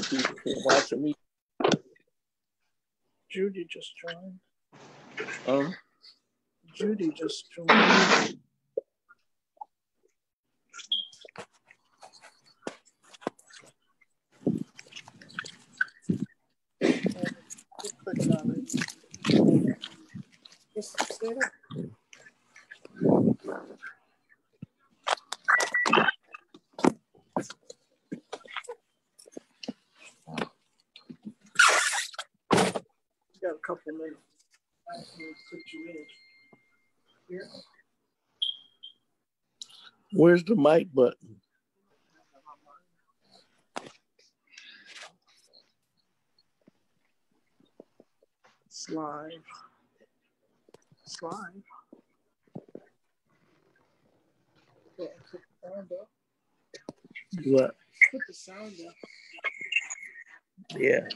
people watching me. Judy just joined. Judy just joined. Click on it. Just say it. Got a couple minutes. I can put you in here. Where's the mic button? Slide. Yeah, put the sound up. What? Put the sound up. Yeah.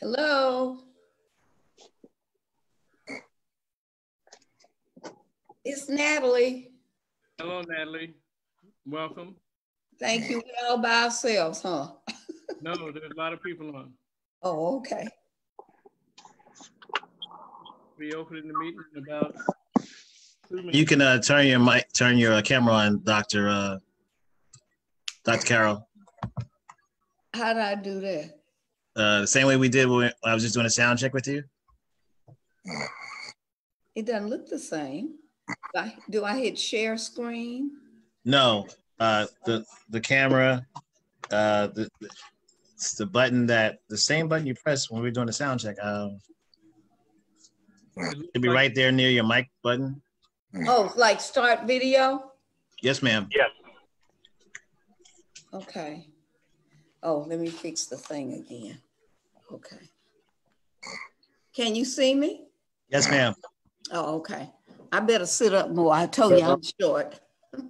Hello. It's Natalie. Hello, Natalie. Welcome. Thank you. We're all by ourselves, huh? No, there's a lot of people on. Oh, okay. We opening the meeting in about 2 minutes. You can turn your camera on, Dr. Carol. How did I do that? The same way we did when I was just doing a sound check with you. It doesn't look the same. Do I hit share screen? No, the camera, it's the button the same button you press when we're doing the sound check. It'll be right there near your mic button. Oh, like start video? Yes, ma'am. Yes. Okay. Oh, let me fix the thing again. Okay. Can you see me? Yes, ma'am. Oh, okay. I better sit up more. I told you I'm short. There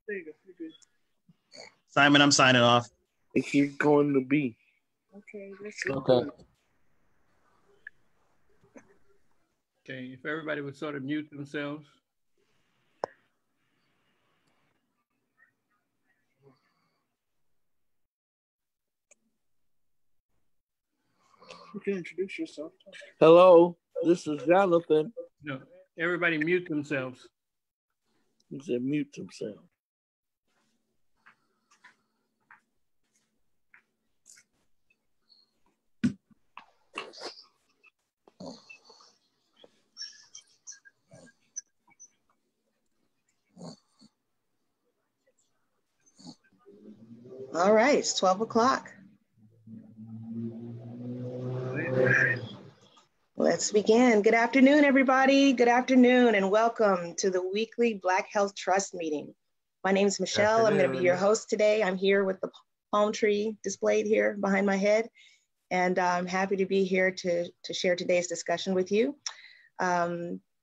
you go. You're good. Simon, I'm signing off. If you're going to be. Okay, let's go. Okay. Okay, if everybody would sort of mute themselves. You can introduce yourself. Hello, this is Jonathan. No, everybody mute themselves. He said mute himself. All right, it's 12 o'clock. Let's begin. Good afternoon, everybody. Good afternoon, and welcome to the weekly Black Health Trust meeting. My name is Michelle. I'm going to be your host today. I'm here with the palm tree displayed here behind my head, and I'm happy to be here to share today's discussion with you.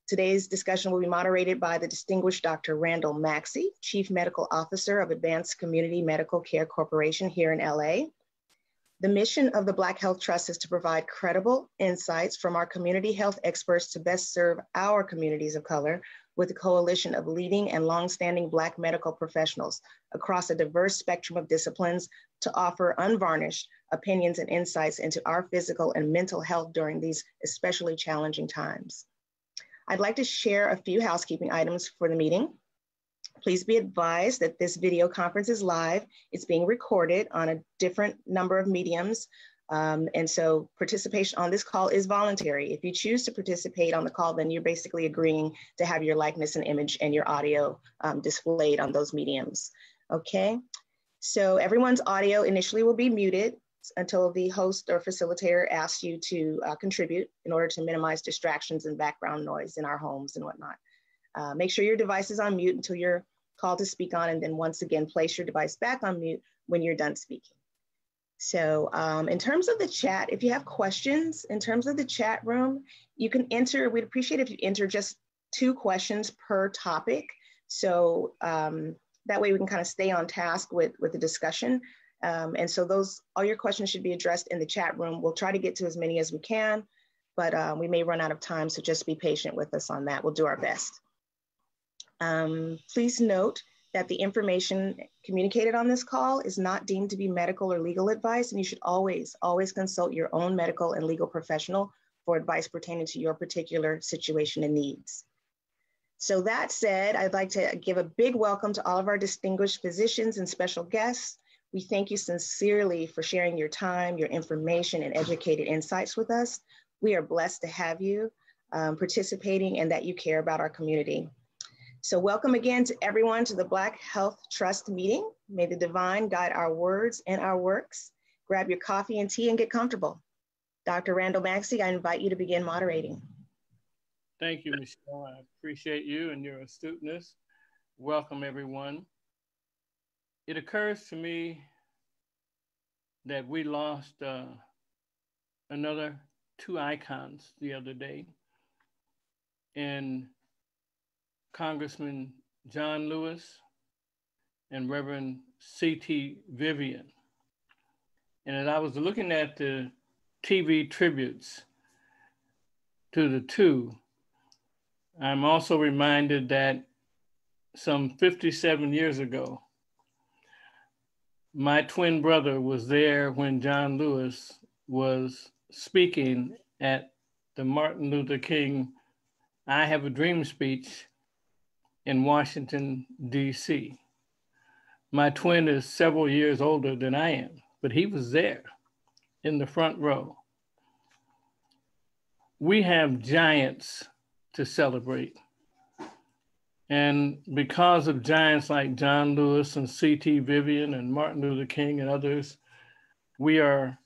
Today's discussion will be moderated by the distinguished Dr. Randall Maxey, Chief Medical Officer of Advanced Community Medical Care Corporation here in LA. The mission of the Black Health Trust is to provide credible insights from our community health experts to best serve our communities of color with a coalition of leading and longstanding Black medical professionals across a diverse spectrum of disciplines to offer unvarnished opinions and insights into our physical and mental health during these especially challenging times. I'd like to share a few housekeeping items for the meeting. Please be advised that this video conference is live. It's being recorded on a different number of mediums. And so participation on this call is voluntary. If you choose to participate on the call, then you're basically agreeing to have your likeness and image and your audio displayed on those mediums. Okay, so everyone's audio initially will be muted until the host or facilitator asks you to contribute in order to minimize distractions and background noise in our homes and whatnot. Make sure your device is on mute until you're called to speak on, and then once again, place your device back on mute when you're done speaking. So in terms of the chat, if you have questions, in terms of the chat room, you can enter, we'd appreciate if you enter just 2 questions per topic. So that way we can kind of stay on task with the discussion. And so all your questions should be addressed in the chat room. We'll try to get to as many as we can, but we may run out of time, so just be patient with us on that. We'll do our best. Please note that the information communicated on this call is not deemed to be medical or legal advice, and you should always consult your own medical and legal professional for advice pertaining to your particular situation and needs. So that said, I'd like to give a big welcome to all of our distinguished physicians and special guests. We thank you sincerely for sharing your time, your information, and educated insights with us. We are blessed to have you participating and that you care about our community. So welcome again to everyone to the Black Health Trust meeting. May the divine guide our words and our works. Grab your coffee and tea and get comfortable. Dr. Randall Maxey, I invite you to begin moderating. Thank you, Michelle. I appreciate you and your astuteness. Welcome, everyone. It occurs to me that we lost another two icons the other day in Congressman John Lewis and Reverend C.T. Vivian. And as I was looking at the TV tributes to the two, I'm also reminded that some 57 years ago, my twin brother was there when John Lewis was speaking at the Martin Luther King I Have a Dream speech in Washington, D.C. My twin is several years older than I am, but he was there in the front row. We have giants to celebrate. And because of giants like John Lewis and C.T. Vivian and Martin Luther King and others, we are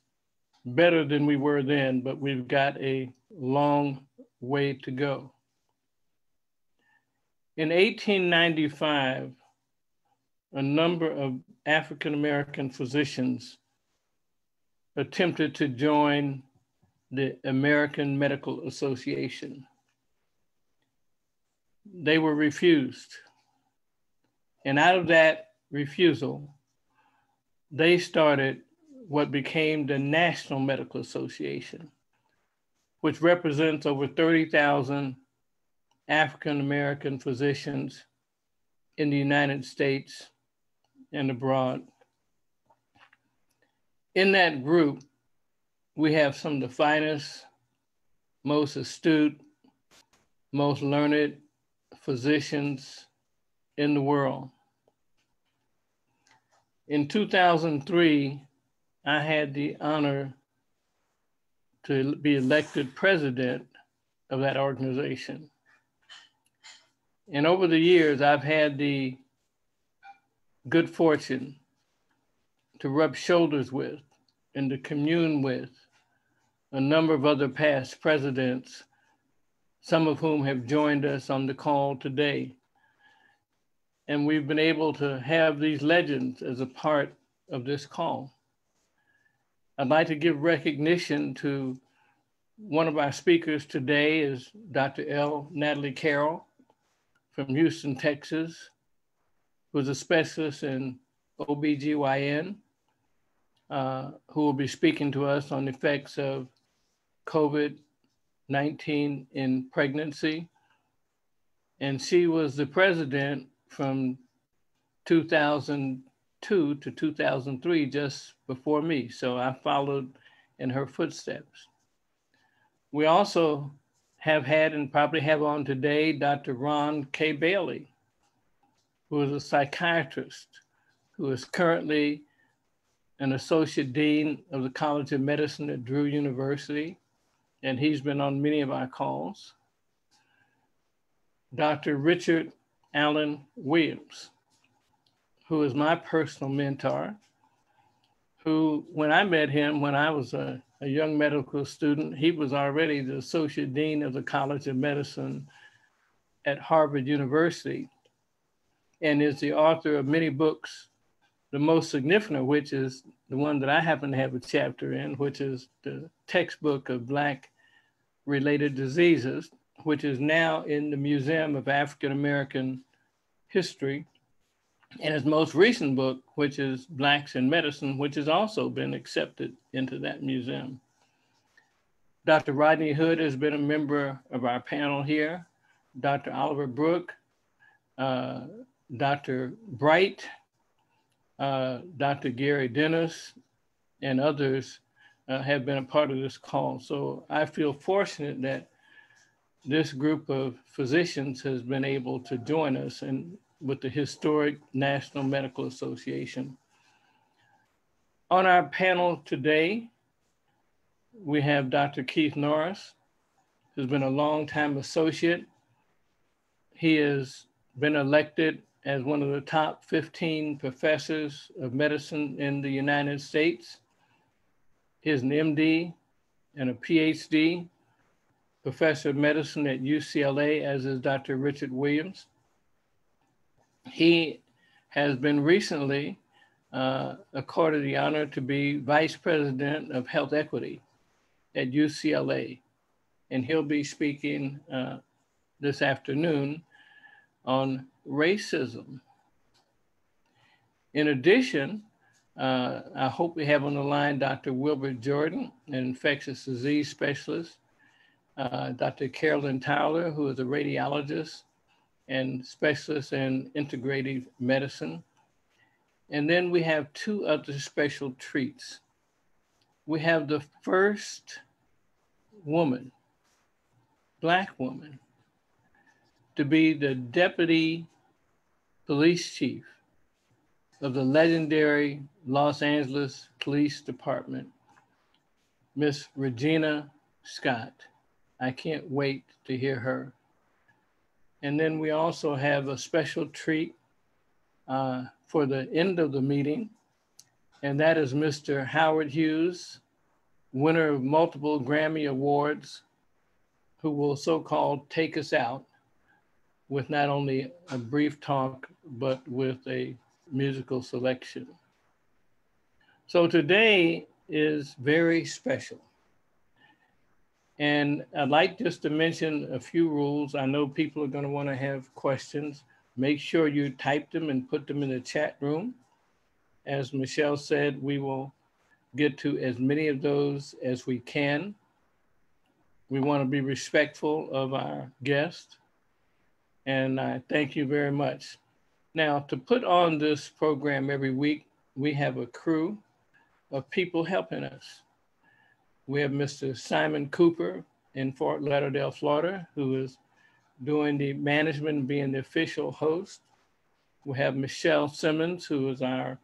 better than we were then, but we've got a long way to go. In 1895, a number of African-American physicians attempted to join the American Medical Association. They were refused. And out of that refusal, they started what became the National Medical Association, which represents over 30,000 African-American physicians in the United States and abroad. In that group, we have some of the finest, most astute, most learned physicians in the world. In 2003, I had the honor to be elected president of that organization. And over the years, I've had the good fortune to rub shoulders with and to commune with a number of other past presidents, some of whom have joined us on the call today. And we've been able to have these legends as a part of this call. I'd like to give recognition to one of our speakers today is Dr. L. Natalie Carroll from Houston, Texas, who's a specialist in OBGYN, who will be speaking to us on the effects of COVID-19 in pregnancy. And she was the president from 2002 to 2003, just before me. So I followed in her footsteps. We also have had and probably have on today Dr. Ron K. Bailey, who is a psychiatrist, who is currently an associate dean of the College of Medicine at Drew University, and he's been on many of our calls. Dr. Richard Allen Williams, who is my personal mentor, who, when I met him when I was a young medical student, he was already the associate dean of the College of Medicine at Harvard University, and is the author of many books, the most significant of which is the one that I happen to have a chapter in, which is the textbook of Black-related diseases, which is now in the Museum of African American History and his most recent book, which is Blacks in Medicine, which has also been accepted into that museum. Dr. Rodney Hood has been a member of our panel here. Dr. Oliver Brooke, Dr. Bright, Dr. Gary Dennis, and others have been a part of this call. So I feel fortunate that this group of physicians has been able to join us and with the historic National Medical Association. On our panel today, we have Dr. Keith Norris, who's been a longtime associate. He has been elected as one of the top 15 professors of medicine in the United States. He is an MD and a PhD, professor of medicine at UCLA, as is Dr. Richard Williams. He has been recently accorded the honor to be Vice President of Health Equity at UCLA. And he'll be speaking this afternoon on racism. In addition, I hope we have on the line Dr. Wilbert Jordan, an infectious disease specialist, Dr. Carolyn Tyler, who is a radiologist and specialist in integrative medicine. And then we have two other special treats. We have the first woman, Black woman, to be the Deputy Police Chief of the legendary Los Angeles Police Department, Miss Regina Scott. I can't wait to hear her. And then we also have a special treat for the end of the meeting, and that is Mr. Howard Hughes, winner of multiple Grammy Awards, who will so-called take us out with not only a brief talk, but with a musical selection. So today is very special. And I'd like just to mention a few rules. I know people are going to want to have questions. Make sure you type them and put them in the chat room. As Michelle said, we will get to as many of those as we can. We want to be respectful of our guests. And I thank you very much. Now, to put on this program every week, we have a crew of people helping us. We have Mr. Simon Cooper in Fort Lauderdale, Florida, who is doing the management, being the official host. We have Michelle Simmons, who is our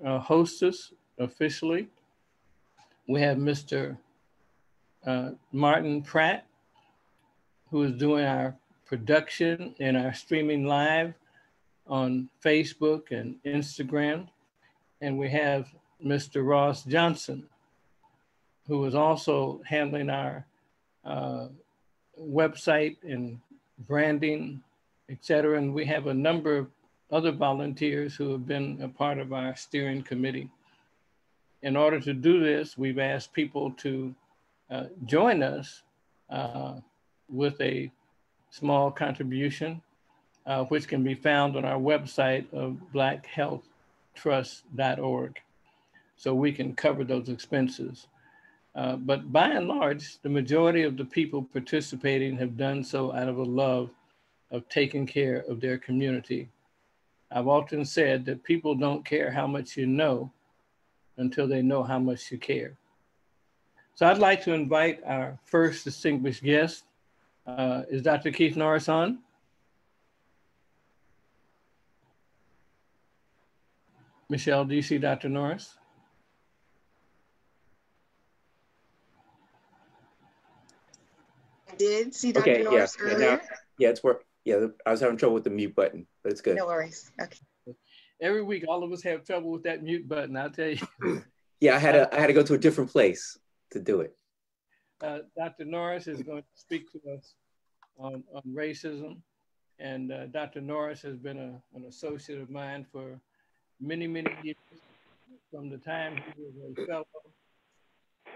hostess officially. We have Mr. Martin Pratt, who is doing our production and our streaming live on Facebook and Instagram. And we have Mr. Ross Johnson, who is also handling our website and branding, et cetera. And we have a number of other volunteers who have been a part of our steering committee. In order to do this, we've asked people to join us with a small contribution, which can be found on our website of blackhealthtrust.org. So we can cover those expenses. But by and large, the majority of the people participating have done so out of a love of taking care of their community. I've often said that people don't care how much you know until they know how much you care. So I'd like to invite our first distinguished guest. Is Dr. Keith Norris on? Michelle, do you see Dr. Norris? I did see Dr. Norris earlier. Yeah, it's work. Yeah, I was having trouble with the mute button, but it's good. No worries. Okay. Every week, all of us have trouble with that mute button, I'll tell you. Yeah, I had to go to a different place to do it. Dr. Norris is going to speak to us on racism. And Dr. Norris has been an associate of mine for many, many years, from the time he was a fellow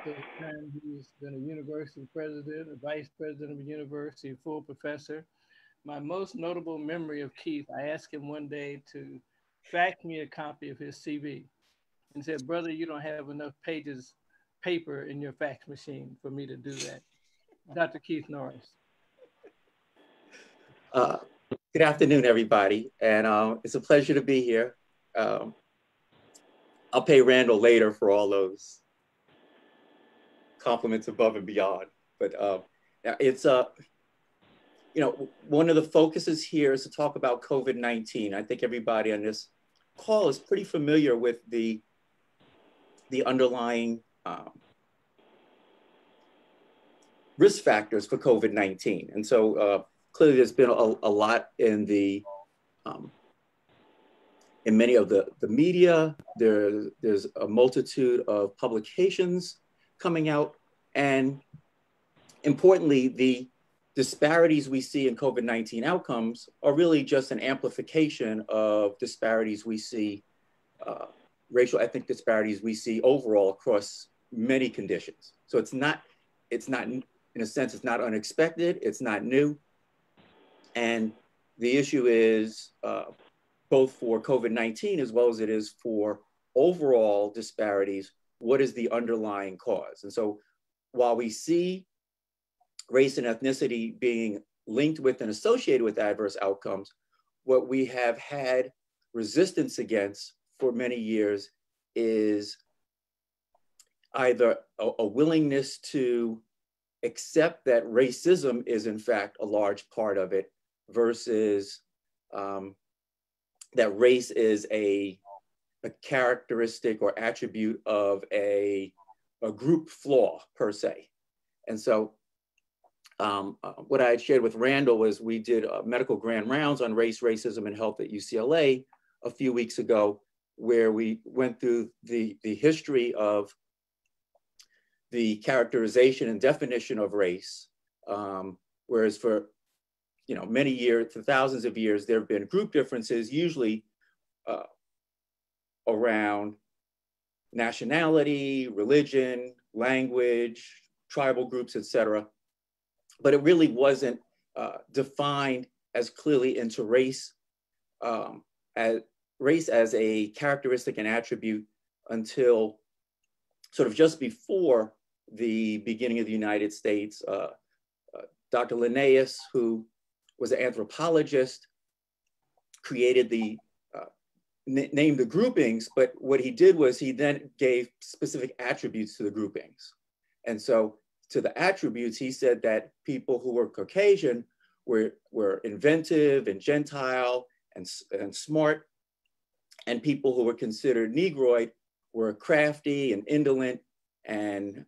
to the time he's been a university president, a vice president of a university, a full professor. My most notable memory of Keith, I asked him one day to faxed me a copy of his CV and said, "Brother, you don't have enough paper in your fax machine for me to do that." Dr. Keith Norris. Good afternoon, everybody, and it's a pleasure to be here. I'll pay Randall later for all those compliments above and beyond, but it's one of the focuses here is to talk about COVID-19. I think everybody on this call is pretty familiar with the underlying risk factors for COVID-19. And so clearly there's been a lot in many of the media. There's a multitude of publications coming out. And importantly, the disparities we see in COVID-19 outcomes are really just an amplification of disparities we see, racial ethnic disparities we see overall across many conditions. So it's not, in a sense, it's not unexpected, it's not new. And the issue is both for COVID-19 as well as it is for overall disparities, what is the underlying cause? And so while we see race and ethnicity being linked with and associated with adverse outcomes, what we have had resistance against for many years is either a willingness to accept that racism is in fact a large part of it versus that race is a characteristic or attribute of a group flaw per se. And so what I had shared with Randall was we did medical grand rounds on race, racism, and health at UCLA a few weeks ago, where we went through the history of the characterization and definition of race. Whereas for many years, for thousands of years, there have been group differences, usually around nationality, religion, language, tribal groups, et cetera. But it really wasn't defined as clearly into race as a characteristic and attribute until sort of just before the beginning of the United States. Dr. Linnaeus, who was an anthropologist, created named the groupings, but what he did was he then gave specific attributes to the groupings. And so to the attributes, he said that people who were Caucasian were inventive and Gentile and smart, and people who were considered Negroid were crafty and indolent and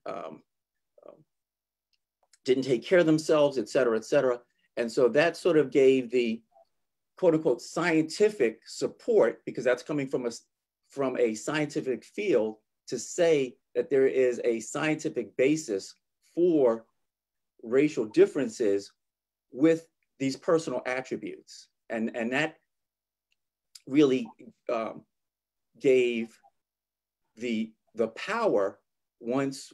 didn't take care of themselves, et cetera, et cetera. And so that sort of gave the quote unquote scientific support, because that's coming from a scientific field, to say that there is a scientific basis for racial differences with these personal attributes. And that really gave the power, once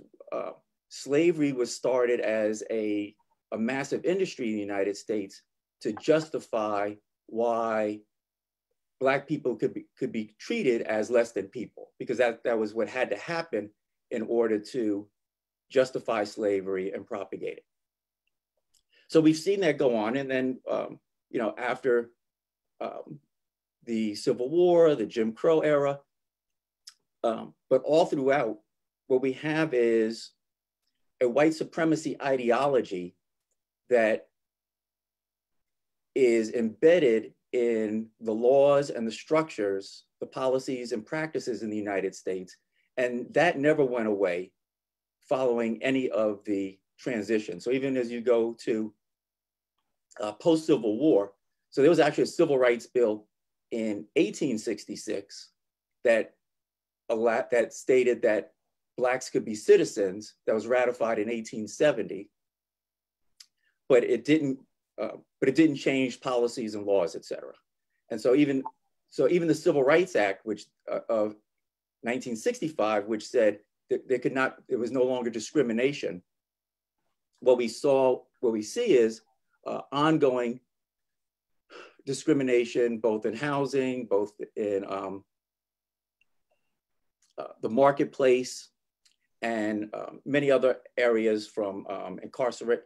slavery was started as a massive industry in the United States, to justify why Black people could be treated as less than people, because that was what had to happen in order to justify slavery and propagate it. So we've seen that go on. And then, after the Civil War, the Jim Crow era, but all throughout, what we have is a white supremacy ideology that is embedded in the laws and the structures, the policies and practices in the United States. And that never went away following any of the transition. So even as you go to post-Civil War, so there was actually a civil rights bill in 1866 that stated that Blacks could be citizens, that was ratified in 1870, but it didn't change policies and laws, et cetera. And so even the Civil Rights Act, which of 1965, which said that there was no longer discrimination. What we see is ongoing discrimination, both in housing, both in the marketplace, and many other areas from incarceration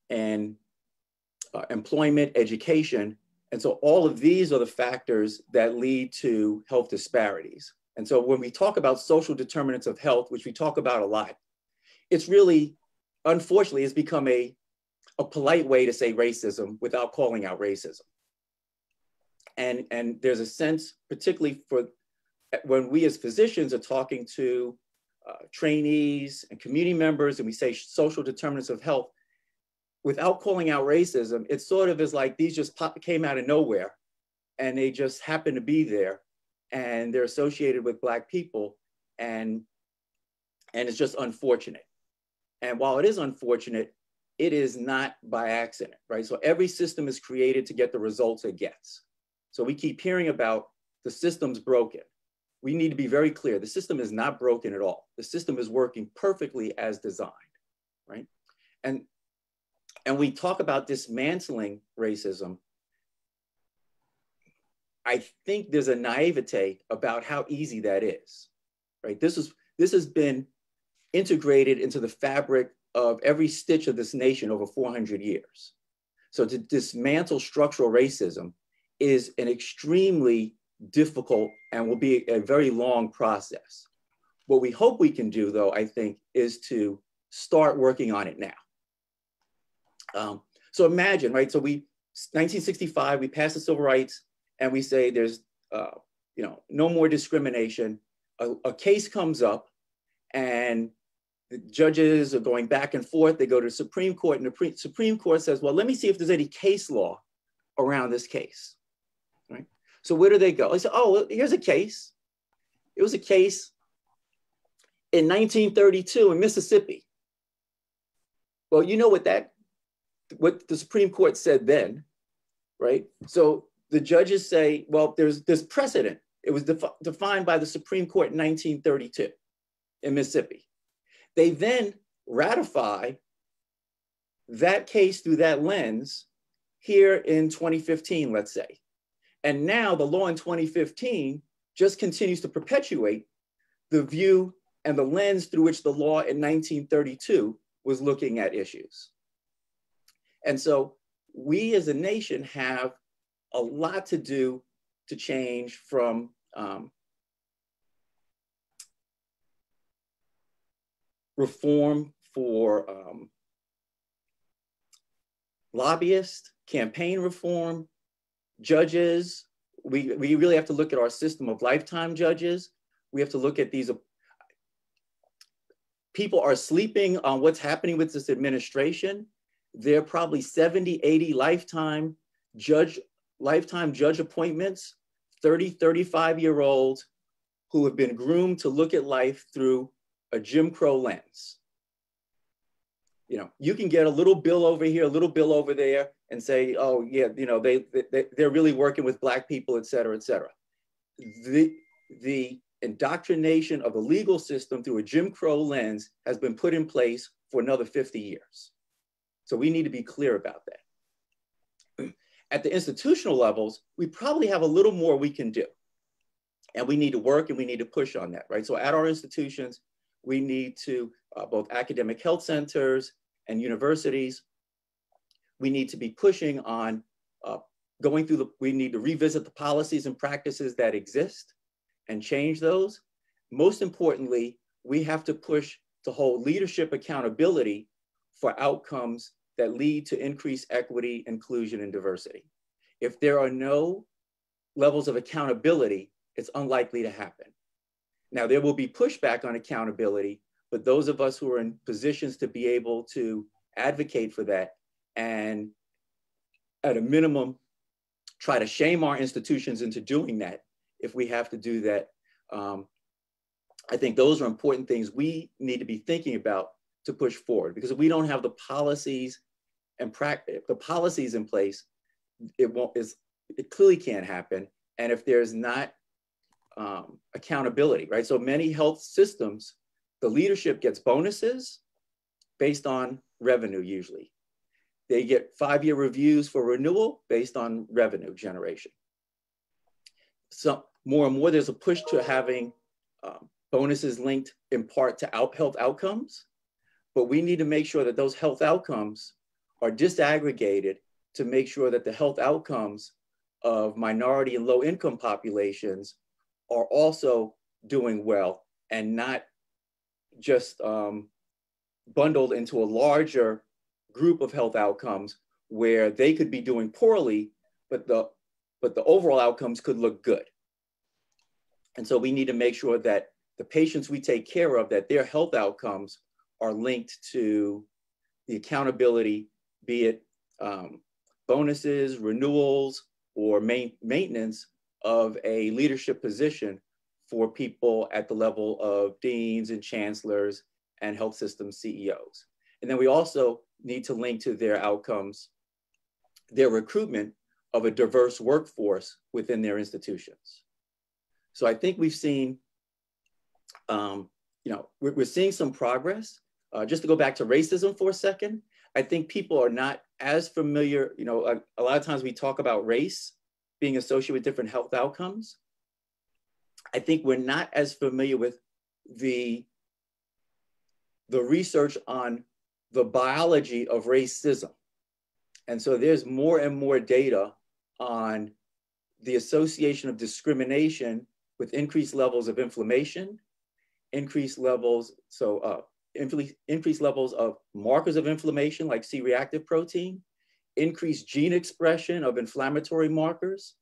and employment, education. And so all of these are the factors that lead to health disparities. And so when we talk about social determinants of health, which we talk about a lot, it's really, unfortunately, it's become a polite way to say racism without calling out racism. And there's a sense, particularly for when we as physicians are talking to trainees and community members, and we say social determinants of health, without calling out racism, it sort of is like these just came out of nowhere and they just happen to be there and they're associated with Black people, and it's just unfortunate. And while it is unfortunate, it is not by accident, right? So every system is created to get the results it gets. So we keep hearing about the system's broken. We need to be very clear. The system is not broken at all. The system is working perfectly as designed, right? And we talk about dismantling racism. I think there's a naivete about how easy that is, right? This has been integrated into the fabric of every stitch of this nation over 400 years. So to dismantle structural racism is an extremely difficult and will be a very long process. What we hope we can do, though, I think, is to start working on it now. So imagine, right? So 1965, we passed the Civil Rights, and we say there's, no more discrimination. A case comes up, and the judges are going back and forth. They go to the Supreme Court, and the Supreme Court says, well, let me see if there's any case law around this case, right? So where do they go? They say, oh, well, here's a case. It was a case in 1932 in Mississippi. Well, you know what the Supreme Court said then, right? So the judges say, well, there's precedent. It was defined by the Supreme Court in 1932 in Mississippi. They then ratify that case through that lens here in 2015, let's say. And now the law in 2015 just continues to perpetuate the view and the lens through which the law in 1932 was looking at issues. And so we as a nation have a lot to do to change from reform for lobbyists, campaign reform, judges. We really have to look at our system of lifetime judges. We have to look at these. People are sleeping on what's happening with this administration. There are probably 70, 80 lifetime judge appointments, 30, 35-year-olds who have been groomed to look at life through a Jim Crow lens. You can get a little bill over here, a little bill over there, and say, oh yeah, they're really working with Black people, et cetera, et cetera. The indoctrination of the legal system through a Jim Crow lens has been put in place for another 50 years. So we need to be clear about that. At the institutional levels, we probably have a little more we can do. And we need to work and we need to push on that, right? So at our institutions, we need to, both academic health centers and universities, we need to be pushing on we need to revisit the policies and practices that exist and change those. Most importantly, we have to push to hold leadership accountability for outcomes that lead to increased equity, inclusion, and diversity. If there are no levels of accountability, it's unlikely to happen. Now, there will be pushback on accountability, but those of us who are in positions to be able to advocate for that and at a minimum, try to shame our institutions into doing that, if we have to do that, I think those are important things we need to be thinking about to push forward, because if we don't have the policies and the policies in place, it clearly can't happen. And if there's not accountability, right? So many health systems, the leadership gets bonuses based on revenue usually. They get 5-year reviews for renewal based on revenue generation. So more and more, there's a push to having bonuses linked in part to health outcomes, but we need to make sure that those health outcomes are disaggregated to make sure that the health outcomes of minority and low income populations are also doing well and not just bundled into a larger group of health outcomes where they could be doing poorly, but the overall outcomes could look good. And so we need to make sure that the patients we take care of, that their health outcomes are linked to the accountability, be it bonuses, renewals, or maintenance of a leadership position for people at the level of deans and chancellors and health system CEOs. And then we also need to link to their outcomes, their recruitment of a diverse workforce within their institutions. So I think we've seen, we're seeing some progress. Just to go back to racism for a second, I think people are not as familiar, a lot of times we talk about race being associated with different health outcomes. I think we're not as familiar with the research on the biology of racism. And so there's more and more data on the association of discrimination with increased levels of inflammation, increased levels of markers of inflammation like C-reactive protein, increased gene expression of inflammatory markers,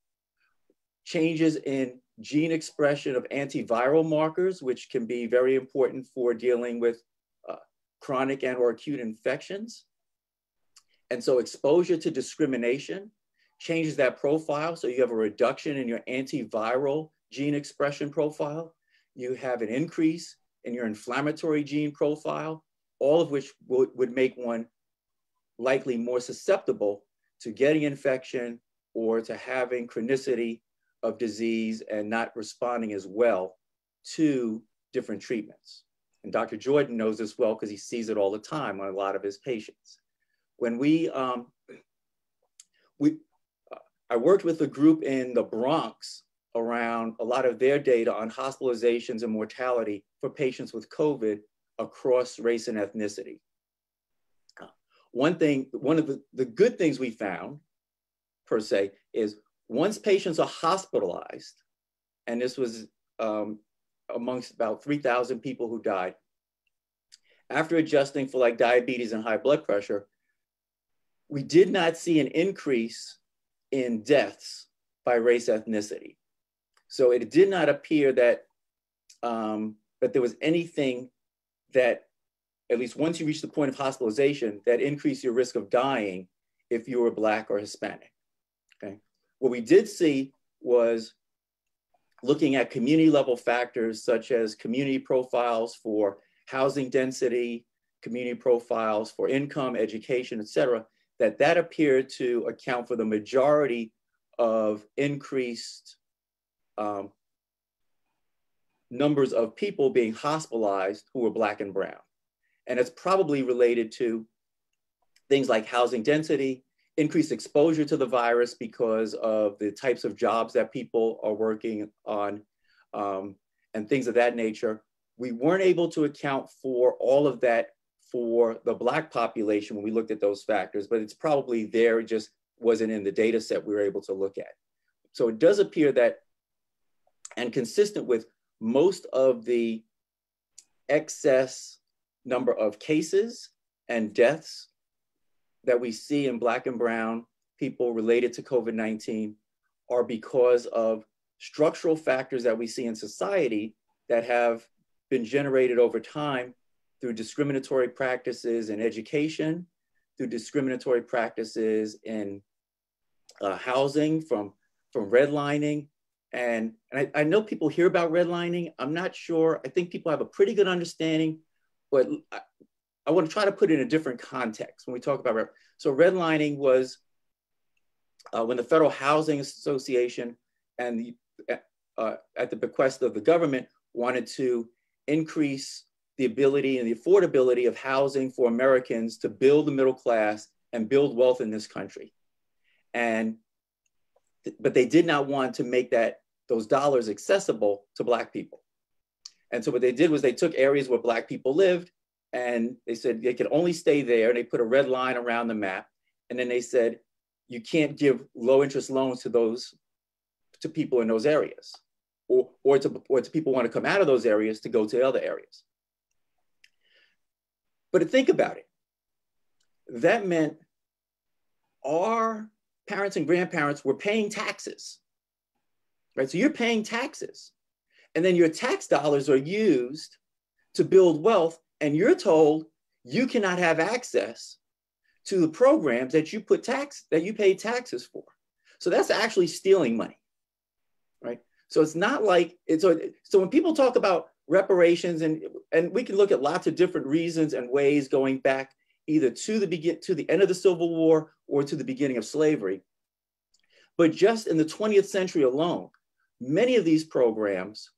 changes in gene expression of antiviral markers, which can be very important for dealing with chronic and or acute infections. And so exposure to discrimination changes that profile. So you have a reduction in your antiviral gene expression profile. You have an increase in your inflammatory gene profile, all of which would make one likely more susceptible to getting infection or to having chronicity of disease and not responding as well to different treatments. And Dr. Jordan knows this well because he sees it all the time on a lot of his patients. When I worked with a group in the Bronx around a lot of their data on hospitalizations and mortality for patients with COVID across race and ethnicity. One of the good things we found, per se, is once patients are hospitalized, and this was amongst about 3,000 people who died, after adjusting for like diabetes and high blood pressure, we did not see an increase in deaths by race ethnicity. So it did not appear that there was anything that, at least once you reach the point of hospitalization, that increased your risk of dying if you were Black or Hispanic, okay? What we did see was looking at community level factors such as community profiles for housing density, community profiles for income, education, et cetera, that appeared to account for the majority of increased numbers of people being hospitalized who were Black and brown. And it's probably related to things like housing density, increased exposure to the virus because of the types of jobs that people are working on, and things of that nature. We weren't able to account for all of that for the Black population when we looked at those factors, but it's probably there, it just wasn't in the data set we were able to look at. So it does appear that, and consistent with most of the excess number of cases and deaths that we see in Black and brown people related to COVID-19 are because of structural factors that we see in society that have been generated over time through discriminatory practices in education, through discriminatory practices in housing, from redlining. And I know people hear about redlining. I'm not sure. I think people have a pretty good understanding, but I want to try to put it in a different context when we talk about so redlining was when the Federal Housing Association and at the bequest of the government wanted to increase the ability and the affordability of housing for Americans to build the middle class and build wealth in this country. But they did not want to make those dollars accessible to Black people. And so what they did was they took areas where Black people lived, and they said they could only stay there, and they put a red line around the map. And then they said, you can't give low interest loans to people in those areas, or to people who want to come out of those areas to go to other areas. But to think about it, that meant our parents and grandparents were paying taxes, right? So you're paying taxes, and then your tax dollars are used to build wealth, and you're told you cannot have access to the programs that you pay taxes for. So that's actually stealing money, right? So it's not like so when people talk about reparations, and we can look at lots of different reasons and ways going back either to the end of the Civil War or to the beginning of slavery. But just in the 20th century alone, many of these programs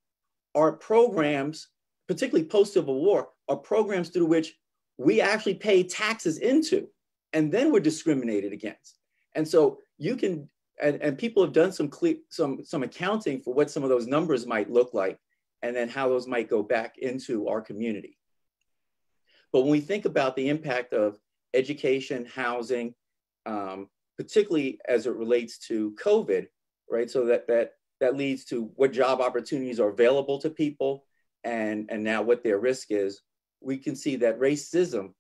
are programs, particularly post-Civil War, are programs through which we actually pay taxes into, and then we're discriminated against. And so you can, and people have done some accounting for what some of those numbers might look like, and then how those might go back into our community. But when we think about the impact of education, housing, particularly as it relates to COVID, right? So that leads to what job opportunities are available to people, and now what their risk is. We can see that racism,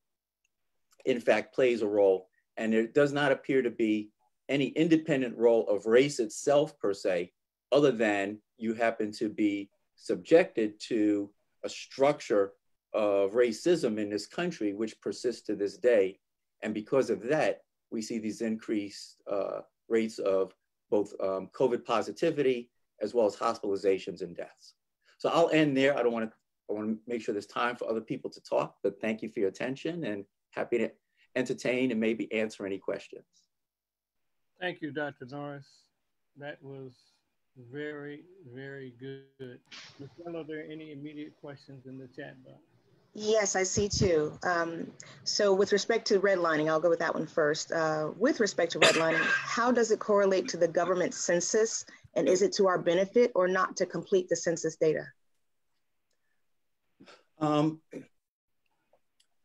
in fact, plays a role, and there does not appear to be any independent role of race itself per se, other than you happen to be subjected to a structure of racism in this country, which persists to this day. And because of that, we see these increased rates of both COVID positivity, as well as hospitalizations and deaths. So I'll end there. I want to make sure there's time for other people to talk, but thank you for your attention, and happy to entertain and maybe answer any questions. Thank you, Dr. Norris. That was very, very good. Michelle, are there any immediate questions in the chat box? Yes, I see two. So with respect to redlining, I'll go with that one first. With respect to redlining, how does it correlate to the government census? And is it to our benefit or not to complete the census data?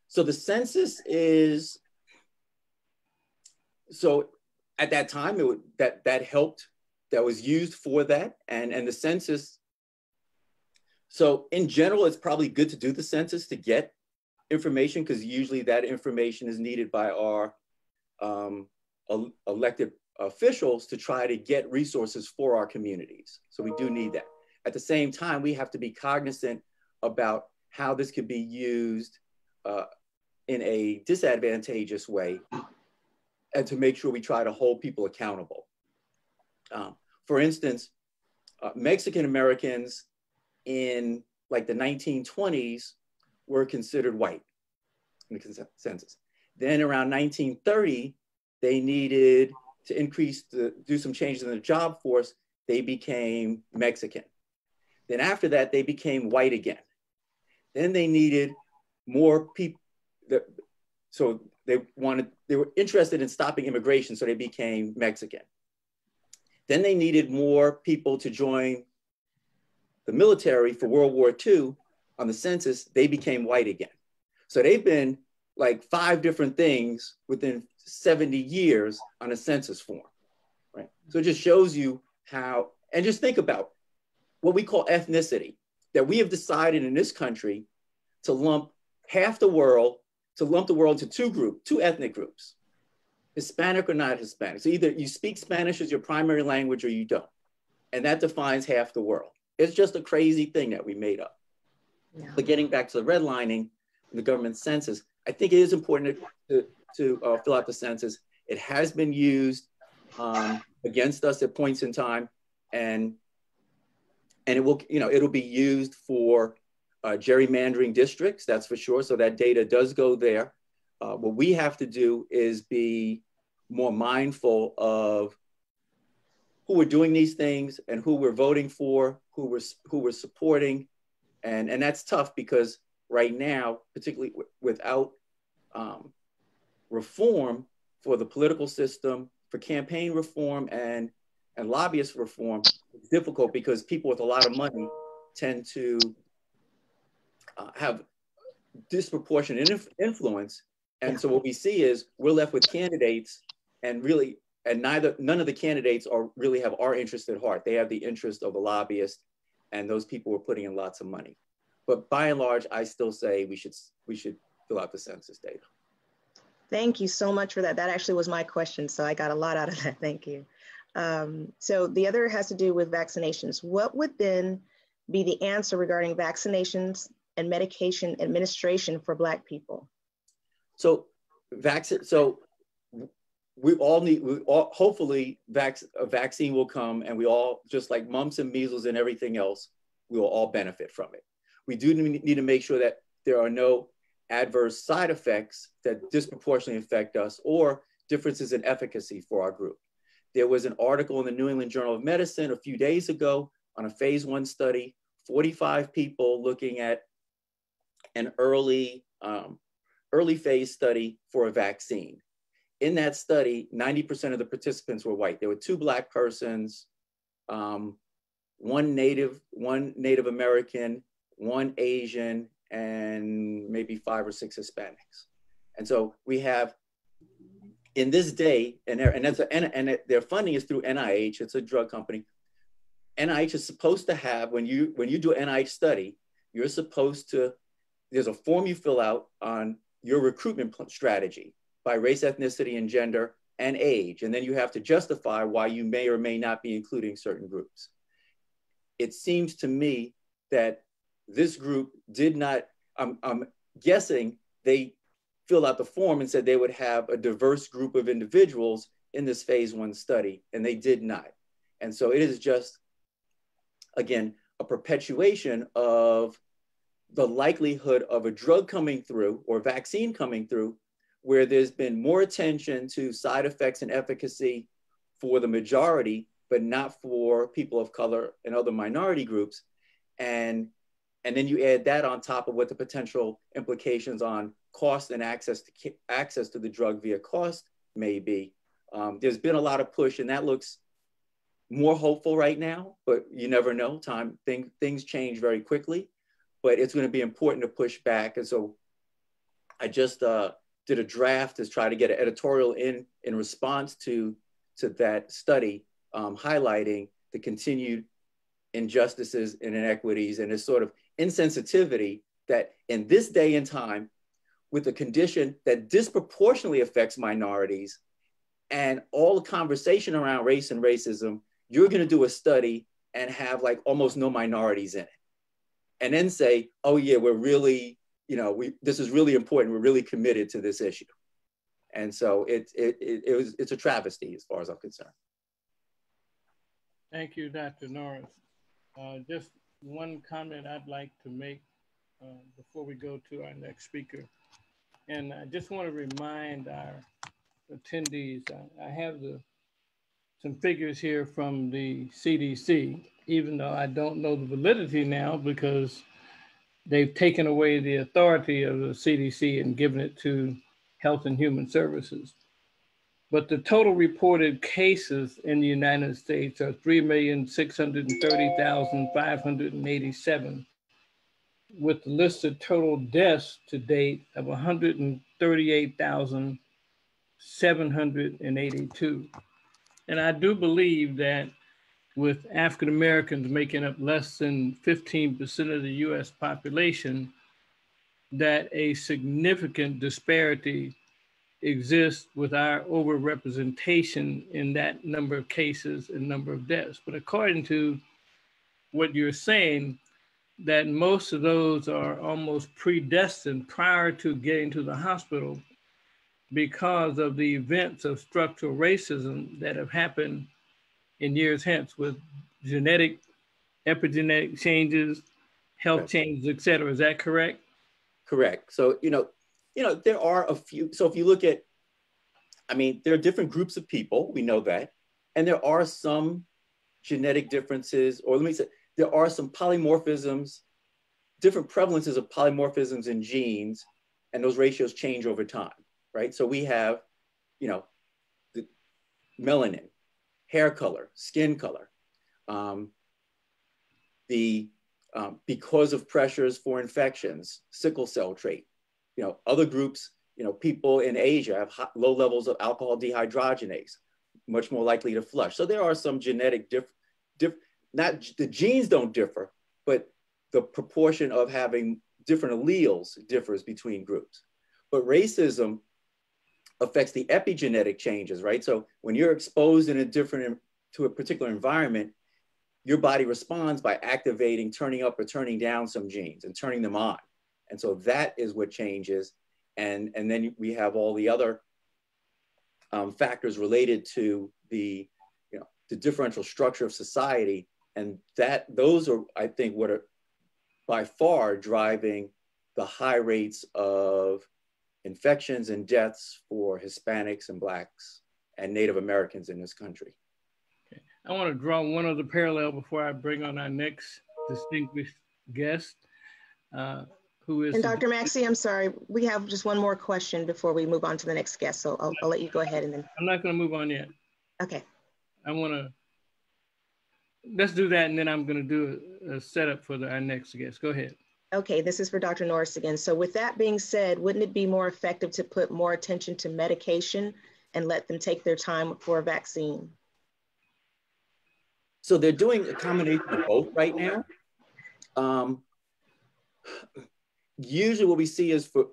So the census is, so at that time, that helped, that was used for that. And the census, so in general, it's probably good to do the census to get information, because usually that information is needed by our elected officials to try to get resources for our communities. So we do need that. At the same time, we have to be cognizant about how this could be used in a disadvantageous way, and to make sure we try to hold people accountable. For instance, Mexican Americans in like the 1920s were considered white in the census. Then around 1930, they needed to do some changes in the job force. They became Mexican. Then after that, they became white again. Then they needed more people, so they were interested in stopping immigration, so they became Mexican. Then they needed more people to join the military for World War II. On the census, they became white again. So they've been like 5 different things within 70 years on a census form, right? So it just shows you how, and just think about what we call ethnicity, that we have decided in this country to lump the world into 2 ethnic groups, Hispanic or not Hispanic. So either you speak Spanish as your primary language or you don't. And that defines half the world. It's just a crazy thing that we made up. Yeah. But getting back to the redlining, the government census, I think it is important to fill out the census. It has been used against us at points in time, and it will, it'll be used for gerrymandering districts, that's for sure. So that data does go there. What we have to do is be more mindful of who we're doing these things and who we're voting for, who we're supporting, and that's tough because right now, particularly without reform, for the political system, for campaign reform and lobbyist reform, it's difficult because people with a lot of money tend to have disproportionate influence. And so what we see is we're left with candidates and none of the candidates really have our interest at heart. They have the interest of a lobbyist, and those people are putting in lots of money. But by and large, I still say we should fill out the census data. Thank you so much for that. That actually was my question, so I got a lot out of that. Thank you. So the other has to do with vaccinations. What would then be the answer regarding vaccinations and medication administration for Black people? So hopefully a vaccine will come, and we all, just like mumps and measles and everything else, we will all benefit from it. We do need to make sure that there are no adverse side effects that disproportionately affect us or differences in efficacy for our group. There was an article in the New England Journal of Medicine a few days ago on a phase 1 study, 45 people looking at an early phase study for a vaccine. In that study, 90% of the participants were white. There were 2 Black persons, one Native American, 1 Asian, and maybe 5 or 6 Hispanics. And so we have, in this day, and their funding is through NIH, it's a drug company. NIH is supposed to have, when you do an NIH study, you're supposed to, there's a form you fill out on your recruitment strategy by race, ethnicity, and gender, and age. And then you have to justify why you may or may not be including certain groups. It seems to me that this group did not, I'm guessing they filled out the form and said they would have a diverse group of individuals in this phase 1 study, and they did not. And so it is just, again, a perpetuation of the likelihood of a drug coming through or vaccine coming through where there's been more attention to side effects and efficacy for the majority, but not for people of color and other minority groups. And then you add that on top of what the potential implications on cost and access to the drug via cost may be. There's been a lot of push, and that looks more hopeful right now, but you never know. Things change very quickly, but it's going to be important to push back. And so I just did a draft to try to get an editorial in response to that study, highlighting the continued injustices and inequities and this sort of insensitivity that in this day and time, with a condition that disproportionately affects minorities and all the conversation around race and racism, you're going to do a study and have like almost no minorities in it. And then say, oh yeah, we're really, this is really important. We're really committed to this issue. And so it's a travesty as far as I'm concerned. Thank you, Dr. Norris. Just one comment I'd like to make before we go to our next speaker. And I just want to remind our attendees, I have some figures here from the CDC, even though I don't know the validity now because they've taken away the authority of the CDC and given it to Health and Human Services. But the total reported cases in the United States are 3,630,587, with the listed total deaths to date of 138,782. And I do believe that with African Americans making up less than 15% of the US population, that a significant disparity exists with our overrepresentation in that number of cases and number of deaths. But according to what you're saying, that most of those are almost predestined prior to getting to the hospital because of the events of structural racism that have happened in years hence with genetic, epigenetic changes, health changes, et cetera. Is that correct? Correct. So, there are a few, so if you look at, there are different groups of people, we know that, and there are some genetic differences, or let me say, there are some polymorphisms, different prevalences of polymorphisms in genes, and those ratios change over time, right? So we have you know, the melanin, hair color, skin color, because of pressures for infections, sickle cell trait, you know, other groups, you know, people in Asia have low levels of alcohol dehydrogenase, much more likely to flush. So there are some genetic not the genes don't differ, but the proportion of having different alleles differs between groups. But racism affects the epigenetic changes, right? So when you're exposed to a particular environment, your body responds by activating, turning up or turning down some genes and turning them on. And so that is what changes. And then we have all the other factors related to the differential structure of society. And those are, I think, what are by far driving the high rates of infections and deaths for Hispanics and Blacks and Native Americans in this country. Okay. I want to draw one other parallel before I bring on our next distinguished guest, who is— And Dr. Maxey, I'm sorry, we have just one more question before we move on to the next guest. So I'll let you go ahead and then. I'm not going to move on yet. Okay. I want to— let's do that, and then I'm going to do a setup for our next guest. Go ahead. Okay, this is for Dr. Norris again. So with that being said, wouldn't it be more effective to put more attention to medication and let them take their time for a vaccine? So they're doing a combination of both right now. Usually what we see is for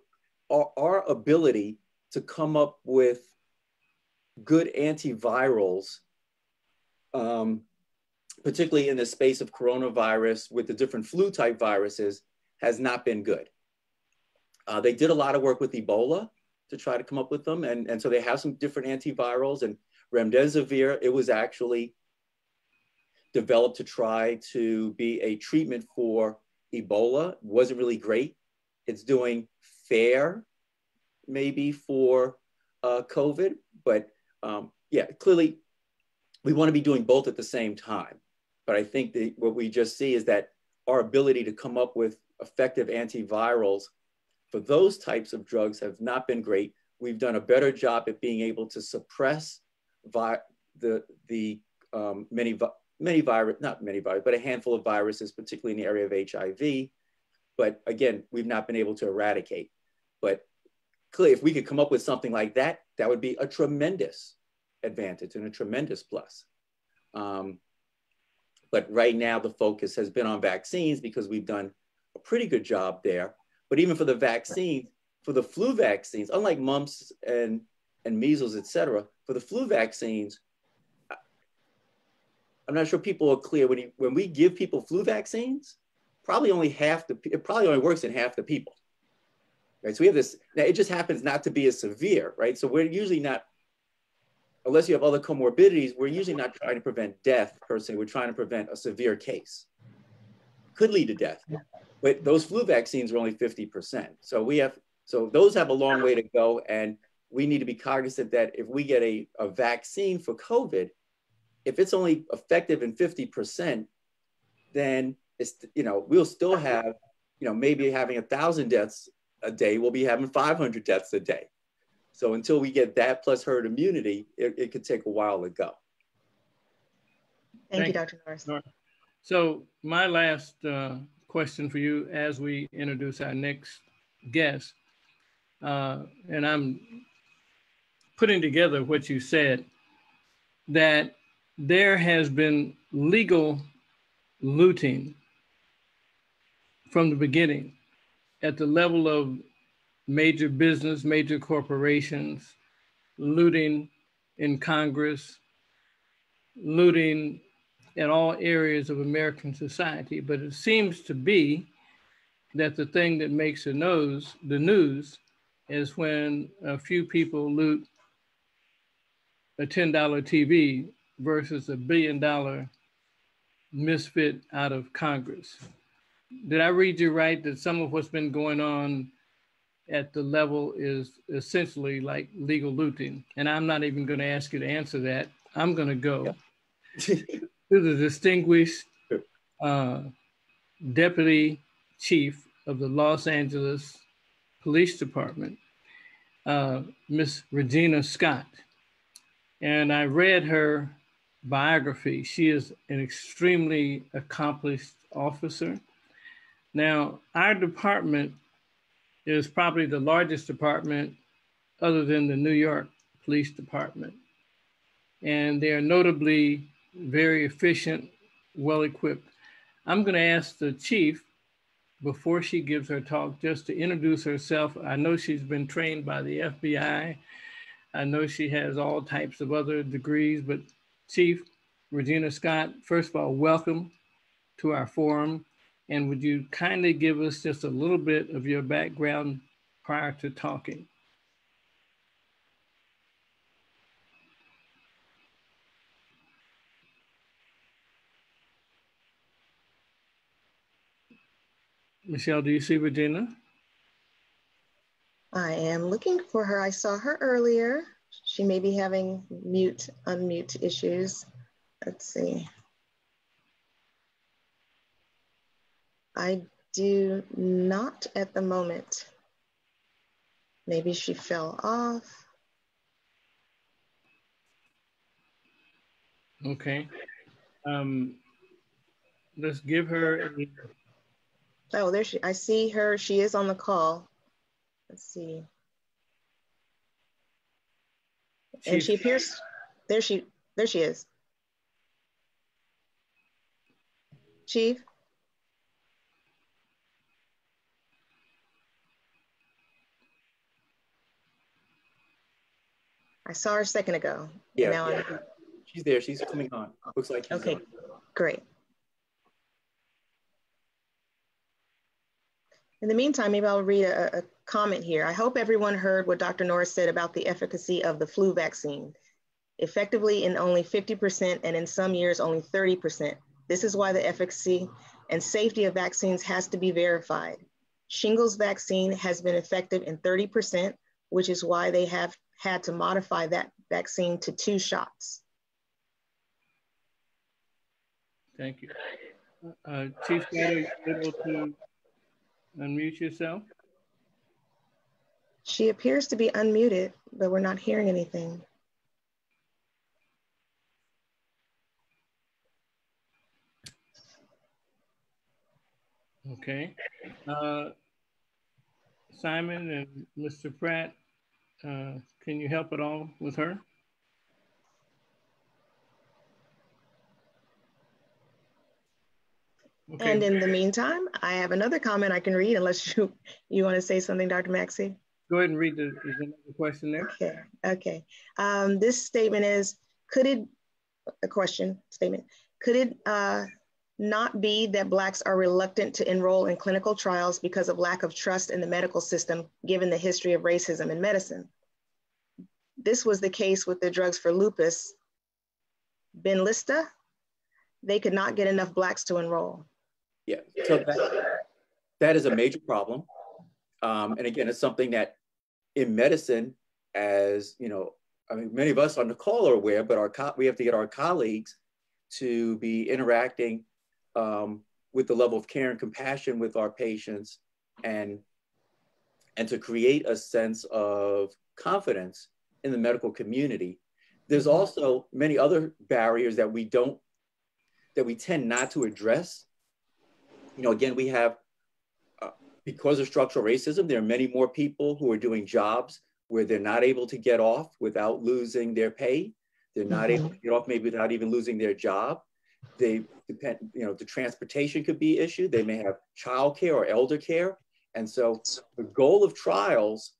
our ability to come up with good antivirals, particularly in the space of coronavirus with the different flu type viruses, has not been good. They did a lot of work with Ebola to try to come up with them. And so they have some different antivirals, and remdesivir, it was actually developed to try to be a treatment for Ebola. Wasn't really great. It's doing fair maybe for COVID, but yeah, clearly we want to be doing both at the same time. But I think that what we just see is that our ability to come up with effective antivirals for those types of drugs have not been great. We've done a better job at being able to suppress many viruses, not many viruses, but a handful of viruses, particularly in the area of HIV. But again, we've not been able to eradicate. But clearly, if we could come up with something like that, that would be a tremendous advantage and a tremendous plus. But right now, the focus has been on vaccines because we've done a pretty good job there. But even for the vaccines, for the flu vaccines, unlike mumps and measles, et cetera, for the flu vaccines, I'm not sure people are clear. When we give people flu vaccines, it probably only works in half the people, right? So we have this, now it just happens not to be as severe, right? So we're usually not, unless you have other comorbidities, we're usually not trying to prevent death per se. We're trying to prevent a severe case. Could lead to death, but those flu vaccines are only 50%. So those have a long way to go, and we need to be cognizant that if we get a vaccine for COVID, if it's only effective in 50%, then it's, we'll still have, maybe having 1,000 deaths a day, we'll be having 500 deaths a day. So until we get that plus herd immunity, it could take a while to go. Thank you, Dr. Norris. So my last question for you as we introduce our next guest, and I'm putting together what you said, that there has been legal looting from the beginning at the level of major business, major corporations, looting in Congress, looting in all areas of American society. But it seems to be that the thing that makes the news is when a few people loot a $10 TV versus $1 billion misfit out of Congress. Did I read you right that some of what's been going on at the level is essentially like legal looting? And I'm not even going to ask you to answer that. I'm going to go to the distinguished Deputy Chief of the Los Angeles Police Department. Miss Regina Scott. And I read her biography. She is an extremely accomplished officer. Now, our department is probably the largest department other than the New York Police Department. And they are notably very efficient, well-equipped. I'm going to ask the chief, before she gives her talk, just to introduce herself. I know she's been trained by the FBI. I know she has all types of other degrees, but Chief Regina Scott, first of all, welcome to our forum. And would you kindly give us just a little bit of your background prior to talking? Michelle, do you see Regina? I am looking for her. I saw her earlier. She may be having mute, unmute issues. Let's see. I do not at the moment. Maybe she fell off. Okay. Let's give her a... Oh, there she, I see her. She is on the call. Let's see. And she appears, there she is. Chief? I saw her a second ago. Yeah, now yeah. She's there. She's coming on. Looks like she's okay, on. Great. In the meantime, maybe I'll read a comment here. I hope everyone heard what Dr. Norris said about the efficacy of the flu vaccine. Effectively in only 50% and in some years only 30%. This is why the efficacy and safety of vaccines has to be verified. Shingles vaccine has been effective in 30%, which is why they have had to modify that vaccine to 2 shots. Thank you. Chief Scott, are you able to unmute yourself? She appears to be unmuted, but we're not hearing anything. Okay. Simon and Mr. Pratt, can you help at all with her? Okay. And in the meantime, I have another comment I can read unless you want to say something, Dr. Maxey. Go ahead and read is another question there? Okay. This statement is, could it not be that Blacks are reluctant to enroll in clinical trials because of lack of trust in the medical system, given the history of racism in medicine? This was the case with the drugs for lupus. Benlysta, they could not get enough Blacks to enroll. Yeah, so that is a major problem. And again, it's something that in medicine, as you know, I mean, many of us on the call are aware, but we have to get our colleagues to be interacting with the level of care and compassion with our patients, and to create a sense of confidence in the medical community. There's also many other barriers that we tend not to address. You know, again, we have, because of structural racism, there are many more people who are doing jobs where they're not able to get off without losing their pay. They're not able to get off maybe without even losing their job. They depend, you know, the transportation could be an issue. They may have childcare or elder care. And so the goal of trials,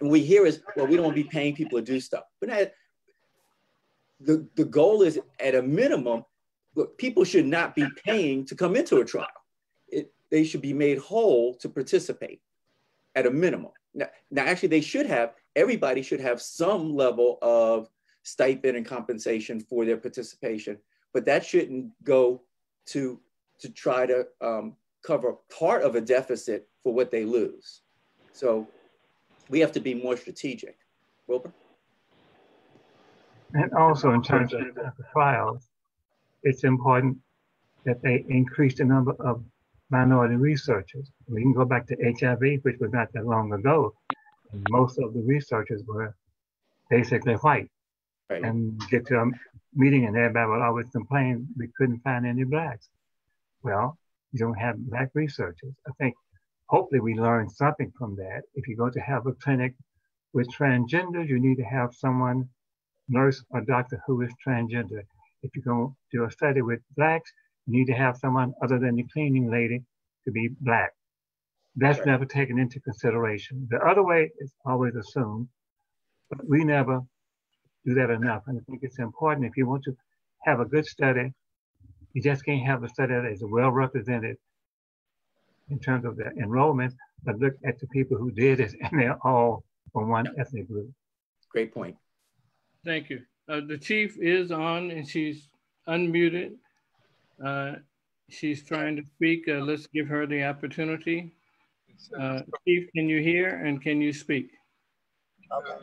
and we hear is, well, we don't want to be paying people to do stuff. But the goal is, at a minimum, look, people should not be paying to come into a trial. They should be made whole to participate at a minimum. Now, actually, everybody should have some level of stipend and compensation for their participation, but that shouldn't go to try to cover part of a deficit for what they lose. So we have to be more strategic. Wilbur? And also in terms of the trials, it's important that they increase the number of minority researchers. We can go back to HIV, which was not that long ago. most of the researchers were basically white. Right. And get to a meeting and everybody would always complain we couldn't find any blacks. Well, you don't have black researchers. I think hopefully we learned something from that. If you're going to have a clinic with transgenders, you need to have someone, nurse or doctor, who is transgender. If you're going to do a study with blacks, you need to have someone other than the cleaning lady to be black. That's Right. never taken into consideration. The other way is always assumed, but we never do that enough. And I think it's important if you want to have a good study, you just can't have a study that is well represented in terms of the enrollment, but look at the people who did it and they're all from one ethnic group. Great point. Thank you. The chief is on and she's unmuted. She's trying to speak. Let's give her the opportunity. Chief, can you hear and can you speak? Okay.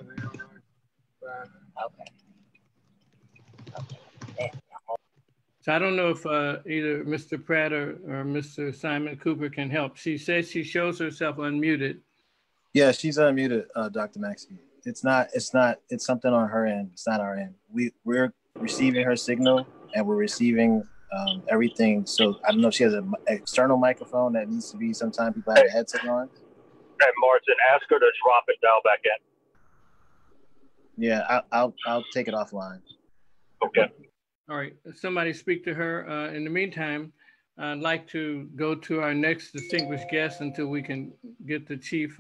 So I don't know if either Mr. Pratt or Mr. Simon Cooper can help. She says she shows herself unmuted. Yeah, she's unmuted, Dr. Maxey. It's something on her end. It's not our end. We're receiving her signal and we're receiving everything. So I don't know if she has an external microphone that needs to be, sometimes people have a headset on. Hey, Martin, ask her to drop it down back in. Yeah, I'll take it offline. Okay. All right, somebody speak to her. In the meantime, I'd like to go to our next distinguished guest until we can get the chief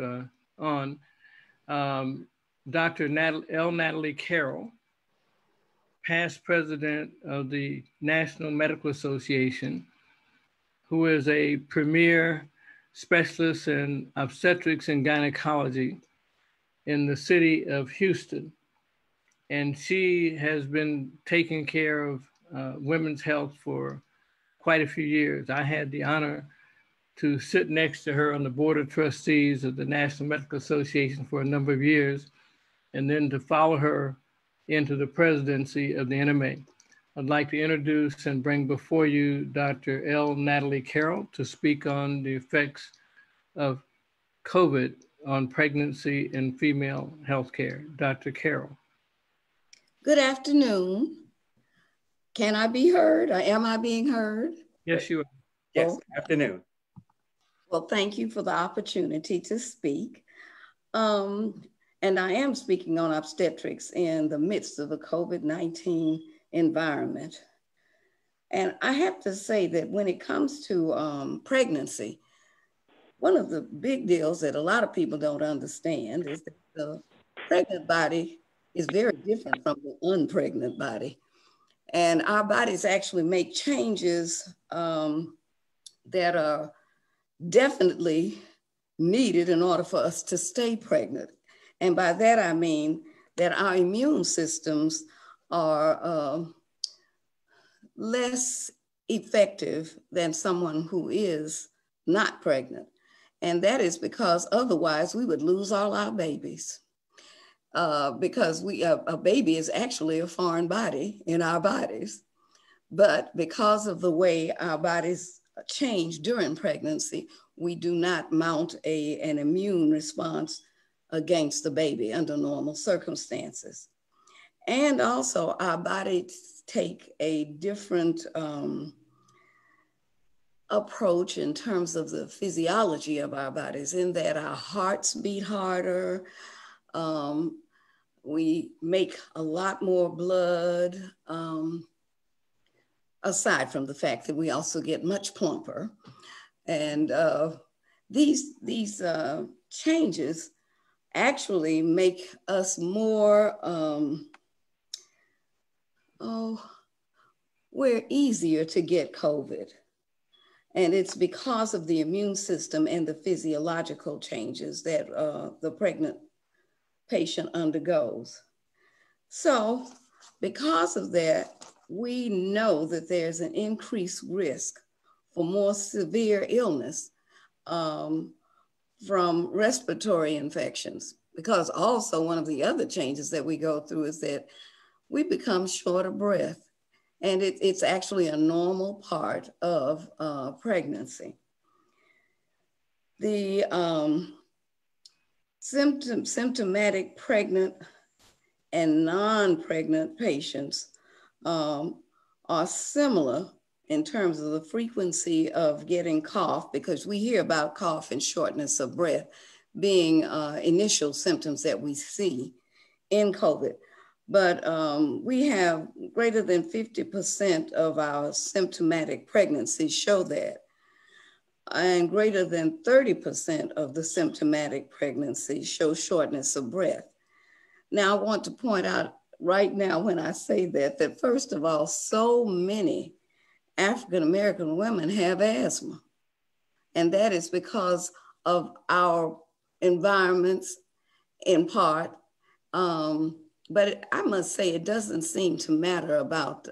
on. Dr. L. Natalie Carroll, past president of the National Medical Association, who is a premier specialist in obstetrics and gynecology in the city of Houston. And she has been taking care of women's health for quite a few years. I had the honor to sit next to her on the board of trustees of the National Medical Association for a number of years, and then to follow her into the presidency of the NMA. I'd like to introduce and bring before you Dr. L. Natalie Carroll to speak on the effects of COVID on pregnancy and female healthcare. Dr. Carroll. Good afternoon. Can I be heard or am I being heard? Yes, you are. Yes, afternoon. Well, thank you for the opportunity to speak. And I am speaking on obstetrics in the midst of the COVID-19 environment. And I have to say that when it comes to pregnancy, one of the big deals that a lot of people don't understand is that the pregnant body is very different from the unpregnant body. And our bodies actually make changes that are definitely needed in order for us to stay pregnant. And by that, I mean that our immune systems are less effective than someone who is not pregnant. And that is because otherwise we would lose all our babies. Because a baby is actually a foreign body in our bodies. But because of the way our bodies change during pregnancy, we do not mount an immune response against the baby under normal circumstances. And also our bodies take a different approach in terms of the physiology of our bodies, in that our hearts beat harder, we make a lot more blood, aside from the fact that we also get much plumper. And these changes actually make us more, we're easier to get COVID. And it's because of the immune system and the physiological changes that the pregnant patient undergoes. So because of that, we know that there's an increased risk for more severe illness from respiratory infections, because also one of the other changes that we go through is that we become short of breath. And it's actually a normal part of pregnancy. symptomatic pregnant and non-pregnant patients are similar in terms of the frequency of getting cough, because we hear about cough and shortness of breath being initial symptoms that we see in COVID. But we have greater than 50% of our symptomatic pregnancies show that. And greater than 30% of the symptomatic pregnancies show shortness of breath. Now, I want to point out right now when I say that first of all, so many African-American women have asthma. And that is because of our environments in part. But I must say, it doesn't seem to matter about,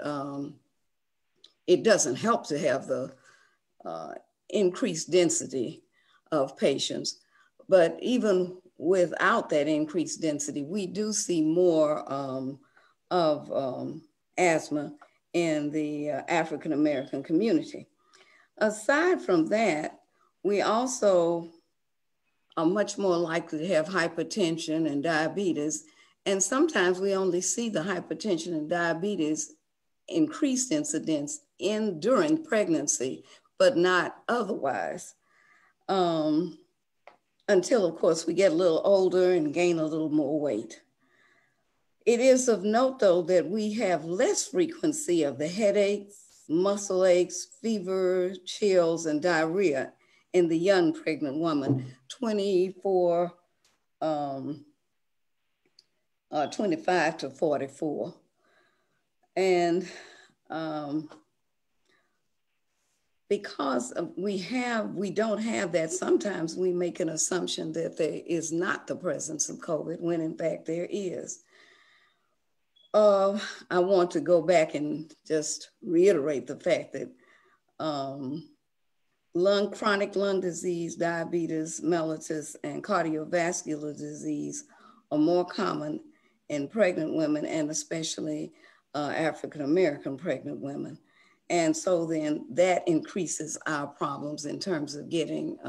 it doesn't help to have the increased density of patients. But even without that increased density, we do see more of asthma in the African-American community. Aside from that, we also are much more likely to have hypertension and diabetes. And sometimes we only see the hypertension and diabetes increased incidence during pregnancy, but not otherwise. Until, of course, we get a little older and gain a little more weight. It is of note, though, that we have less frequency of the headaches, muscle aches, fever, chills, and diarrhea in the young pregnant woman, 25 to 44. And because we don't have that, sometimes we make an assumption that there is not the presence of COVID, when in fact there is. I want to go back and just reiterate the fact that chronic lung disease, diabetes mellitus, and cardiovascular disease are more common in pregnant women, and especially African-American pregnant women. And so then that increases our problems in terms of getting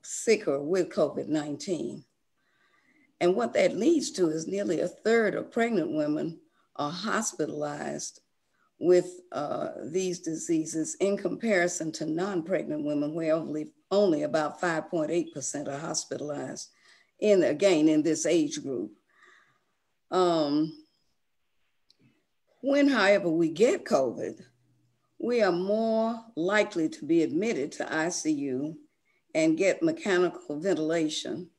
sicker with COVID-19. And what that leads to is nearly a third of pregnant women are hospitalized with these diseases in comparison to non-pregnant women, where only about 5.8% are hospitalized, in this age group. When, however, we get COVID, we are more likely to be admitted to ICU and get mechanical ventilation.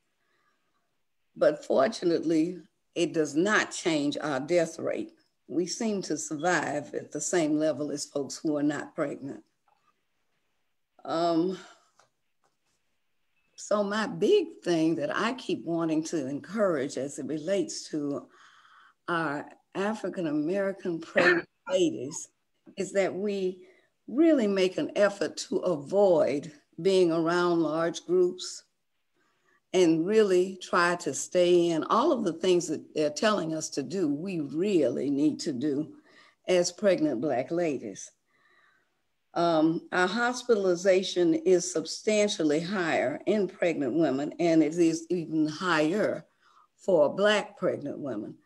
But fortunately, it does not change our death rate. We seem to survive at the same level as folks who are not pregnant. So my big thing that I keep wanting to encourage as it relates to our African-American pregnant ladies is that we really make an effort to avoid being around large groups and really try to stay in. All of the things that they're telling us to do, we really need to do as pregnant Black ladies. Our hospitalization is substantially higher in pregnant women, and it is even higher for Black pregnant women.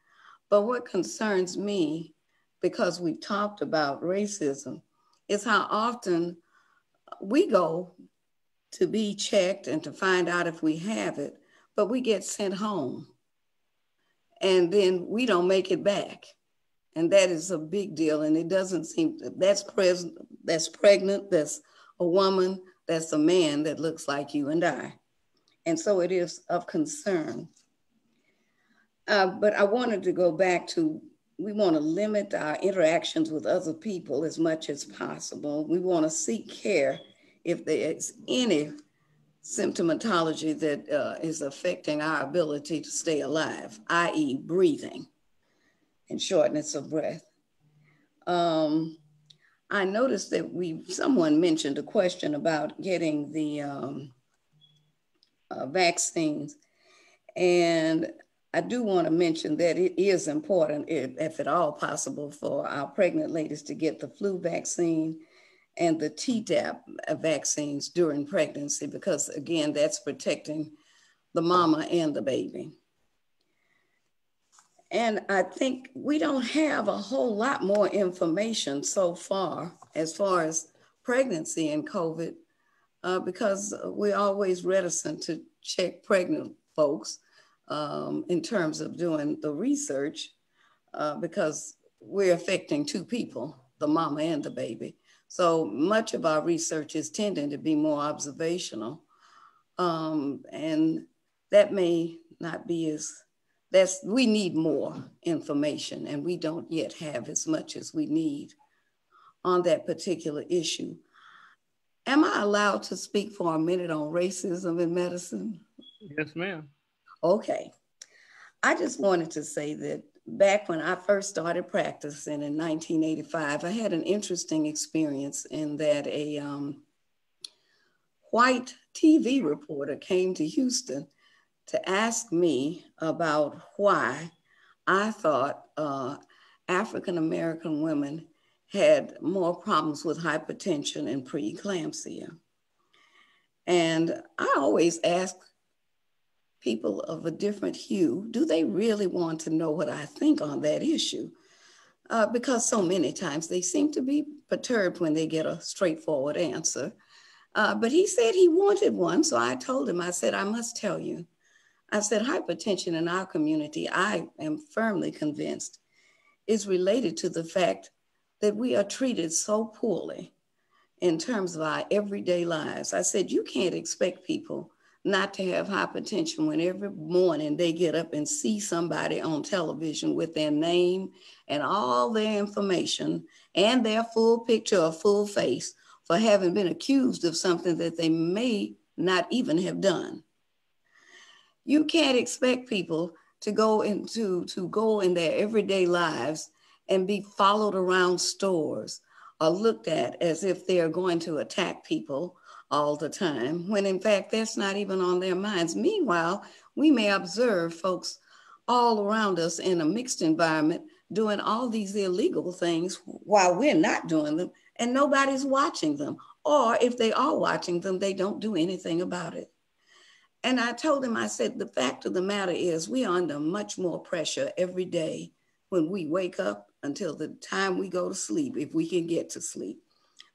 But what concerns me, because we talked about racism, is how often we go to be checked and to find out if we have it, but we get sent home and then we don't make it back. And that is a big deal. And it doesn't seem, that's pregnant, that's a woman, that's a man that looks like you and I. And so it is of concern. But I wanted to go back to, we want to limit our interactions with other people as much as possible. We want to seek care if there is any symptomatology that is affecting our ability to stay alive, i.e. breathing and shortness of breath. I noticed that someone mentioned a question about getting the vaccines. And I do want to mention that it is important, if at all possible, for our pregnant ladies to get the flu vaccine and the Tdap vaccines during pregnancy, because again, that's protecting the mama and the baby. And I think we don't have a whole lot more information so far as pregnancy and COVID, because we're always reticent to check pregnant folks in terms of doing the research, because we're affecting two people, the mama and the baby. So much of our research is tending to be more observational. And that may not be we need more information, and we don't yet have as much as we need on that particular issue. Am I allowed to speak for a minute on racism in medicine? Yes, ma'am. Okay. I just wanted to say that back when I first started practicing in 1985, I had an interesting experience in that a white TV reporter came to Houston to ask me about why I thought African-American women had more problems with hypertension and preeclampsia. And I always ask people of a different hue, do they really want to know what I think on that issue? Because so many times they seem to be perturbed when they get a straightforward answer. But he said he wanted one, so I told him, I said, I must tell you. I said, hypertension in our community, I am firmly convinced, is related to the fact that we are treated so poorly in terms of our everyday lives. I said, you can't expect people not to have hypertension when every morning they get up and see somebody on television with their name and all their information and their full picture or full face for having been accused of something that they may not even have done. You can't expect people to go in their everyday lives and be followed around stores or looked at as if they are going to attack people all the time, when in fact that's not even on their minds. Meanwhile, we may observe folks all around us in a mixed environment doing all these illegal things while we're not doing them, and nobody's watching them. Or if they are watching them, they don't do anything about it. And I told him, I said, the fact of the matter is we are under much more pressure every day when we wake up until the time we go to sleep, if we can get to sleep,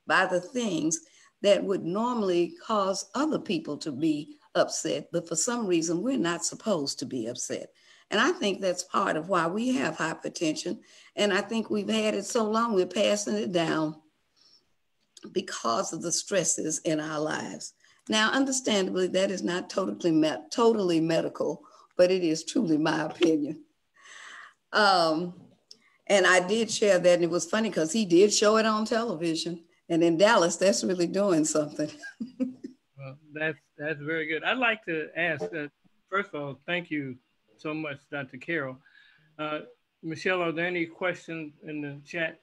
by the things that would normally cause other people to be upset, but for some reason we're not supposed to be upset. And I think that's part of why we have hypertension. And I think we've had it so long, we're passing it down because of the stresses in our lives. Now, understandably, that is not totally medical, but it is truly my opinion. And I did share that, and it was funny because he did show it on television. And in Dallas, that's really doing something. Well, that's very good. I'd like to ask, first of all, thank you so much, Dr. Carroll. Michelle, are there any questions in the chat?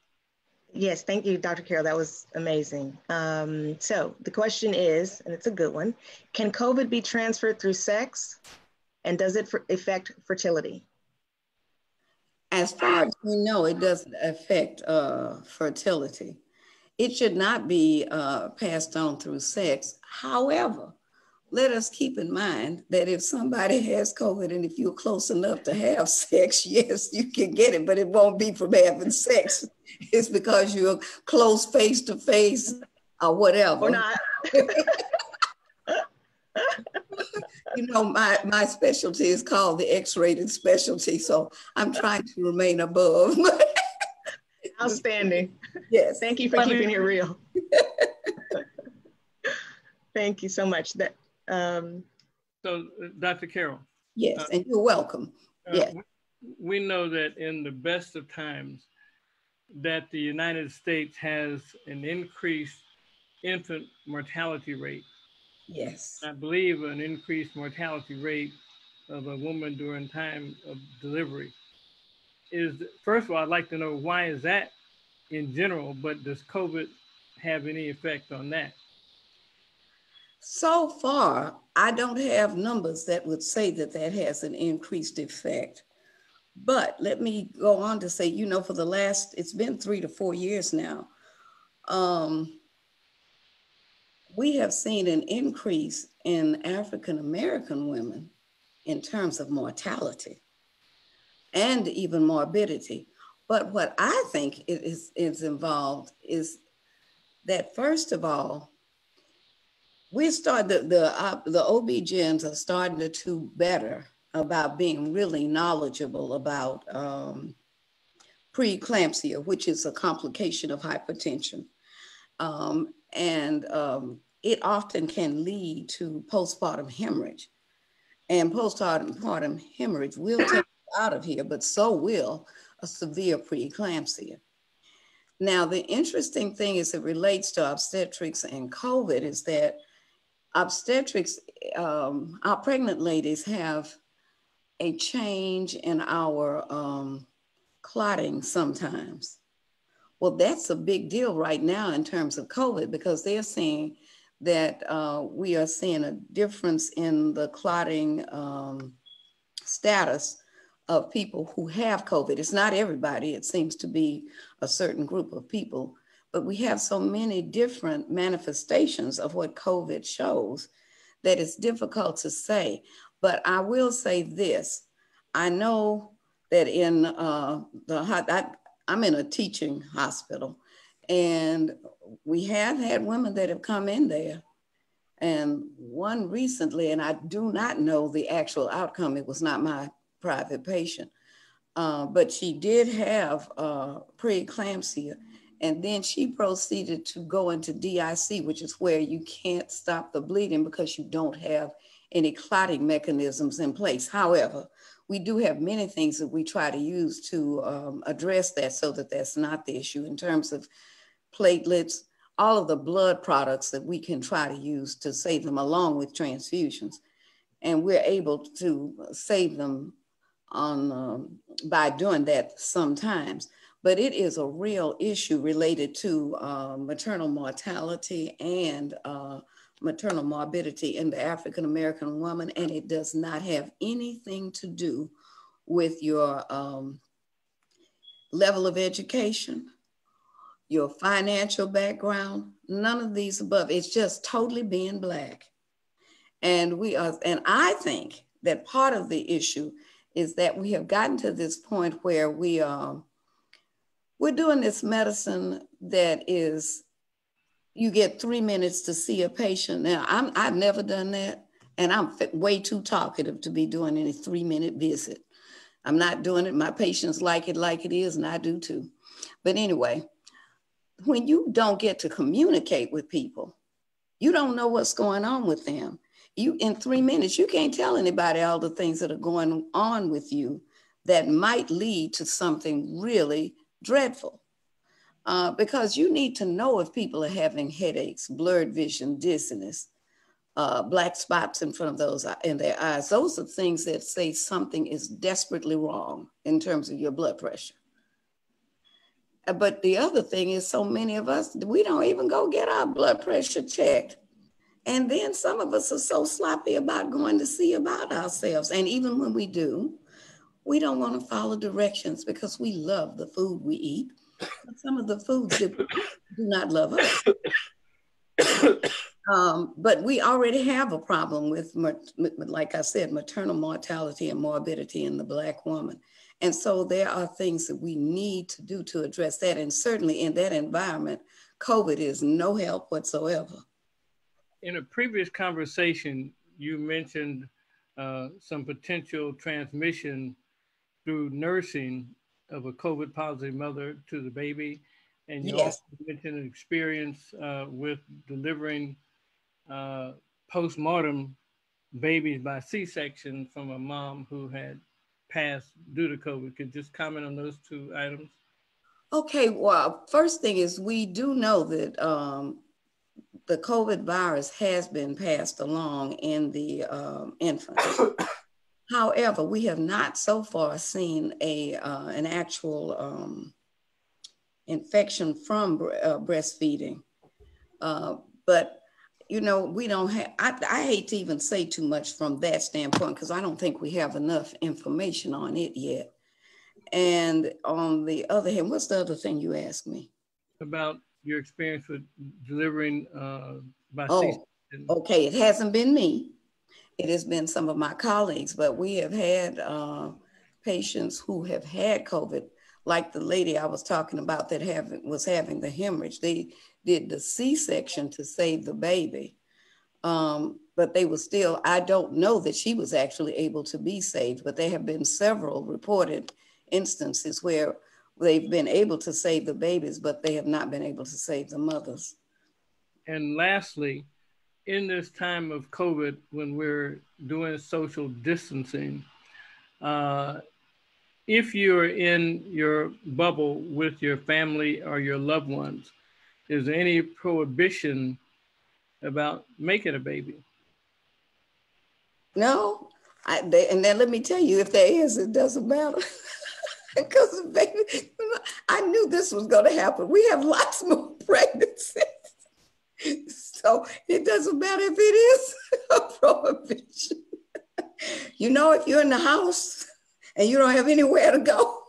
Yes, thank you, Dr. Carroll. That was amazing. So the question is, and it's a good one, can COVID be transferred through sex? And does it affect fertility? As far as we know, it doesn't affect fertility. It should not be passed on through sex. However, let us keep in mind that if somebody has COVID and if you're close enough to have sex, yes, you can get it, but it won't be from having sex. It's because you're close face to face or whatever. Or not. You know, my specialty is called the X-rated specialty, so I'm trying to remain above. Outstanding. Yes. Thank you for keeping it real. Thank you so much. So, Dr. Carroll. Yes, and you're welcome. Yes. We know that in the best of times that the United States has an increased infant mortality rate. Yes. I believe an increased mortality rate of a woman during time of delivery. First of all, I'd like to know why is that in general, but does COVID have any effect on that? So far, I don't have numbers that would say that that has an increased effect. But let me go on to say, you know, for the last, it's been 3 to 4 years now, we have seen an increase in African-American women in terms of mortality and even morbidity. But what I think is involved is that, first of all, we started, the OB-GYNs are starting to do better about being really knowledgeable about preeclampsia, which is a complication of hypertension. It often can lead to postpartum hemorrhage. And postpartum hemorrhage will take you out of here, but so will a severe preeclampsia. Now, the interesting thing as it relates to obstetrics and COVID is that obstetrics, our pregnant ladies have a change in our clotting sometimes. Well, that's a big deal right now in terms of COVID, because they're seeing that we are seeing a difference in the clotting status of people who have COVID. It's not everybody, it seems to be a certain group of people, but we have so many different manifestations of what COVID shows that it's difficult to say. But I will say this, I know that in I'm in a teaching hospital, and we have had women that have come in there, and one recently, and I do not know the actual outcome, it was not my private patient, but she did have preeclampsia, and then she proceeded to go into DIC, which is where you can't stop the bleeding because you don't have any clotting mechanisms in place. However, we do have many things that we try to use to address that, so that that's not the issue in terms of platelets, all of the blood products that we can try to use to save them, along with transfusions. And we're able to save them on by doing that sometimes. But it is a real issue related to maternal mortality and maternal morbidity in the African-American woman, and it does not have anything to do with your level of education, your financial background, none of these above. It's just totally being Black. And I think that part of the issue is that we have gotten to this point where we're doing this medicine that is, you get 3 minutes to see a patient. Now, I've never done that, and I'm way too talkative to be doing any 3-minute visit. I'm not doing it. My patients like it is, and I do too. But anyway, when you don't get to communicate with people, you don't know what's going on with them. In 3 minutes, you can't tell anybody all the things that are going on with you that might lead to something really dreadful. Because you need to know if people are having headaches, blurred vision, dizziness, black spots in front of in their eyes. Those are things that say something is desperately wrong in terms of your blood pressure. But the other thing is, so many of us, we don't even go get our blood pressure checked. And then some of us are so sloppy about going to see about ourselves. And even when we do, we don't want to follow directions because we love the food we eat. But some of the foods that we eat do not love us. But we already have a problem with, like I said, maternal mortality and morbidity in the Black woman. And so there are things that we need to do to address that. And certainly in that environment, COVID is no help whatsoever. In a previous conversation, you mentioned some potential transmission through nursing of a COVID positive mother to the baby. And you also mentioned an experience with delivering postmortem babies by C-section from a mom who had passed due to COVID. Could you just comment on those two items? Okay, well, first thing is we do know that the COVID virus has been passed along in the infant. However, we have not so far seen an actual infection from breastfeeding. But, you know, we don't have, I hate to even say too much from that standpoint because I don't think we have enough information on it yet. And on the other hand, what's the other thing you asked me? About your experience with delivering by C-section. Okay, it hasn't been me. it has been some of my colleagues, but we have had patients who have had COVID, like the lady I was talking about that was having the hemorrhage. They did the C-section to save the baby. But they were still, I don't know that she was actually able to be saved, but there have been several reported instances where they've been able to save the babies, but they have not been able to save the mothers. And lastly, in this time of COVID, when we're doing social distancing, if you're in your bubble with your family or your loved ones, is there any prohibition about making a baby? No, and then let me tell you, if there is, it doesn't matter. Because baby, I knew this was going to happen. We have lots more pregnancies. So it doesn't matter if it is a prohibition. You know, if you're in the house and you don't have anywhere to go,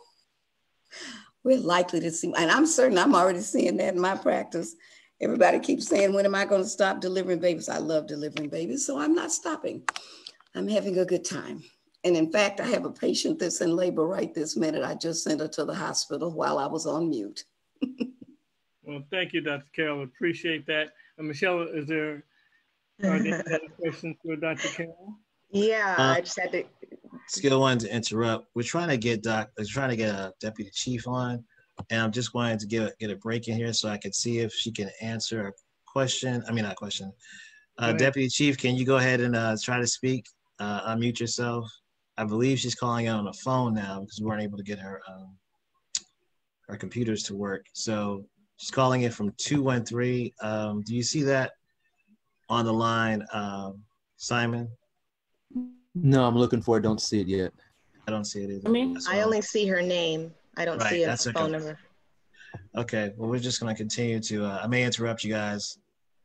we're likely to see, and I'm certain I'm already seeing that in my practice. Everybody keeps saying, when am I going to stop delivering babies? I love delivering babies, so I'm not stopping. I'm having a good time. And in fact, I have a patient that's in labor right this minute. I just sent her to the hospital while I was on mute. Well, thank you, Dr. Carroll. Appreciate that. And Michelle, are there any other questions for Dr. Carroll? Yeah, I just had to. Skill wanted to interrupt. We're trying to get a deputy chief on, and I'm just wanting to get a break in here so I could see if she can answer a question. I mean, not a question. Deputy Chief, can you go ahead and try to speak? Unmute yourself. I believe she's calling out on the phone now because we weren't able to get her computers to work. So she's calling it from 213. Do you see that on the line, Simon? No, I'm looking for it. Don't see it yet. I don't see it either. I only see her name. I don't see a phone number. Okay, well, we're just going to continue to, I may interrupt you guys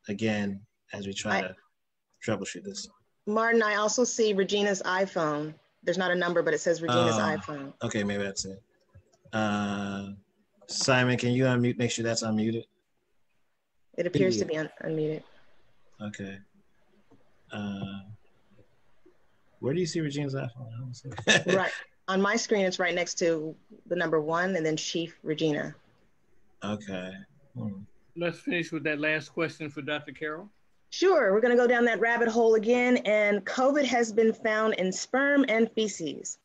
again as we try to troubleshoot this. Martin, I also see Regina's iPhone. There's not a number, but it says Regina's iPhone. Okay, maybe that's it. Simon, can you unmute? Make sure that's unmuted. It appears to be unmuted. Okay. Where do you see Regina's iPhone? Right. On my screen, it's right next to the number 1 and then Chief Regina. Okay. Let's finish with that last question for Dr. Carroll. Sure, we're going to go down that rabbit hole again. And COVID has been found in sperm and feces.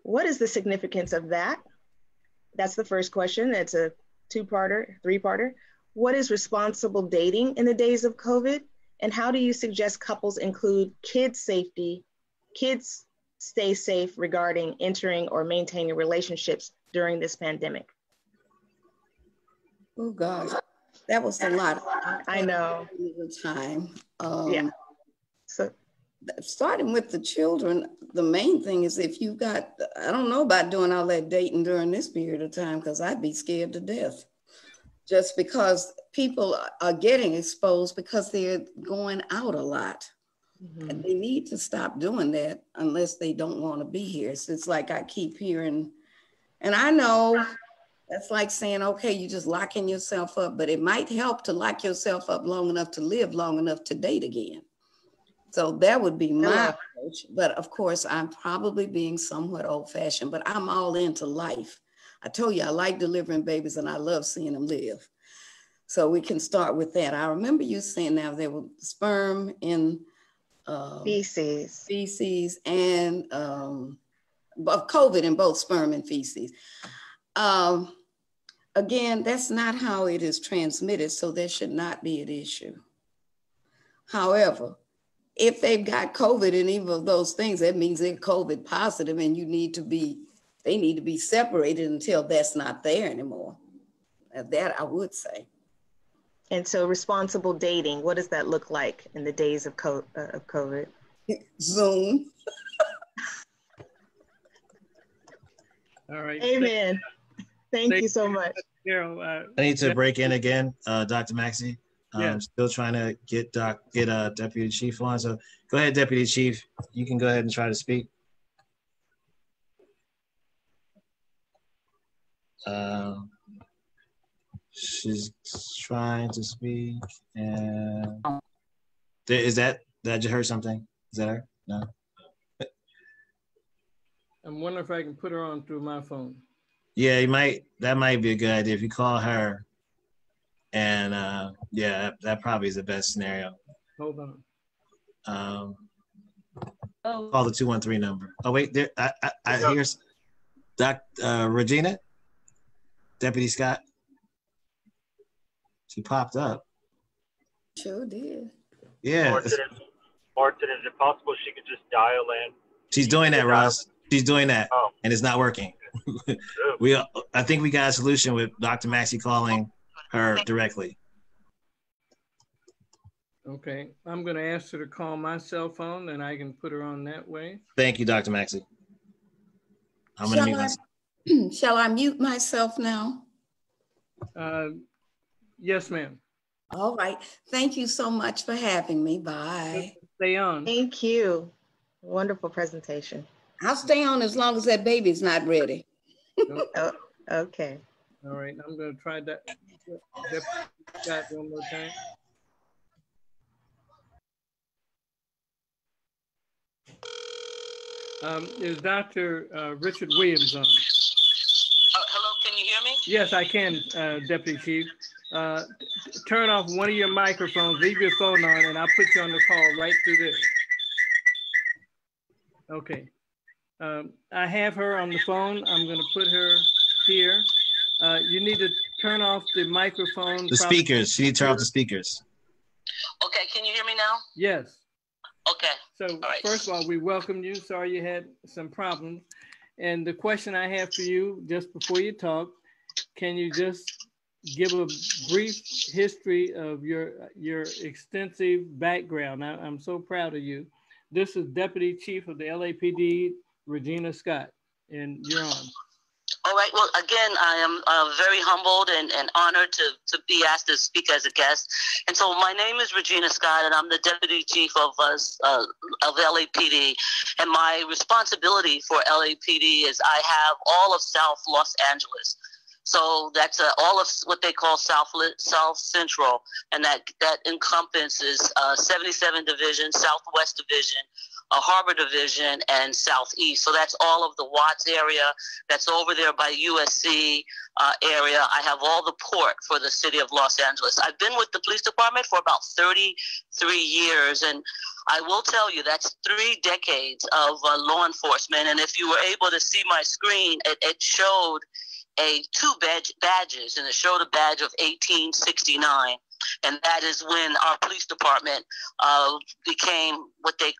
What is the significance of that? That's the first question. It's a 2-parter, 3-parter. What is responsible dating in the days of COVID? And how do you suggest couples include kids' safety, kids stay safe regarding entering or maintaining relationships during this pandemic? Oh gosh, that was a lot. I know. Time. Yeah. So starting with the children, the main thing is if you got, I don't know about doing all that dating during this period of time because I'd be scared to death. Just because people are getting exposed because they're going out a lot. Mm-hmm. And they need to stop doing that unless they don't want to be here. So it's like I keep hearing, and I know that's like saying, okay, you're just locking yourself up, but it might help to lock yourself up long enough to live long enough to date again. So that would be my approach. But of course, I'm probably being somewhat old-fashioned, but I'm all into life. I told you I like delivering babies and I love seeing them live. So we can start with that. I remember you saying now there were sperm in feces and of COVID in both sperm and feces. Again, that's not how it is transmitted, so there should not be an issue. However, if they've got COVID in either of those things, that means they're COVID positive and they need to be separated until that's not there anymore. That I would say. And so responsible dating, what does that look like in the days of COVID? Zoom. All right. Amen. Thank you so much. Carol, I need to break in again, Dr. Maxey. Yeah. I'm still trying to get Deputy Chief on. So go ahead, Deputy Chief. You can go ahead and try to speak. She's trying to speak. And did I just heard something? Is that her? No. I'm wondering if I can put her on through my phone. Yeah, you might. That might be a good idea if you call her. And yeah, that probably is the best scenario. Hold on. Call the 213 number. Oh wait, there. I here's Regina, Deputy Scott. She popped up. Sure did. Yeah. Martin, is it possible she could just dial in? She's doing that, Ross. She's doing that, and it's not working. I think we got a solution with Dr. Maxey calling her directly. Okay, I'm going to ask her to call my cell phone, and I can put her on that way. Thank you, Dr. Maxey. I'm going to mute myself. Shall I mute myself now? Yes, ma'am. All right. Thank you so much for having me. Bye. Stay on. Thank you. Wonderful presentation. I'll stay on as long as that baby's not ready. Oh, okay. All right, I'm going to try that one more time. Is Dr. Richard Williams on? Hello, can you hear me? Yes, I can, Deputy Chief. Turn off one of your microphones, leave your phone on, and I'll put you on the call right through this. Okay. I have her on the phone. I'm going to put her here. You need to turn off the microphone. The speakers. She needs to turn off the speakers. Okay, can you hear me now? Yes. Okay. So first of all, we welcome you. Sorry you had some problems. And the question I have for you, just before you talk, can you just give a brief history of your extensive background? I'm so proud of you. This is Deputy Chief of the LAPD, Regina Scott, and you're on. All right. Well, again, I am very humbled and honored to be asked to speak as a guest. And so my name is Regina Scott, and I'm the Deputy Chief of LAPD. And my responsibility for LAPD is I have all of South Los Angeles. So that's all of what they call South Central, and that encompasses 77 Division, Southwest Division, Harbor Division, and Southeast. So that's all of the Watts area. That's over there by USC area. I have all the port for the city of Los Angeles. I've been with the police department for about 33 years, and I will tell you that's 3 decades of law enforcement. And if you were able to see my screen, it showed 2 badges, and it showed a badge of 1869. And that is when our police department became what they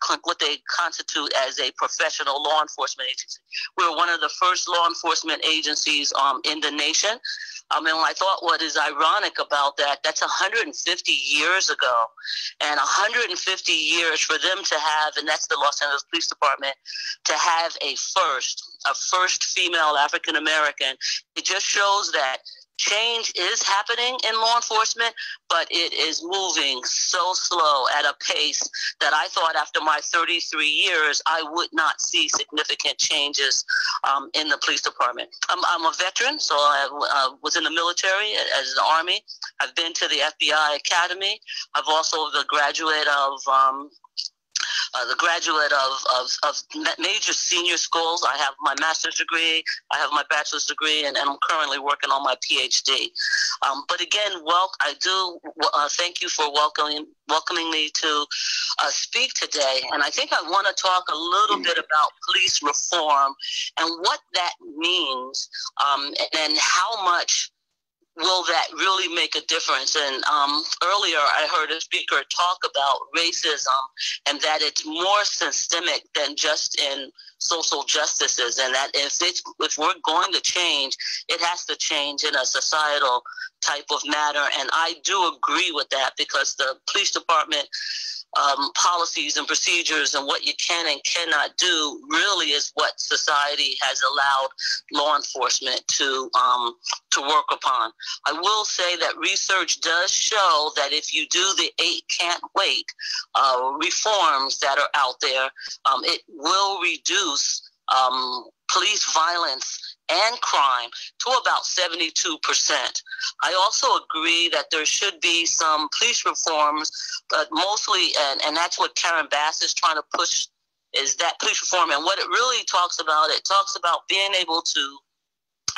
constitute as a professional law enforcement agency. We were one of the first law enforcement agencies in the nation. And I thought what is ironic about that, that's 150 years ago. And 150 years for them to have, and that's the Los Angeles Police Department, to have a first female African-American, it just shows that change is happening in law enforcement, but it is moving so slow at a pace that I thought after my 33 years, I would not see significant changes in the police department. I'm a veteran, so I was in the military as the Army. I've been to the FBI Academy. I've also the graduate of major senior schools. I have my master's degree, I have my bachelor's degree, and I'm currently working on my PhD. But again, I do thank you for welcoming me to speak today. And I think I want to talk a little bit about police reform and what that means, and how much will that really make a difference? And earlier I heard a speaker talk about racism and that it's more systemic than just in social justices, and that if we're going to change, it has to change in a societal type of matter. And I do agree with that, because the police department policies and procedures and what you can and cannot do really is what society has allowed law enforcement to work upon. I will say that research does show that if you do the 8 can't wait reforms that are out there, it will reduce police violence and crime to about 72%. I also agree that there should be some police reforms, but mostly, and that's what Karen Bass is trying to push is that police reform. And what it really talks about being able to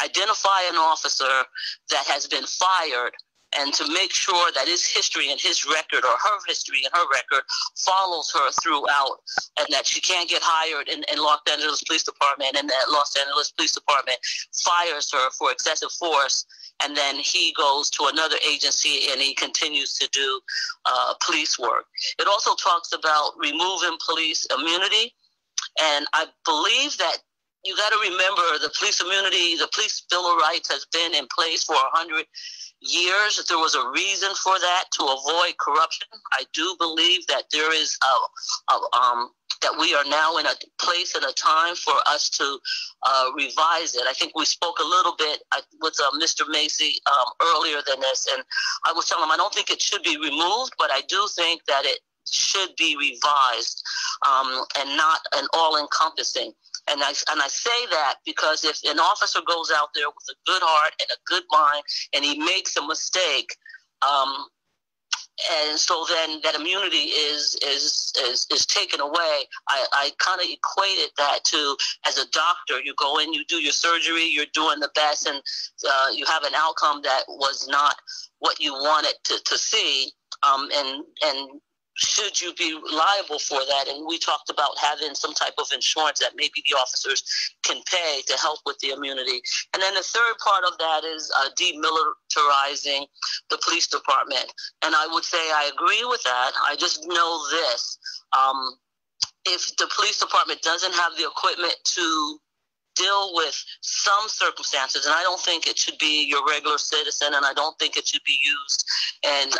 identify an officer that has been fired and to make sure that his history and his record, or her history and her record, follows her throughout, and that she can't get hired in Los Angeles Police Department, and that Los Angeles Police Department fires her for excessive force, and then he goes to another agency and he continues to do police work. It also talks about removing police immunity, and I believe that you got to remember the police immunity, the police Bill of Rights has been in place for 100 years. There was a reason for that, to avoid corruption. I do believe that there is that we are now in a place and a time for us to revise it. I think we spoke a little bit with Mr. Macy earlier than this, and I was telling him I don't think it should be removed, but I do think that it should be revised and not an all-encompassing. And I say that because if an officer goes out there with a good heart and a good mind and he makes a mistake, and so then that immunity is taken away, I kind of equated that to, as a doctor, you go in, you do your surgery, you're doing the best, and you have an outcome that was not what you wanted to see, and should you be liable for that? And we talked about having some type of insurance that maybe the officers can pay to help with the immunity. And then the third part of that is demilitarizing the police department. And I would say I agree with that. I just know this. If the police department doesn't have the equipment to deal with some circumstances, and I don't think it should be your regular citizen, and I don't think it should be used in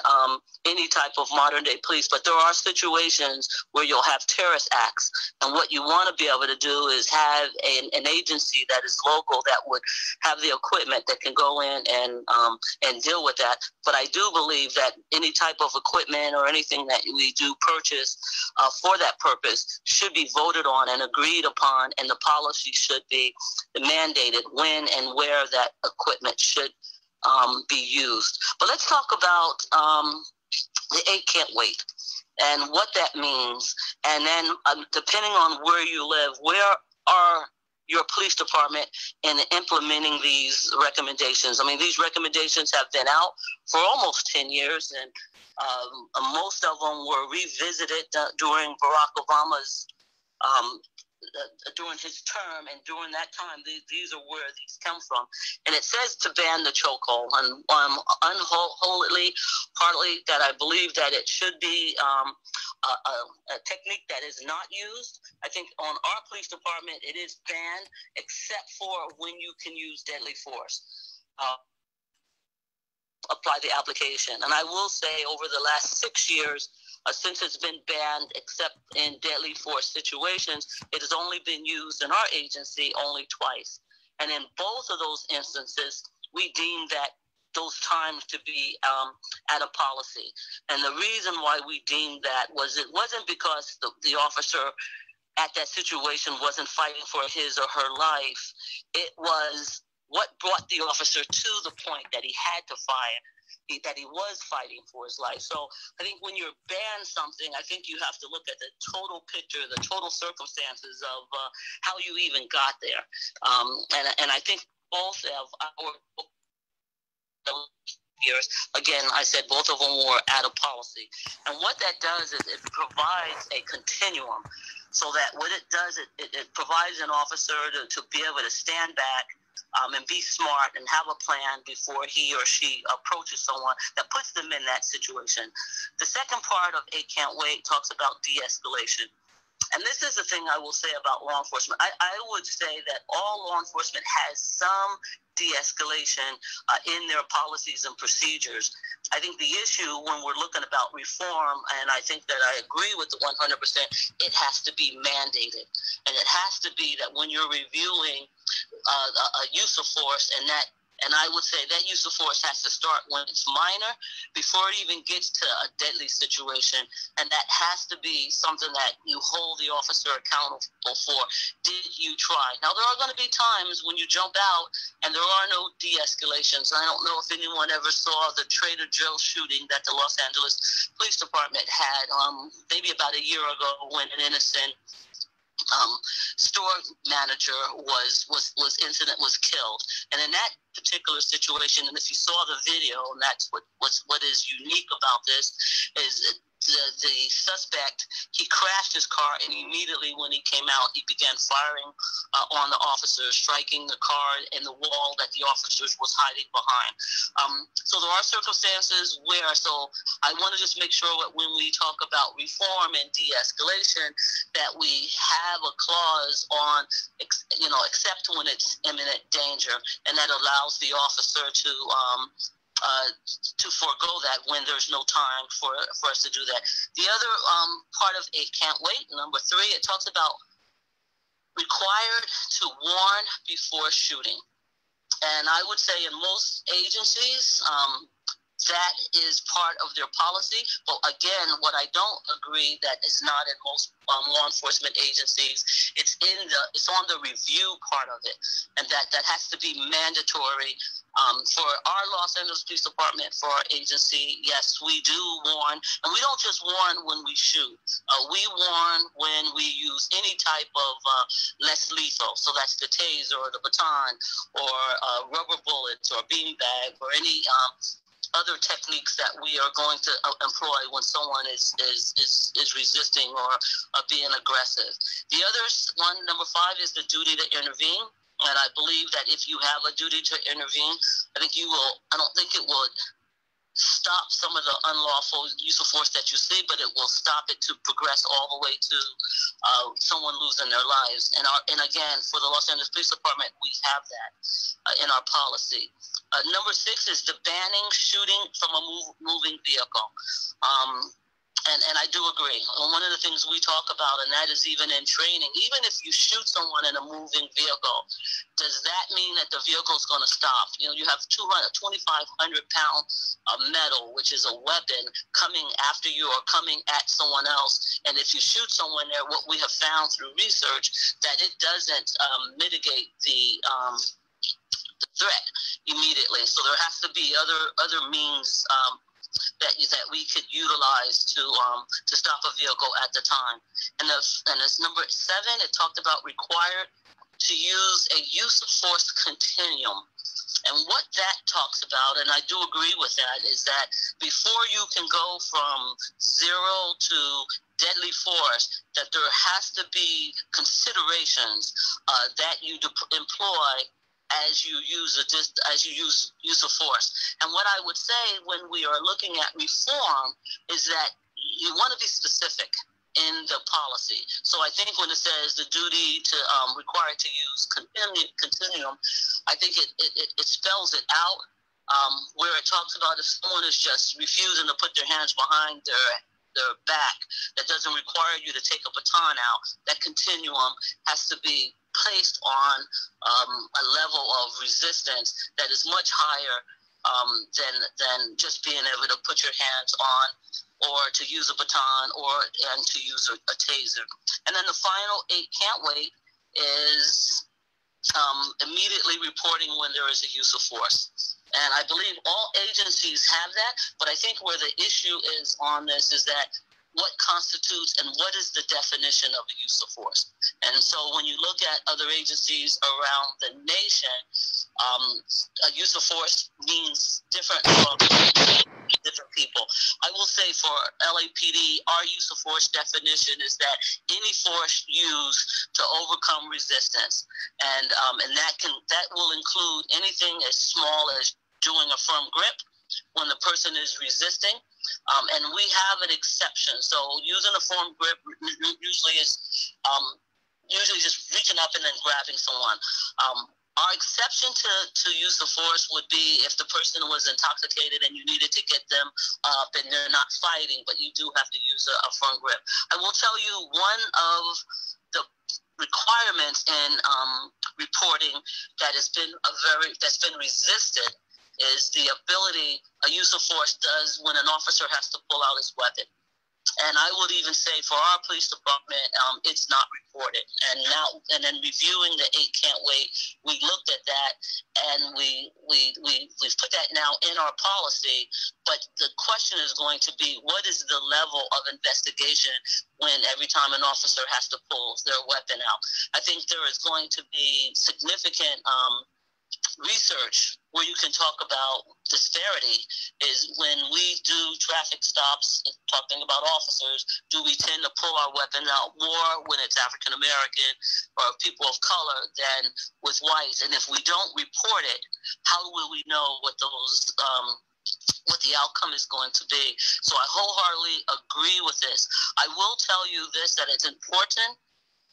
any type of modern day police, but there are situations where you'll have terrorist acts, and what you want to be able to do is have an agency that is local that would have the equipment that can go in and deal with that. But I do believe that any type of equipment or anything that we do purchase for that purpose should be voted on and agreed upon, and the policy should be mandated when and where that equipment should be used. But let's talk about the 8 Can't Wait and what that means. And then depending on where you live, where are your police department in implementing these recommendations? I mean, these recommendations have been out for almost 10 years, and most of them were revisited during Barack Obama's during his term, and during that time, these are where these come from. And it says to ban the chokehold, and unwholly, partly that I believe that it should be a technique that is not used. I think on our police department, it is banned, except for when you can use deadly force. Apply the application. And I will say over the last 6 years, since it's been banned, except in deadly force situations, it has only been used in our agency only twice. And in both of those instances, we deemed that those times to be out of policy. And the reason why we deemed that was it wasn't because the officer at that situation wasn't fighting for his or her life. It was what brought the officer to the point that he had to fire, that he was fighting for his life. So I think when you're banned something, I think you have to look at the total picture, the total circumstances of how you even got there. And I think both of our years, again, I said both of them were out of policy. And what that does is it provides a continuum, so that what it does, it provides an officer to be able to stand back and be smart and have a plan before he or she approaches someone that puts them in that situation. The second part of 8 Can't Wait talks about de-escalation. And this is the thing I will say about law enforcement. I would say that all law enforcement has some de-escalation in their policies and procedures. I think the issue when we're looking about reform, and I think that I agree with the 100%, it has to be mandated. And it has to be that when you're reviewing a use of force, and I would say that use of force has to start when it's minor before it even gets to a deadly situation. And that has to be something that you hold the officer accountable for. Did you try? Now, there are going to be times when you jump out and there are no de-escalations. I don't know if anyone ever saw the Trader Joe's shooting that the Los Angeles Police Department had maybe about a year ago, when an innocent store manager was killed. And in that particular situation, and if you saw the video, and that's what is unique about this, is the suspect, he crashed his car, and immediately when he came out, he began firing on the officers, striking the car and the wall that the officers was hiding behind. So there are circumstances where, so I want to just make sure that when we talk about reform and de-escalation, that we have a clause on, except when it's imminent danger, and that allows the officer to forego that when there's no time for us to do that. The other part of A Can't Wait, number 3, it talks about required to warn before shooting. And I would say in most agencies, that is part of their policy. But again, what I don't agree that is not in most law enforcement agencies, it's on the review part of it, and that has to be mandatory. For our Los Angeles Police Department, for our agency, yes, we do warn, and we don't just warn when we shoot. We warn when we use any type of less lethal, so that's the taser or the baton or rubber bullets or beanbag or any other techniques that we are going to employ when someone is resisting or being aggressive. The other one, number 5, is the duty to intervene. And I believe that if you have a duty to intervene, I don't think it would stop some of the unlawful use of force that you see, but it will stop it to progress all the way to someone losing their lives. And again, for the Los Angeles Police Department, we have that in our policy. Number 6 is the banning shooting from a moving vehicle. And I do agree. One of the things we talk about, and that is even in training, even if you shoot someone in a moving vehicle, does that mean that the vehicle is going to stop? You have 2,500-pound metal, which is a weapon, coming after you or coming at someone else. And if you shoot someone there, what we have found through research, that it doesn't mitigate the threat immediately. So there has to be other means that we could utilize to stop a vehicle at the time. And as number 7, it talked about required to use a use of force continuum. And what that talks about, and I do agree with that, is that before you can go from 0 to deadly force, that there has to be considerations that you employ as you use use of force. And what I would say when we are looking at reform is that you want to be specific in the policy. So I think when it says the duty to required to use continuum, I think it spells it out where it talks about if someone is just refusing to put their hands behind their back, that doesn't require you to take a baton out. That continuum has to be placed on a level of resistance that is much higher than just being able to put your hands on or to use a baton and to use a taser. And then the final 8 can't wait is immediately reporting when there is a use of force. And I believe all agencies have that, but I think where the issue is on this is that what constitutes and what is the definition of a use of force. And so when you look at other agencies around the nation, a use of force means different from different people. I will say for LAPD, our use of force definition is that any force used to overcome resistance. And that will include anything as small as doing a firm grip when the person is resisting. And we have an exception. So using a firm grip usually is usually just reaching up and then grabbing someone. Our exception to use of force would be if the person was intoxicated and you needed to get them up and they're not fighting, but you do have to use a firm grip. I will tell you one of the requirements in reporting that's been resisted is the ability a use of force does when an officer has to pull out his weapon. And I would even say for our police department, it's not reported. And then reviewing the 8 Can't Wait, we looked at that and we've put that now in our policy. But the question is going to be, what is the level of investigation when every time an officer has to pull their weapon out? I think there is going to be significant research where you can talk about disparity is when we do traffic stops, talking about officers, do we tend to pull our weapon out more when it's African American or people of color than with whites? And if we don't report it, how will we know what those what the outcome is going to be? So I wholeheartedly agree with this. I will tell you this, that it's important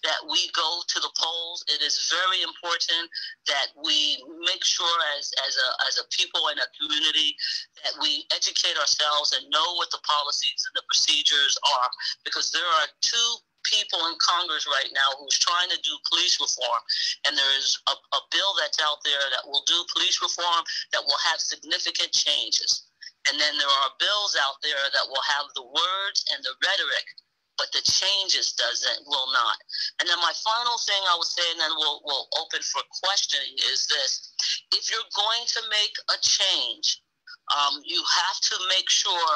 that we go to the polls. It is very important that we make sure as a people in a community that we educate ourselves and know what the policies and the procedures are, because there are 2 people in Congress right now who's trying to do police reform, and there is a bill that's out there that will do police reform that will have significant changes. And then there are bills out there that will have the words and the rhetoric, but the changes will not. And then my final thing I would say, and then we'll open for questioning, is this. If you're going to make a change, you have to make sure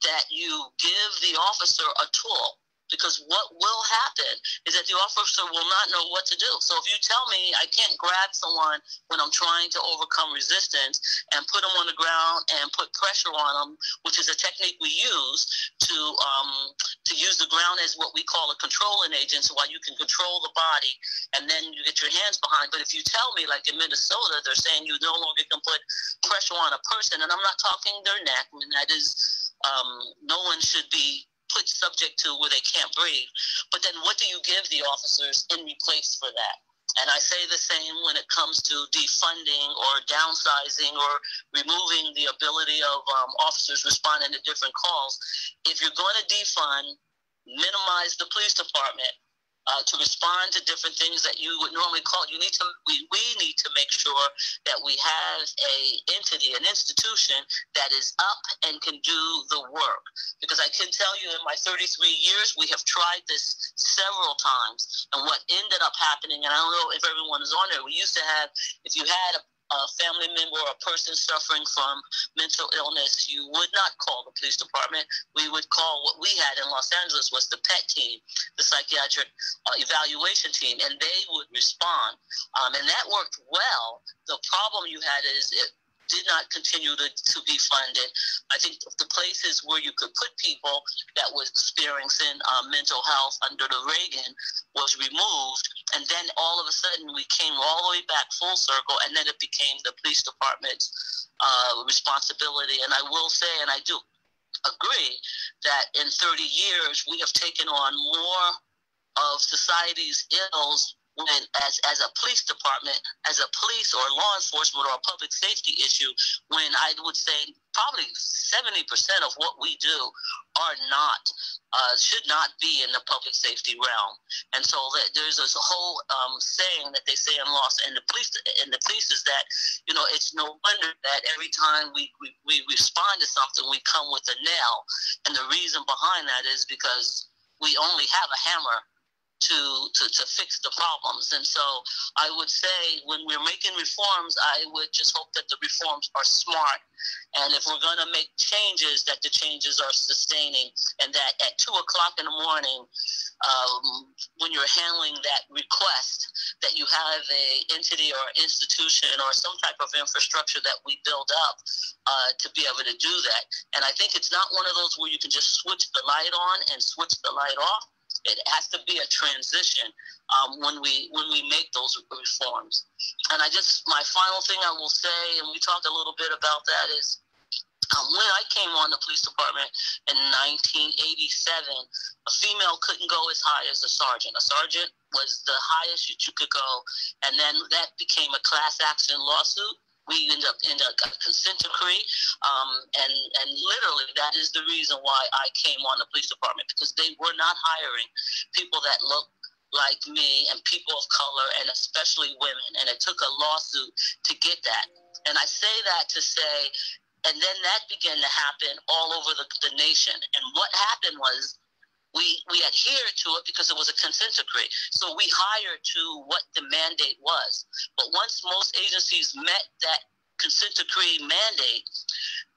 that you give the officer a tool. Because what will happen is that the officer will not know what to do. So if you tell me I can't grab someone when I'm trying to overcome resistance and put them on the ground and put pressure on them, which is a technique we use to use the ground as what we call a controlling agent, so while you can control the body and then you get your hands behind. But if you tell me, like in Minnesota, they're saying you no longer can put pressure on a person, and I'm not talking their neck. I mean, that is, no one should be put subject to where they can't breathe. But then what do you give the officers in replace for that? And I say the same when it comes to defunding or downsizing or removing the ability of officers responding to different calls. If you're going to defund, minimize the police department to respond to different things that you would normally call. We need to make sure that we have an institution that is up and can do the work. Because I can tell you in my 33 years, we have tried this several times. And what ended up happening, and I don't know if everyone is on there, we used to have, if you had a family member or a person suffering from mental illness, you would not call the police department. We would call what we had in Los Angeles was the PET team, the psychiatric evaluation team, and they would respond. And that worked well. The problem you had is it did not continue to be funded. I think the places where you could put people that was experiencing mental health under the Reagan was removed, and then all of a sudden we came all the way back full circle, and then it became the police department's responsibility. And I will say, and I do agree, that in 30 years we have taken on more of society's ills when, as a police department, as a police or law enforcement or a public safety issue, when I would say probably 70% of what we do are not, should not be in the public safety realm. And so there's this whole saying that they say in the police is that, you know, it's no wonder that every time we respond to something, we come with a nail. And the reason behind that is because we only have a hammer to fix the problems. And so I would say when we're making reforms, I would just hope that the reforms are smart. And if we're going to make changes, that the changes are sustaining, and that at 2 o'clock in the morning, when you're handling that request, that you have a entity or institution or some type of infrastructure that we build up to be able to do that. And I think it's not one of those where you can just switch the light on and switch the light off. It has to be a transition when we make those reforms. And my final thing I will say, and we talked a little bit about that, is when I came on the police department in 1987, a female couldn't go as high as a sergeant. A sergeant was the highest that you could go, and then that became a class action lawsuit. We ended up in a consent decree, and literally that is the reason why I came on the police department, because they were not hiring people that looked like me and people of color, and especially women, and it took a lawsuit to get that. And I say that to say, And then that began to happen all over the nation. And what happened was we adhered to it because it was a consent decree. So we hired to what the mandate was. But once most agencies met that consent decree mandate,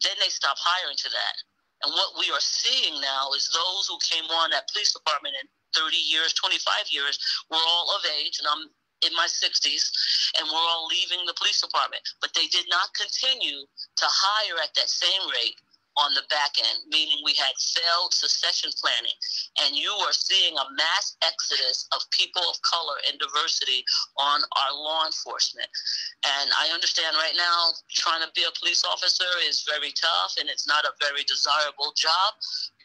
then they stopped hiring to that. And what we are seeing now is those who came on that police department in 30 years, 25 years, we're all of age, and I'm in my 60s, and we're all leaving the police department. But they did not continue to hire at that same rate on the back end, meaning we had failed succession planning. And you are seeing a mass exodus of people of color and diversity on our law enforcement. And I understand right now trying to be a police officer is very tough and it's not a very desirable job.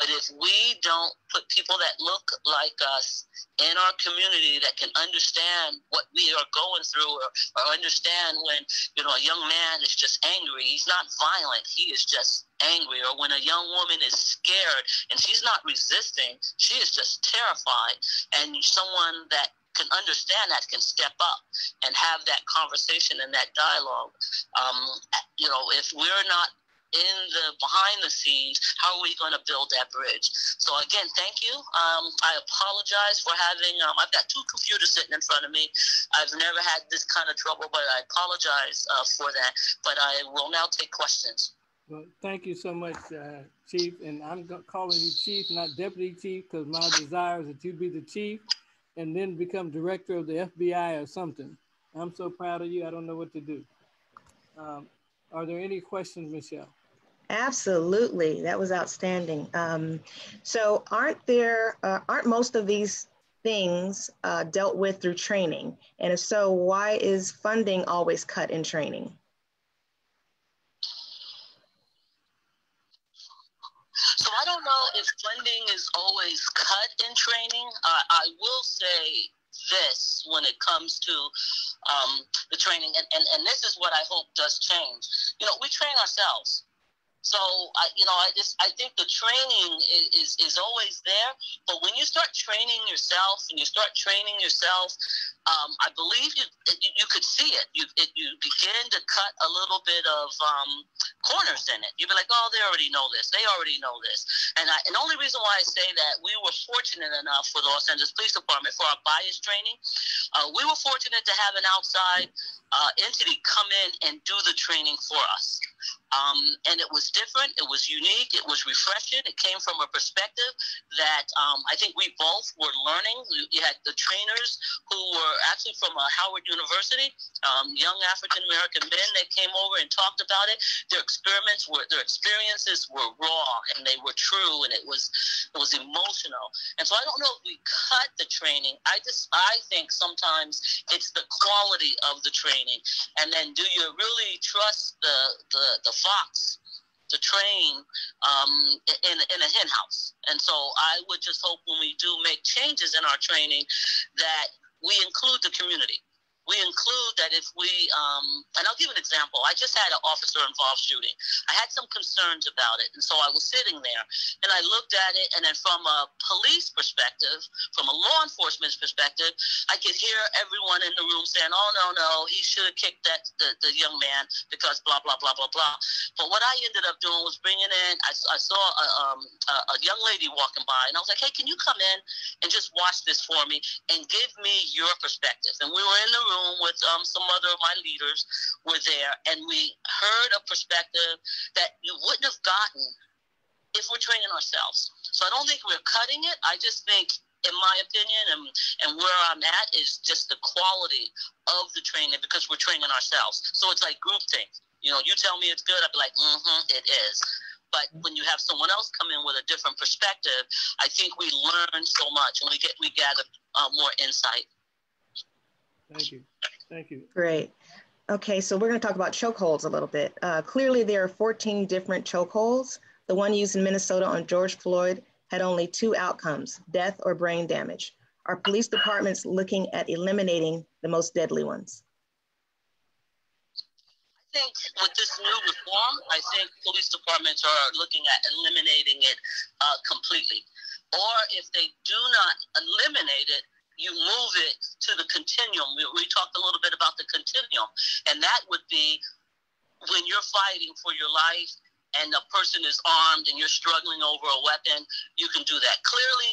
But if we don't put people that look like us in our community that can understand what we are going through, or understand when, you know, a young man is just angry, he's not violent, he is just angry. Or when a young woman is scared and she's not resisting, she is just terrified. And someone that can understand that can step up and have that conversation and that dialogue. You know, if we're not in the behind the scenes, how are we going to build that bridge? So again, thank you. I apologize for having, I've got 2 computers sitting in front of me. I've never had this kind of trouble, but I apologize for that. But I will now take questions. Well, thank you so much, Chief. And I'm calling you Chief, not Deputy Chief, because my desire is that you be the Chief and then become Director of the FBI or something. I'm so proud of you. I don't know what to do. Are there any questions, Michelle? Absolutely, that was outstanding. So aren't most of these things dealt with through training? And if so, why is funding always cut in training? So I don't know if funding is always cut in training. I will say this when it comes to the training, and this is what I hope does change. You know, we train ourselves. So, I think the training is always there. But when you start training yourself I believe you could see it. You begin to cut a little bit of corners in it. You'd be like, oh, they already know this. They already know this. And the only reason why I say that, we were fortunate enough for the Los Angeles Police Department for our bias training. We were fortunate to have an outside entity come in and do the training for us. And it was different, it was unique, it was refreshing. It came from a perspective that I think we both were learning. You had the trainers who were actually from Howard University, young African-American men that came over and talked about it. Their experiences were raw and they were true, and it was emotional. And so I don't know if we cut the training. I think sometimes it's the quality of the training. And then do you really trust the fox to train in a hen house? And so I would just hope when we do make changes in our training that we include the community. We include that if we, and I'll give an example. I just had an officer-involved shooting. I had some concerns about it, and so I was sitting there, and I looked at it, and then from a police perspective, from a law enforcement perspective, I could hear everyone in the room saying, oh, no, he should have kicked the young man because blah, blah, blah, blah, blah. But what I ended up doing was bringing in, I saw a young lady walking by, and I was like, hey, can you come in and just watch this for me and give me your perspective? And we were in the room with some other of my leaders were there, and we heard a perspective that you wouldn't have gotten if we're training ourselves. So I don't think we're cutting it. I just think, in my opinion, and where I'm at is just the quality of the training, because we're training ourselves. So it's like groupthink. You know, you tell me it's good, I'd be like, it is. But when you have someone else come in with a different perspective, I think we learn so much, and we gather more insight. Thank you. Great. Okay, so we're going to talk about chokeholds a little bit. Clearly, there are 14 different chokeholds. The one used in Minnesota on George Floyd had only 2 outcomes, death or brain damage. Are police departments looking at eliminating the most deadly ones? I think with this new reform, I think police departments are looking at eliminating it completely. Or if they do not eliminate it, you move it to the continuum. We talked a little bit about the continuum, and that would be when you're fighting for your life and the person is armed and you're struggling over a weapon, you can do that. Clearly,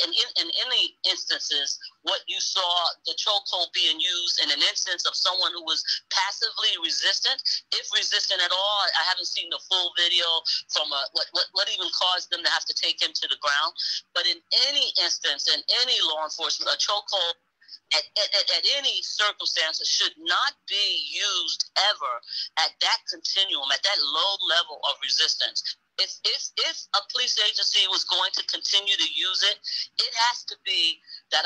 in any instances, what you saw the chokehold being used in an instance of someone who was passively resistant, if resistant at all. I haven't seen the full video from what even caused them to have to take him to the ground. But in any instance, in any law enforcement, a chokehold at any circumstances should not be used ever at that continuum, at that low level of resistance. If a police agency was going to continue to use it, it has to be that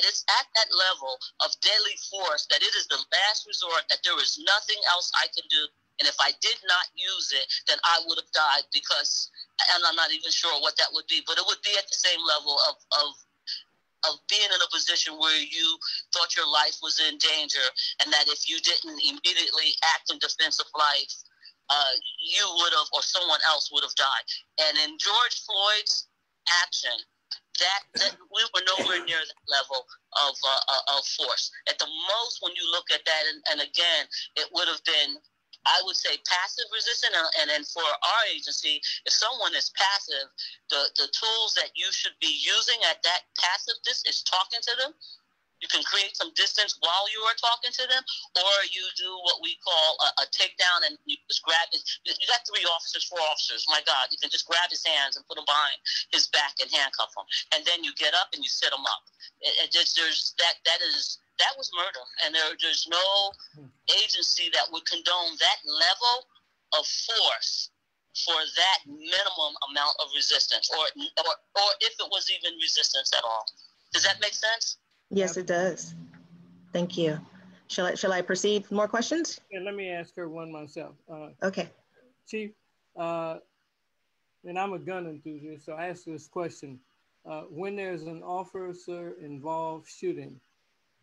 it's at that level of deadly force, that it is the last resort, that there is nothing else I can do. And if I did not use it, then I would have died, because, and I'm not even sure what that would be, but it would be at the same level of being in a position where you thought your life was in danger, and that if you didn't immediately act in defense of life, you would have, or someone else would have died. And in George Floyd's action, that we were nowhere near that level of force. At the most, when you look at that, and again, it would have been, I would say, passive resistance. And then for our agency, if someone is passive, the tools that you should be using at that passiveness is talking to them. You can create some distance while you are talking to them, or you do what we call a takedown, and you just grab his. You got 3 officers, 4 officers. My God, you can just grab his hands and put them behind his back and handcuff him, and then you get up and you sit him up. That was murder, and there's no agency that would condone that level of force for that minimum amount of resistance, or if it was even resistance at all. Does that make sense? Yes, it does. Thank you. Shall I proceed? More questions? Yeah, let me ask her one myself. Okay. Chief, and I'm a gun enthusiast, so I ask this question. When there's an officer involved shooting,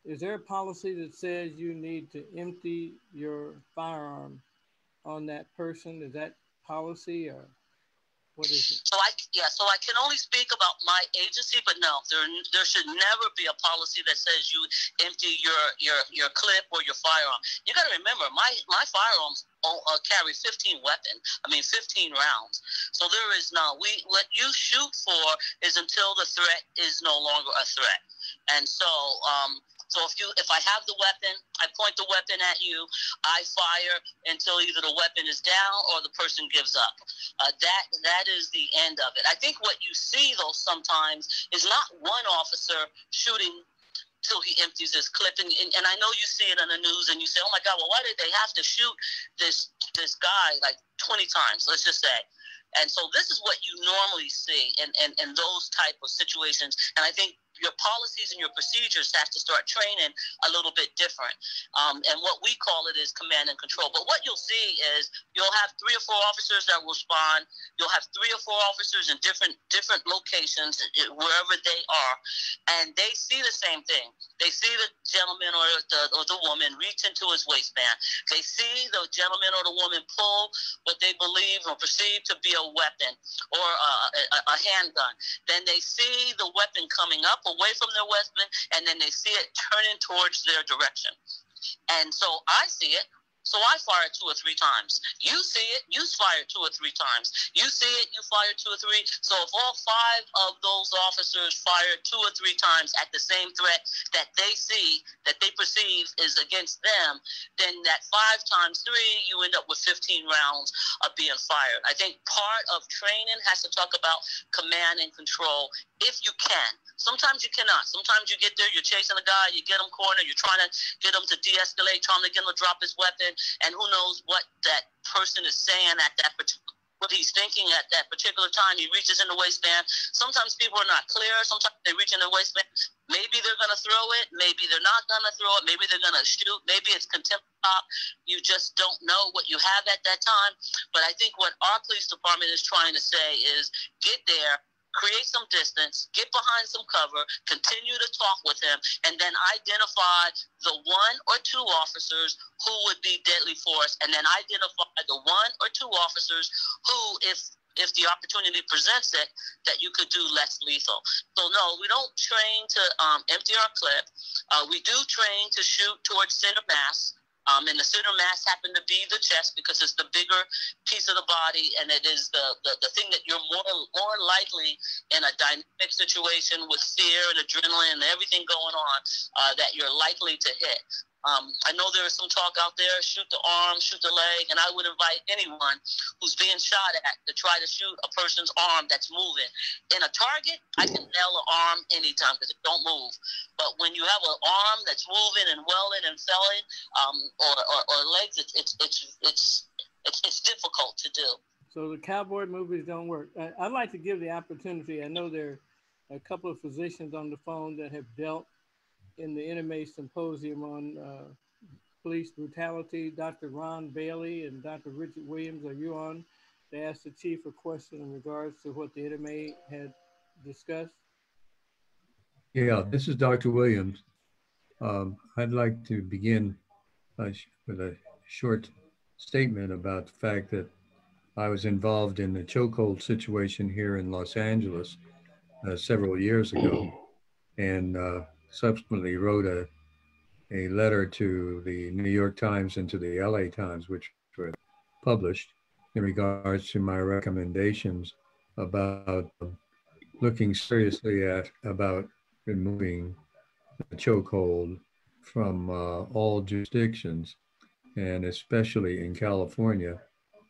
is there a policy that says you need to empty your firearm on that person? Is that policy, or what is it? So I can only speak about my agency, but no, there should never be a policy that says you empty your clip or your firearm. You got to remember, my firearms carry 15 rounds. So there is what you shoot for is until the threat is no longer a threat. And so, if I have the weapon, I point the weapon at you, I fire until either the weapon is down or the person gives up. That is the end of it. I think what you see, though, sometimes is not one officer shooting till he empties his clip. And I know you see it on the news and you say, oh my God, well, why did they have to shoot this guy like 20 times, let's just say. And so this is what you normally see in those type of situations. And I think your policies and your procedures have to start training a little bit different. And what we call it is command and control. But what you'll see is you'll have 3 or 4 officers that will respond. You'll have 3 or 4 officers in different locations, wherever they are, and they see the same thing. They see the gentleman or the woman reach into his waistband. They see the gentleman or the woman pull what they believe or perceive to be a weapon or a handgun. Then they see the weapon coming up away from their weapon, and then they see it turning towards their direction. And so I see it, so I fire 2 or 3 times. You see it, you fire 2 or 3 times. You see it, you fire 2 or 3. So if all 5 of those officers fire 2 or 3 times at the same threat that they see, that they perceive is against them, then that 5 times 3, you end up with 15 rounds of being fired. I think part of training has to talk about command and control if you can. Sometimes you cannot. Sometimes you get there, you're chasing a guy, you get him cornered, you're trying to get him to de-escalate, trying to get him to drop his weapon, and who knows what that person is saying at that particular, what he's thinking at that particular time. He reaches in the waistband. Sometimes people are not clear. Sometimes they reach in the waistband. Maybe they're going to throw it. Maybe they're not going to throw it. Maybe they're going to shoot. Maybe it's contempt stop. You just don't know what you have at that time. But I think what our police department is trying to say is get there, create some distance, get behind some cover, continue to talk with him, and then identify the 1 or 2 officers who would be deadly force, and then identify the 1 or 2 officers who, if the opportunity presents it, that you could do less lethal. So no, we don't train to empty our clip. We do train to shoot towards center mass. And the center mass happened to be the chest because it's the bigger piece of the body, and it is the thing that you're more likely in a dynamic situation with fear and adrenaline and everything going on that you're likely to hit. I know there is some talk out there, shoot the arm, shoot the leg, and I would invite anyone who's being shot at to try to shoot a person's arm that's moving. In a target, I can nail an arm anytime because it don't move. But when you have an arm that's moving and welling and felling, or legs, it's difficult to do. So the cowboy movies don't work. I'd like to give the opportunity. I know there are a couple of physicians on the phone that have dealt in the NMA symposium on police brutality. Dr. Ron Bailey and Dr. Richard Williams, are you on to ask the chief a question in regards to what the NMA had discussed? Yeah, this is Dr. Williams. I'd like to begin with a short statement about the fact that I was involved in the chokehold situation here in Los Angeles several years ago, and subsequently wrote a letter to the New York Times and to the LA Times, which were published in regards to my recommendations about looking seriously about removing the chokehold from all jurisdictions, and especially in California.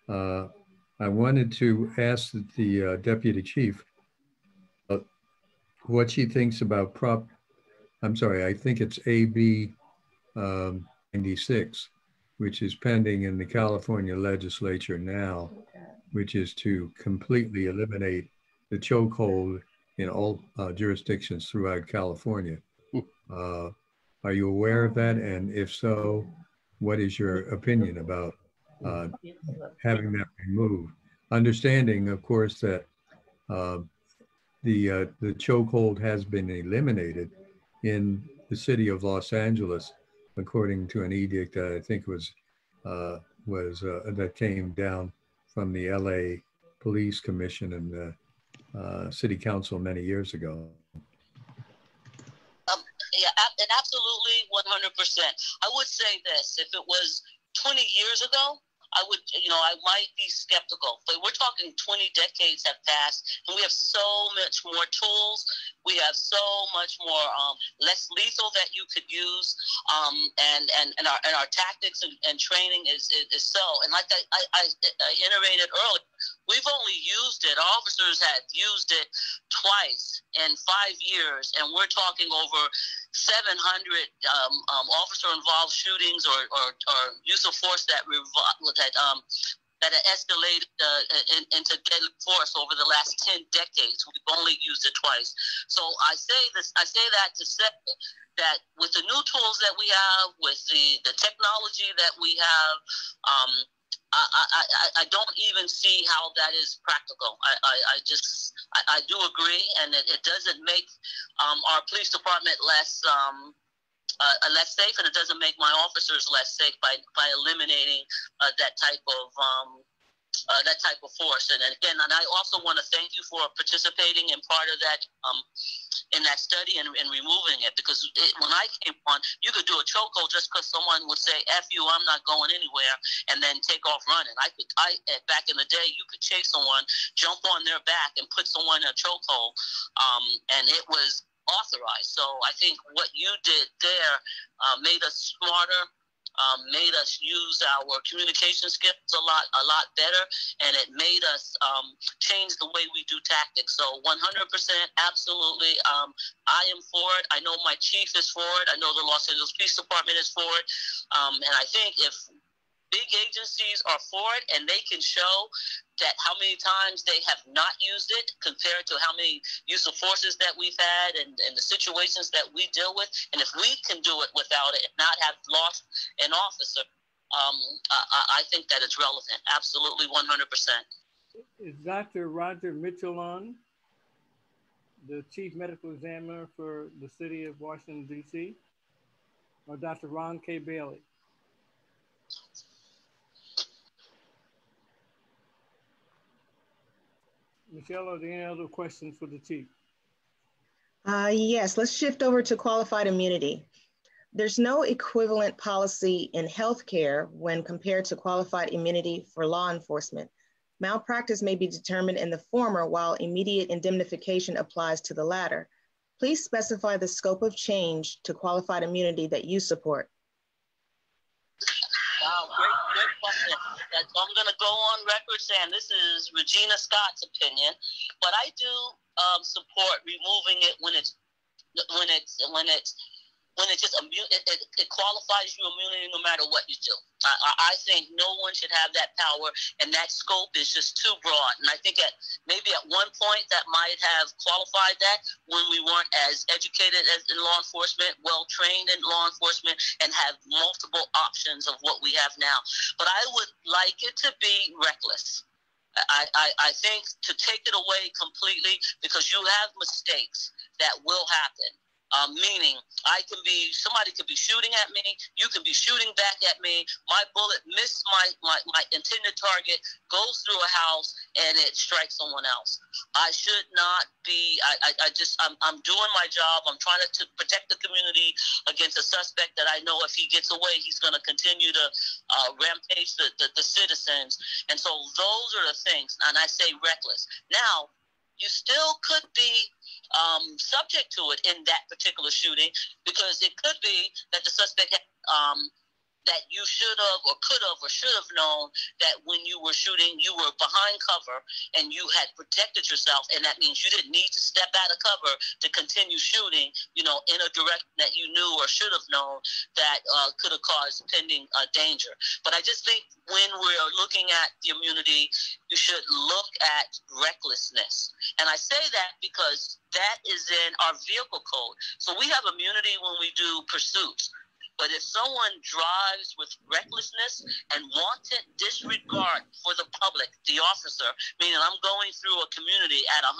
I wanted to ask the deputy chief what she thinks about I think it's AB 96, which is pending in the California legislature now, which is to completely eliminate the chokehold in all jurisdictions throughout California. Are you aware of that? And if so, what is your opinion about having that removed? Understanding, of course, that the chokehold has been eliminated in the city of Los Angeles, according to an edict that I think that came down from the LA Police Commission and the City Council many years ago. Yeah, and absolutely 100%. I would say this: if it was 20 years ago, I might be skeptical, but we're talking 20 decades have passed, and we have so much more tools. We have so much more less lethal that you could use, and our tactics and training is so. And like I iterated earlier, we've only used it. Officers had used it twice in 5 years, and we're talking over 700 officer-involved shootings or use of force that escalated into deadly force over the last 10 decades. We've only used it twice. So I say that to say that with the new tools that we have, with the technology that we have, I don't even see how that is practical. I do agree, and it doesn't make our police department less safe, and it doesn't make my officers less safe by eliminating that type of force. And again, and I also want to thank you for participating in part of that in that study and removing it, because when I came on, you could do a chokehold just because someone would say, "F you, I'm not going anywhere," and then take off running. Back in the day, you could chase someone, jump on their back, and put someone in a chokehold, and it was authorized. So I think what you did there made us smarter, made us use our communication skills a lot better, and it made us change the way we do tactics. So 100%, absolutely, I am for it. I know my chief is for it. I know the Los Angeles Police Department is for it, and I think if big agencies are for it and they can show that how many times they have not used it compared to how many use of forces that we've had and the situations that we deal with, and if we can do it without it and not have lost an officer, I think that it's relevant. Absolutely, 100%. Is Dr. Roger Mitchell on, the Chief Medical Examiner for the City of Washington, D.C., or Dr. Ron K. Bailey? Michelle, are there any other questions for the chief? Yes, let's shift over to qualified immunity. There's no equivalent policy in healthcare when compared to qualified immunity for law enforcement. Malpractice may be determined in the former while immediate indemnification applies to the latter. Please specify the scope of change to qualified immunity that you support. Wow, great question. So I'm going to go on record saying this is Regina Scott's opinion, but I do support removing it when it just it qualifies you immunity no matter what you do. I think no one should have that power, and that scope is just too broad. And I think maybe at one point that might have qualified that when we weren't as educated as in law enforcement, well trained in law enforcement, and have multiple options of what we have now. But I would like it to be reckless. I think to take it away completely, because you have mistakes that will happen. Meaning, somebody could be shooting at me, you can be shooting back at me, my bullet missed my intended target, goes through a house, and it strikes someone else. I should not be, I'm doing my job, I'm trying to protect the community against a suspect that I know if he gets away, he's going to continue to rampage the citizens. And so those are the things, and I say reckless. Now, you still could be subject to it in that particular shooting, because it could be that the suspect had, that you should have or could have or should have known that when you were shooting, you were behind cover and you had protected yourself, and that means you didn't need to step out of cover to continue shooting, in a direction that you knew or should have known that could have caused pending danger. But I just think when we're looking at the immunity, you should look at recklessness. And I say that because that is in our vehicle code. So we have immunity when we do pursuits. But if someone drives with recklessness and wanton disregard for the public, the officer, meaning I'm going through a community at 100,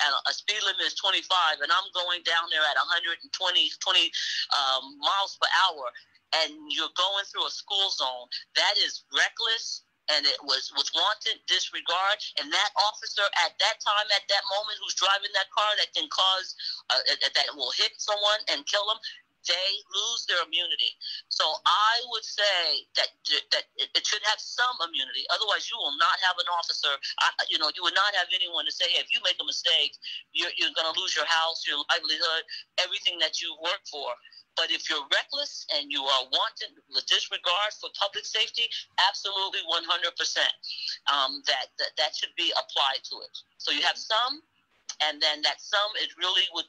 and a speed limit is 25, and I'm going down there at 120 miles per hour, and you're going through a school zone, that is reckless. And it was with wanton disregard, and that officer at that time, at that moment, who's driving that car that can cause, that will hit someone and kill them, they lose their immunity. So I would say that it should have some immunity. Otherwise, you will not have an officer. You would not have anyone to say, hey, if you make a mistake, you're going to lose your house, your livelihood, everything that you've worked for. But if you're reckless and you are wanting disregard for public safety, absolutely 100%, that should be applied to it. So you have some. And then that sum, it really would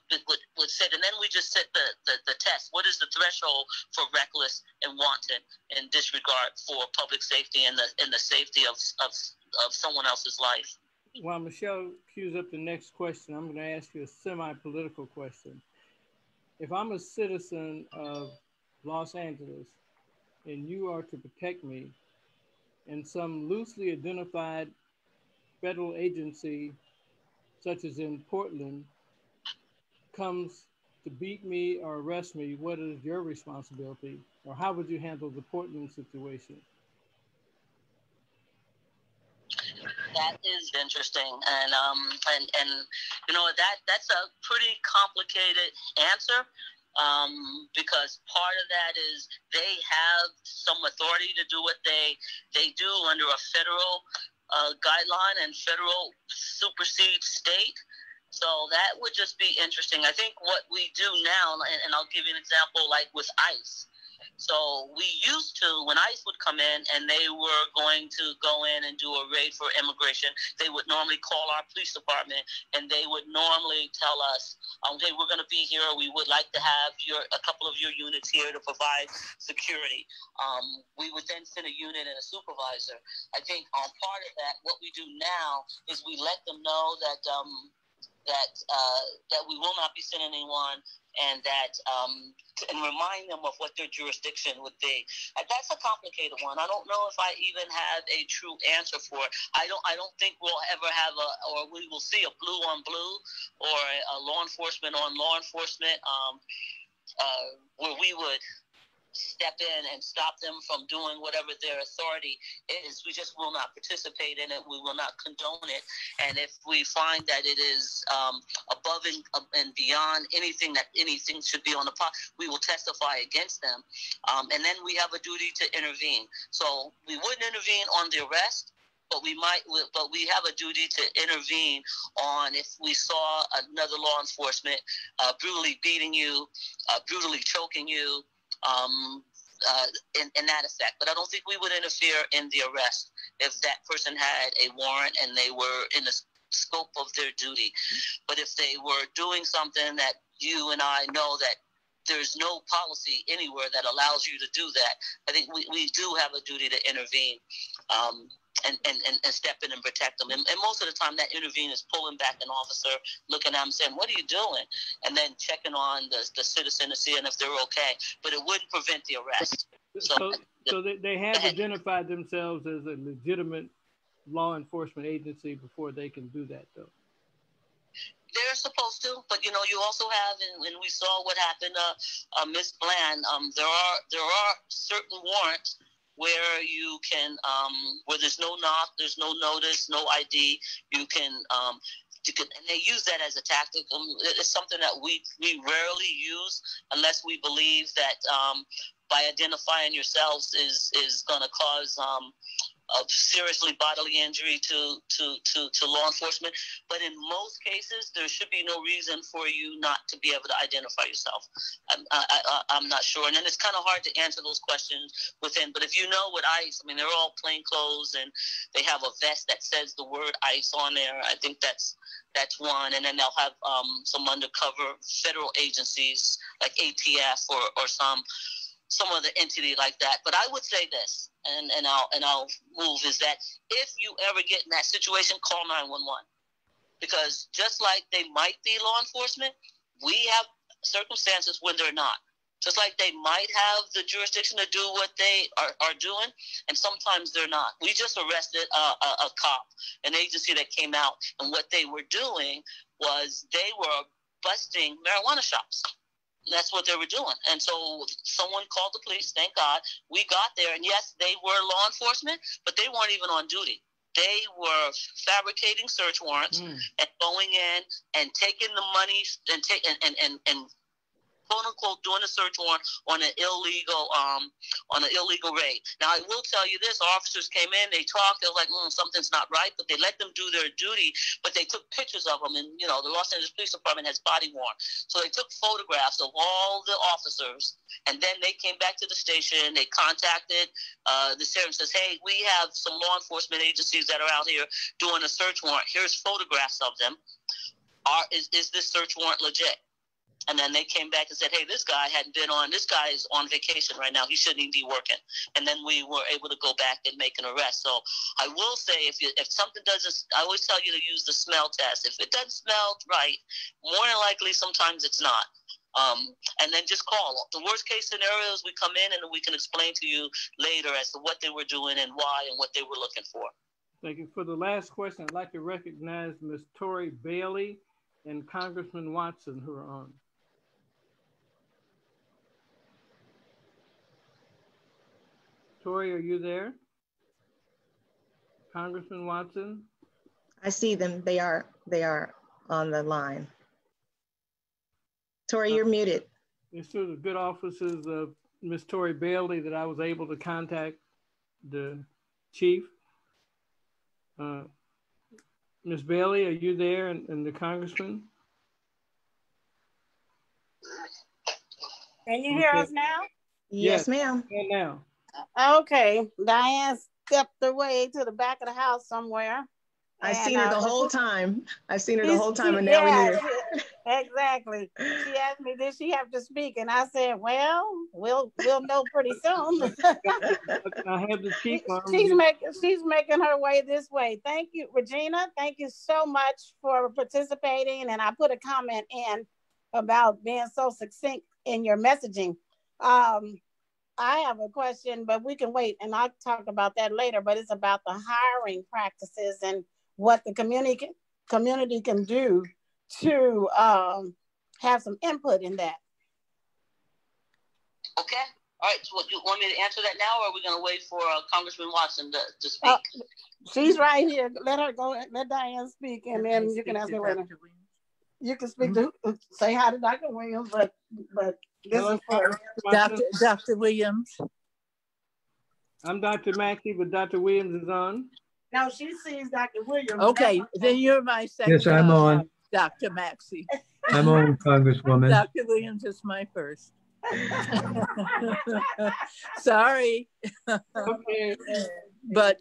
sit, and then we just set the test. What is the threshold for reckless and wanton and disregard for public safety and the safety of someone else's life? While Michelle queues up the next question, I'm going to ask you a semi-political question. If I'm a citizen of Los Angeles and you are to protect me, and some loosely identified federal agency such as in Portland, comes to beat me or arrest me, what is your responsibility? Or how would you handle the Portland situation? That is interesting. And that's a pretty complicated answer, because part of that is they have some authority to do what they do under a federal guideline, and federal supersedes state. So that would just be interesting. I think what we do now, and I'll give you an example, like with ICE. So we used to, when ICE would come in and they were going to go in and do a raid for immigration, they would normally call our police department, and they would normally tell us, hey, we're going to be here. We would like to have a couple of your units here to provide security. We would then send a unit and a supervisor. I think on part of that, what we do now is we let them know that we will not be sending anyone, and and remind them of what their jurisdiction would be. That's a complicated one. I don't know if I even have a true answer for it. I don't think we'll ever have or we will see a blue on blue or a law enforcement on law enforcement, where we would step in and stop them from doing whatever their authority is. We just will not participate in it. We will not condone it. And if we find that it is above and beyond anything should be on the pot, we will testify against them. And then we have a duty to intervene. So we wouldn't intervene on the arrest, but we have a duty to intervene on if we saw another law enforcement brutally beating you, brutally choking you, in that effect. But I don't think we would interfere in the arrest if that person had a warrant and they were in the scope of their duty. But if they were doing something that you and I know that there's no policy anywhere that allows you to do that, I think we do have a duty to intervene. And step in and protect them. And most of the time that intervene is pulling back an officer, looking at them saying, what are you doing? And then checking on the citizen to see if they're okay. But it wouldn't prevent the arrest. So they have identified themselves as a legitimate law enforcement agency before they can do that, though. They're supposed to, but you also have, and we saw what happened, Ms. Bland. There are certain warrants where you can, where there's no knock, there's no notice, no ID, you can, and they use that as a tactic. It's something that we rarely use unless we believe that by identifying yourselves is going to cause seriously bodily injury to law enforcement. But in most cases, there should be no reason for you not to be able to identify yourself. I'm not sure. And then it's kind of hard to answer those questions within. But if you know what ICE, they're all plain clothes and they have a vest that says the word ICE on there. I think that's one. And then they'll have some undercover federal agencies like ATF or some other entity like that. But I would say this, and I'll move, is that if you ever get in that situation, call 911. Because just like they might be law enforcement, we have circumstances when they're not. Just like they might have the jurisdiction to do what they are doing, and sometimes they're not. We just arrested a cop, an agency that came out, and what they were doing was they were busting marijuana shops. That's what they were doing. And so someone called the police, thank God. We got there, and yes, they were law enforcement, but they weren't even on duty. They were fabricating search warrants and going in and taking the money and quote unquote doing a search warrant on an illegal raid. Now I will tell you this: officers came in, they talked, they were like, something's not right, but they let them do their duty. But they took pictures of them, and the Los Angeles Police Department has body worn, so they took photographs of all the officers, and then they came back to the station. They contacted the sheriff and says, hey, we have some law enforcement agencies that are out here doing a search warrant. Here's photographs of them. Is this search warrant legit? And then they came back and said, hey, this guy is on vacation right now. He shouldn't even be working. And then we were able to go back and make an arrest. So I will say, if something doesn't, I always tell you to use the smell test. If it doesn't smell right, more than likely sometimes it's not. And then just call. The worst case scenario is we come in and we can explain to you later as to what they were doing and why and what they were looking for. Thank you. For the last question, I'd like to recognize Ms. Tori Bailey and Congressman Watson, who are on. Tori, are you there? Congressman Watson? I see them. They are on the line. Tori, you're muted. It's through the good offices of Ms. Tori Bailey that I was able to contact the chief. Ms. Bailey, are you there, and the congressman? Can you hear us now? Yes, ma'am. Now. Okay, Diane stepped away to the back of the house somewhere. I've seen her the whole time. I've seen her the whole time, and now we're here. Exactly. She asked me, did she have to speak? And I said, well, we'll know pretty soon. I have the chief on. She's making her way this way. Thank you, Regina. Thank you so much for participating. And I put a comment in about being so succinct in your messaging. I have a question, but we can wait, and I'll talk about that later. But it's about the hiring practices and what the community can do to have some input in that. Okay. All right, so you want me to answer that now, or are we going to wait for Congressman Watson to speak? She's right here. Let her go. Let Diane speak, and then you can ask me later. You can speak to say hi to Dr. Williams, but this is for Dr. Williams. I'm Dr. Mackey, but Dr. Williams is on. No, she sees Dr. Williams. Okay, then you're my second. Yes, I'm on. Dr. Maxey. I'm on, Congresswoman. Dr. Williams is my first. Sorry. Okay. But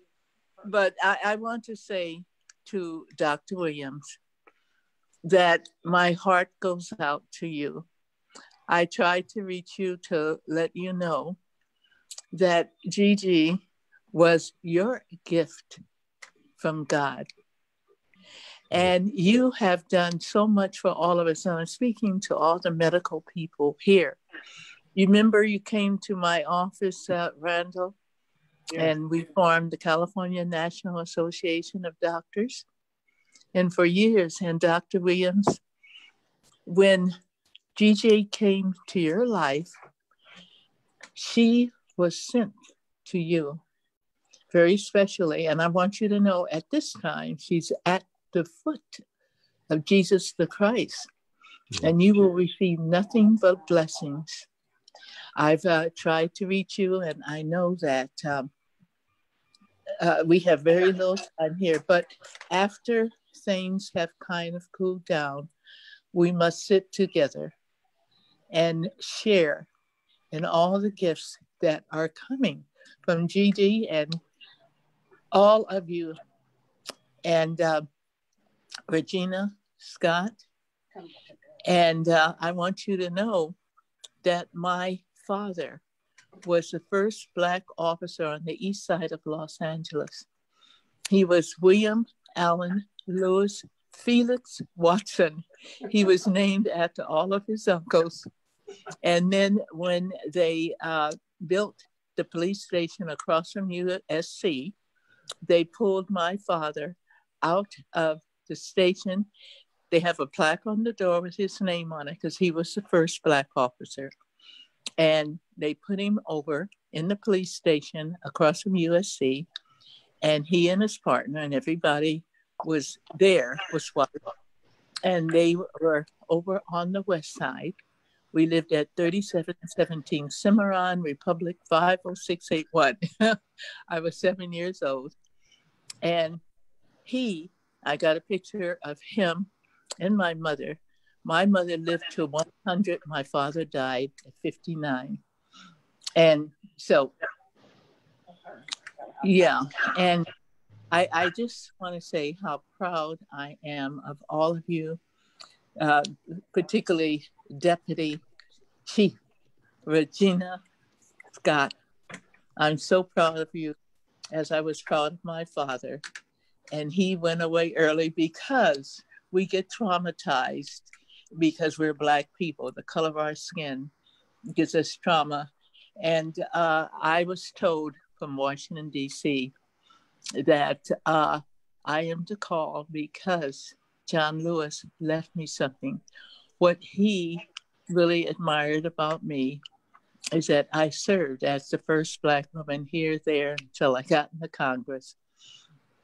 I want to say to Dr. Williams that my heart goes out to you. I tried to reach you to let you know that Gigi was your gift from God. And you have done so much for all of us. And I'm speaking to all the medical people here. You remember you came to my office at Randall, and we formed the California National Association of Doctors. And for years, and Dr. Williams, when Gigi came to your life, she was sent to you very specially. And I want you to know at this time, she's at the foot of Jesus the Christ, and you will receive nothing but blessings. I've tried to reach you, and I know that we have very little time here, but after things have kind of cooled down, we must sit together and share in all the gifts that are coming from Gigi and all of you. And Regina Scott. And I want you to know that my father was the first Black officer on the east side of Los Angeles. He was William Allen Lewis Felix Watson. He was named after all of his uncles. And then when they built the police station across from USC, they pulled my father out of the station. They have a plaque on the door with his name on it because he was the first Black officer. And they put him over in the police station across from USC. And he and his partner and everybody was there, was white. And they were over on the west side. We lived at 3717 Cimarron, Republic 50681. I was 7 years old. And I got a picture of him and my mother. My mother lived to 100. My father died at 59. And so, yeah. And I just want to say how proud I am of all of you, particularly Deputy Chief Regina Scott. I'm so proud of you, as I was proud of my father. And he went away early because we get traumatized because we're Black people. The color of our skin gives us trauma. And I was told from Washington, D.C. that I am to call because John Lewis left me something. What he really admired about me is that I served as the first Black woman here, there, until I got into Congress.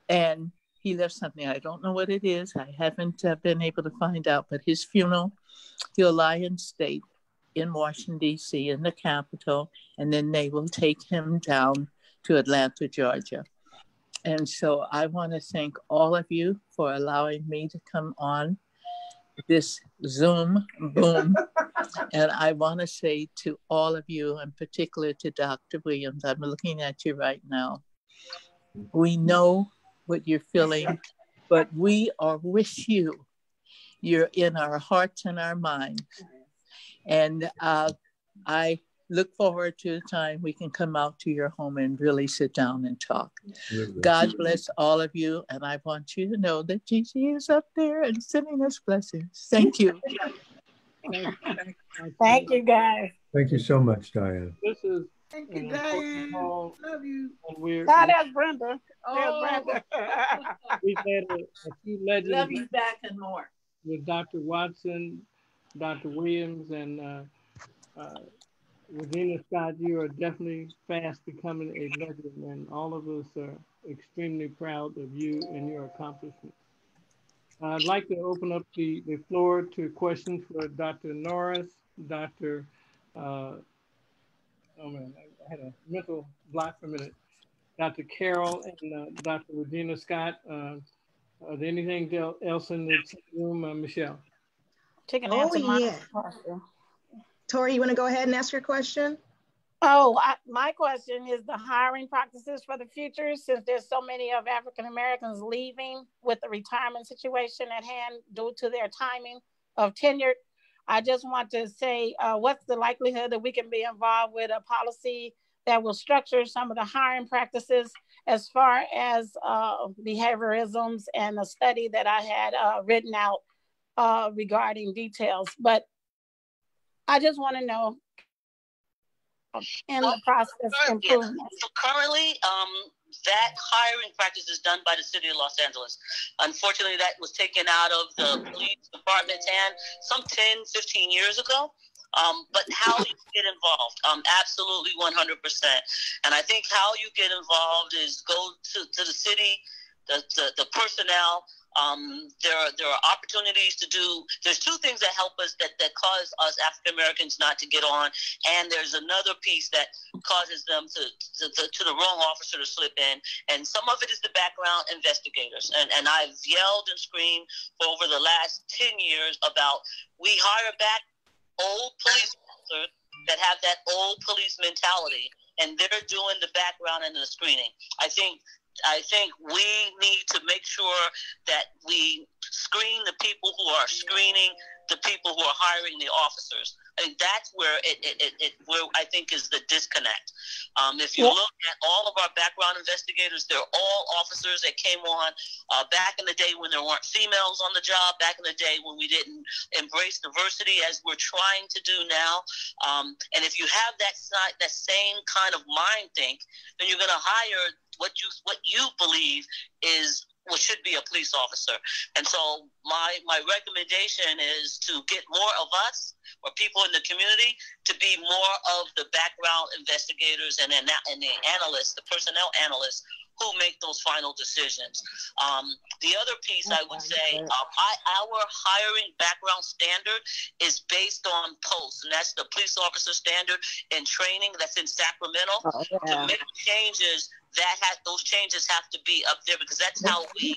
And he left something. I don't know what it is. I haven't been able to find out, but his funeral, he'll lie in state in Washington, D.C., in the Capitol, and then they will take him down to Atlanta, Georgia. And so I want to thank all of you for allowing me to come on this Zoom boom. And I want to say to all of you, and particularly to Dr. Williams, I'm looking at you right now. We know what you're feeling, but we are with you. You're in our hearts and our minds. And I look forward to the time we can come out to your home and really sit down and talk. God bless all of you. And I want you to know that Gigi is up there and sending us blessings. Thank you. Thank you, guys. Thank you so much, Diane. This is Thank you, Diane. Love you. There's Brenda. Oh. There's Brenda. We've had a few legends. Love you back and more. With Dr. Watson, Dr. Williams, and Regina Scott, you are definitely fast becoming a legend, and all of us are extremely proud of you and your accomplishments. I'd like to open up the floor to questions for Dr. Norris, Dr. Oh man, I had a mental block for a minute. Dr. Carol and Dr. Regina Scott. Are there anything else in the room, Michelle? Taking Oh, answer my yeah. question. Tori, you want to go ahead and ask your question? Oh, my question is the hiring practices for the future, since there's so many of African Americans leaving with the retirement situation at hand due to their timing of tenure. I just want to say, what's the likelihood that we can be involved with a policy that will structure some of the hiring practices as far as behaviorisms and a study that I had written out regarding details. But I just want to know in the process improvement. Yeah. So currently, that hiring practice is done by the city of Los Angeles. Unfortunately, that was taken out of the police department's hand some 10, 15 years ago. But how you get involved, absolutely 100%. And I think how you get involved is go to the city, the personnel. There are opportunities to do. There's two things that help us that cause us African Americans not to get on, and there's another piece that causes them to the wrong officer to slip in. And some of it is the background investigators. And I've yelled and screamed for over the last 10 years about we hire back old police officers that have that old police mentality, and they're doing the background and the screening. I think we need to make sure that we screen the people who are screening the people who are hiring the officers. I think that's where where I think is the disconnect. If you look at all of our background investigators, they're all officers that came on back in the day when there weren't females on the job, back in the day when we didn't embrace diversity as we're trying to do now. And if you have that same kind of mind think, then you're going to hire what you believe is what should be a police officer. And so my recommendation is to get more of us or people in the community to be more of the background investigators and the analysts, the personnel analysts who make those final decisions. The other piece I would say, our hiring background standard is based on posts, and that's the police officer standard in training that's in Sacramento. To make changes, those changes have to be up there, because that's how we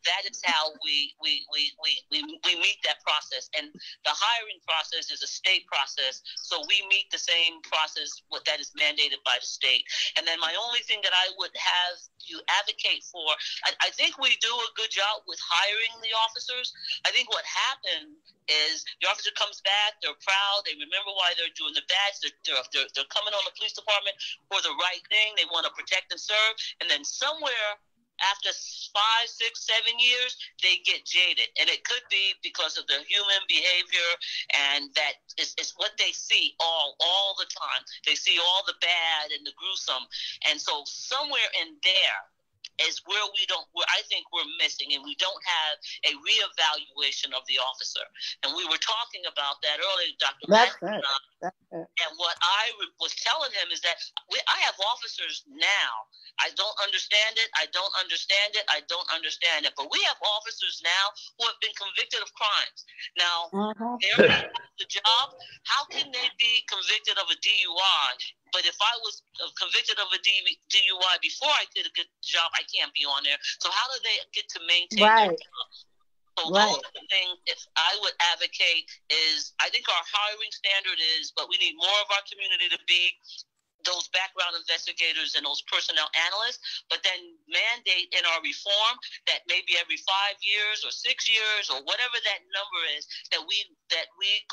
that is how we meet that process. And the hiring process is a state process, so we meet the same process that is mandated by the state. And then my only thing that I would have you advocate for, I think we do a good job with hiring the officers. I think what happened is the officer comes back, they're proud, they remember why they're doing the badge, they're coming on the police department for the right thing, they want to protect and serve, and then somewhere after 5, 6, 7 years, they get jaded. And it could be because of the human behavior, and that is what they see all the time. They see all the bad and the gruesome. And so somewhere in there is where I think we're missing, and we don't have a reevaluation of the officer. And we were talking about that earlier, Dr. Matt. And what I was telling him is that I have officers now. I don't understand it. I don't understand it. I don't understand it. But we have officers now who have been convicted of crimes. Now, they're the job. How can they be convicted of a DUI? But if I was convicted of a DUI before I did a good job, I can't be on there. So how do they get to maintain their job? So those are the things I would advocate is, I think our hiring standard is, but we need more of our community to be those background investigators and those personnel analysts, but then mandate in our reform that maybe every 5 years or 6 years or whatever that number is, that we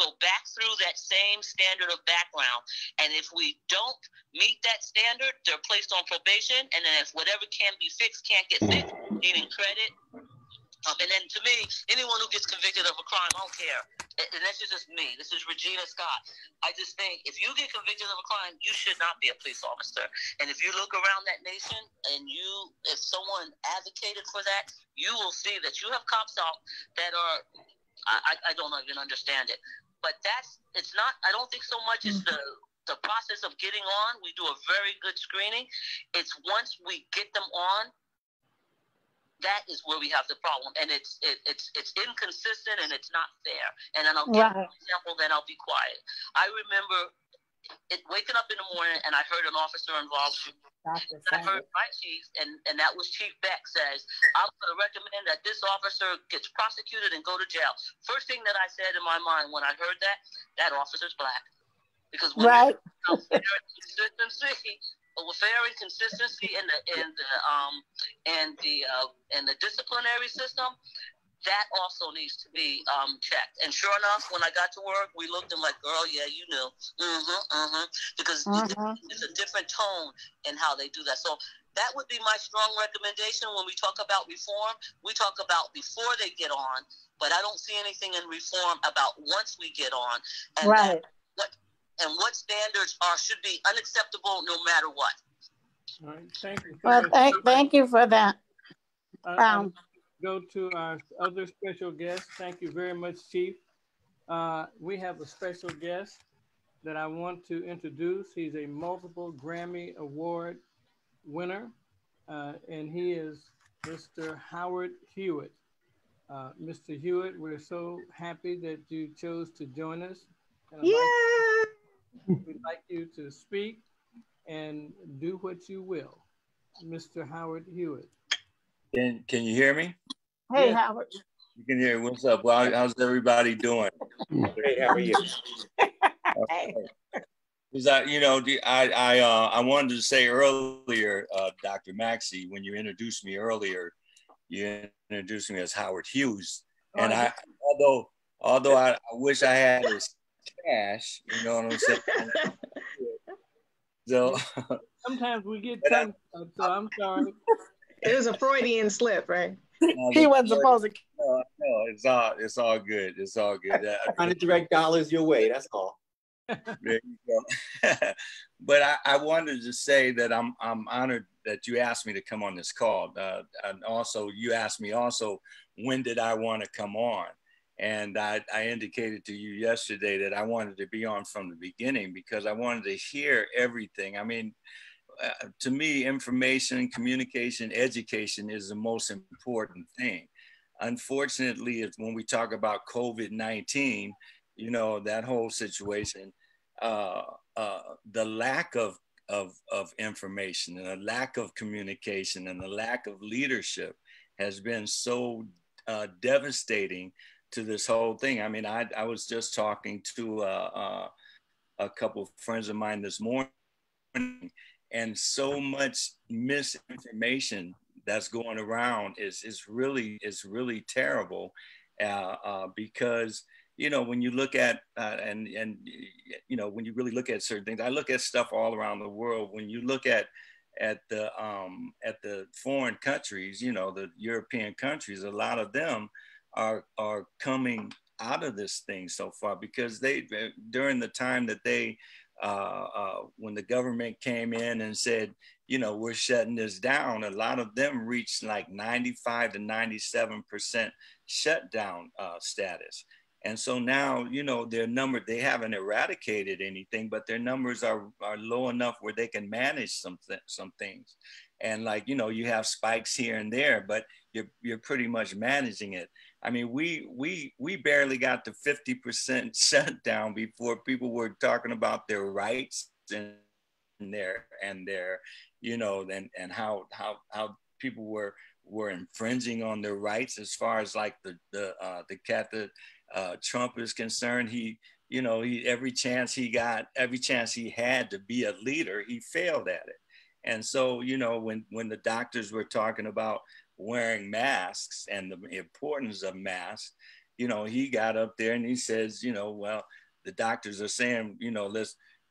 go back through that same standard of background. And if we don't meet that standard, they're placed on probation. And then if whatever can be fixed can't get fixed, meaning credit. And then to me, anyone who gets convicted of a crime, I don't care. And that's just me. This is Regina Scott. I just think if you get convicted of a crime, you should not be a police officer. And if you look around that nation and if someone advocated for that, you will see that you have cops out that are, I don't even understand it. but it's not, I don't think so much is the process of getting on. We do a very good screening. It's once we get them on, that is where we have the problem. And it's inconsistent and it's not fair. And then I'll give an example, then I'll be quiet. I remember waking up in the morning and I heard an officer involved. I heard my chief, and that was Chief Beck, says, I'm going to recommend that this officer gets prosecuted and go to jail. First thing that I said in my mind when I heard that officer's black. Because when you have fair and consistency in the disciplinary system, that also needs to be checked. And sure enough, when I got to work, we looked and like, girl, yeah, you knew. Because it's a different tone in how they do that. So that would be my strong recommendation when we talk about reform. We talk about before they get on, but I don't see anything in reform about once we get on. And what standards should be unacceptable no matter what. All right, thank you. Thank you for that. Go to our other special guest. Thank you very much, Chief. We have a special guest that I want to introduce. He's a multiple Grammy Award winner, and he is Mr. Howard Hewitt. Mr. Hewitt, we're so happy that you chose to join us. We'd like you to speak and do what you will. Mr. Howard Hewitt. Can you hear me? Hey, Howard. You can hear. What's up? Well, how's everybody doing? Hey, how are you? I wanted to say earlier, Dr. Maxey, when you introduced me earlier, you introduced me as Howard Hughes, and although I wish I had his cash, you know what I'm saying. So sometimes we get tongue, so I'm sorry. It was a Freudian slip, right? He wasn't supposed to. No, it's all good. It's all good. Trying to direct dollars your way. That's all. There you go. But I wanted to say that I'm honored that you asked me to come on this call. And also, you asked me also, when did I want to come on? And I indicated to you yesterday that I wanted to be on from the beginning because I wanted to hear everything. I mean, to me, information, communication, education is the most important thing. Unfortunately, when we talk about COVID-19, you know, that whole situation, the lack of information and the lack of communication and the lack of leadership has been so devastating to this whole thing. I mean, I was just talking to a couple of friends of mine this morning, and so much misinformation that's going around is really terrible, because you know, when you look at and you know, when you really look at certain things, I look at stuff all around the world. When you look at the foreign countries, you know, the European countries, a lot of them are coming out of this thing so far because they, during the time that they when the government came in and said, you know, we're shutting this down, a lot of them reached like 95 to 97% shutdown status. And so now, you know, their number, they haven't eradicated anything, but their numbers are low enough where they can manage some things. And like, you know, you have spikes here and there, but you're pretty much managing it. I mean, we barely got to 50% shutdown before people were talking about their rights and their you know, and how people were infringing on their rights as far as like the cat that Trump is concerned. He, you know, every chance he had to be a leader, he failed at it. And so, you know, when the doctors were talking about wearing masks and the importance of masks, you know, he got up there and he says, you know, well, the doctors are saying, you know,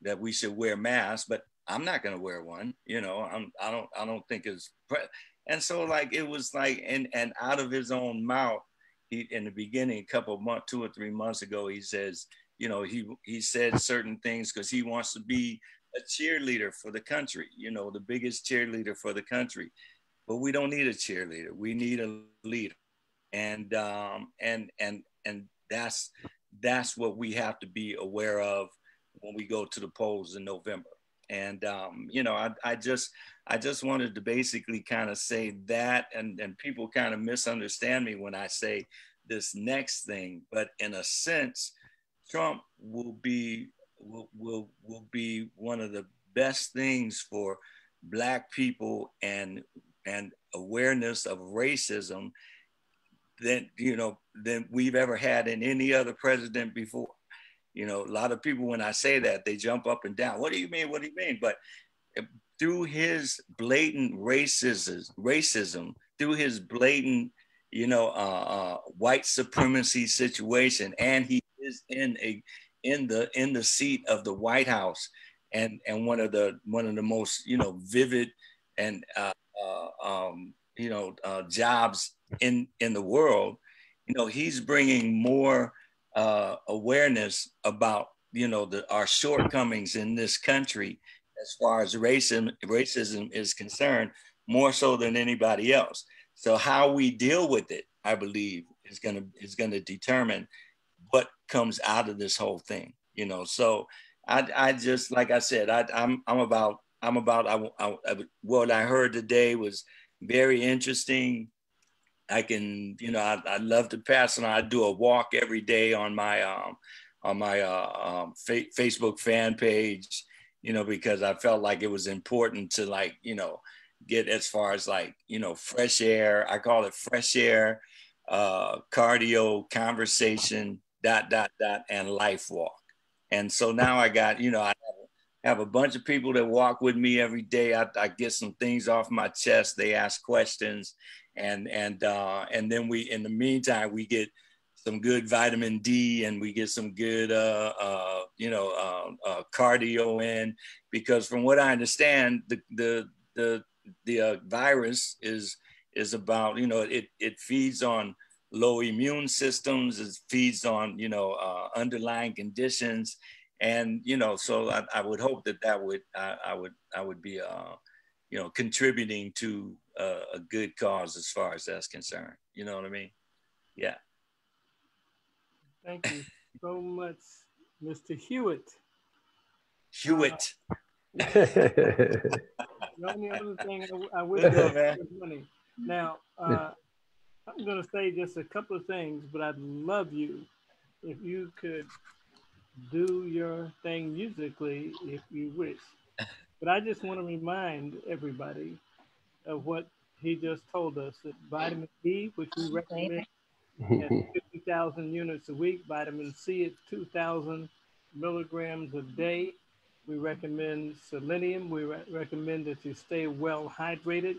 that we should wear masks, but I'm not going to wear one. You know, I don't think it's. And so, like, it was like, and out of his own mouth, he, in the beginning, a couple of months, 2 or 3 months ago, he says, you know, he said certain things because he wants to be a cheerleader for the country, you know, the biggest cheerleader for the country. But we don't need a cheerleader. We need a leader. And that's that's what we have to be aware of when we go to the polls in November. And, you know, I just wanted to basically kind of say that, and people kind of misunderstand me when I say this next thing, but in a sense, Trump will be one of the best things for Black people and awareness of racism than, you know, than we've ever had in any other president before. You know, a lot of people, when I say that, they jump up and down. What do you mean? What do you mean? But through his blatant racism, through his blatant, you know, white supremacy situation, and he is in the seat of the White House, and one of the most, you know, vivid and you know, jobs in the world. You know, he's bringing more awareness about, you know, our shortcomings in this country as far as racism is concerned, more so than anybody else. So how we deal with it, I believe, is gonna determine what comes out of this whole thing. You know, so I just, like I said, what I heard today was very interesting. I can, you know, I love to pass on. I do a walk every day on my Facebook fan page, you know, because I felt like it was important to, like, you know, get as far as, like, you know, fresh air. I call it fresh air, cardio, conversation, ... and life walk. And so now I got, you know, I have a bunch of people that walk with me every day. I get some things off my chest. They ask questions, and then we, in the meantime, we get some good vitamin D, and we get some good you know, cardio in, because from what I understand, the virus is about, you know, it feeds on low immune systems. It feeds on, you know, underlying conditions. And, you know, so I would hope that I would be, you know, contributing to a good cause as far as that's concerned. You know what I mean? Yeah. Thank you so much, Mr. Hewitt. Hewitt. The only other thing I wish was money. Now, I'm going to say just a couple of things, but I'd love you if you could do your thing musically if you wish. But I just want to remind everybody of what he just told us, that vitamin D, which we recommend at 50,000 units a week, vitamin C at 2,000 milligrams a day. We recommend selenium. We recommend that you stay well hydrated.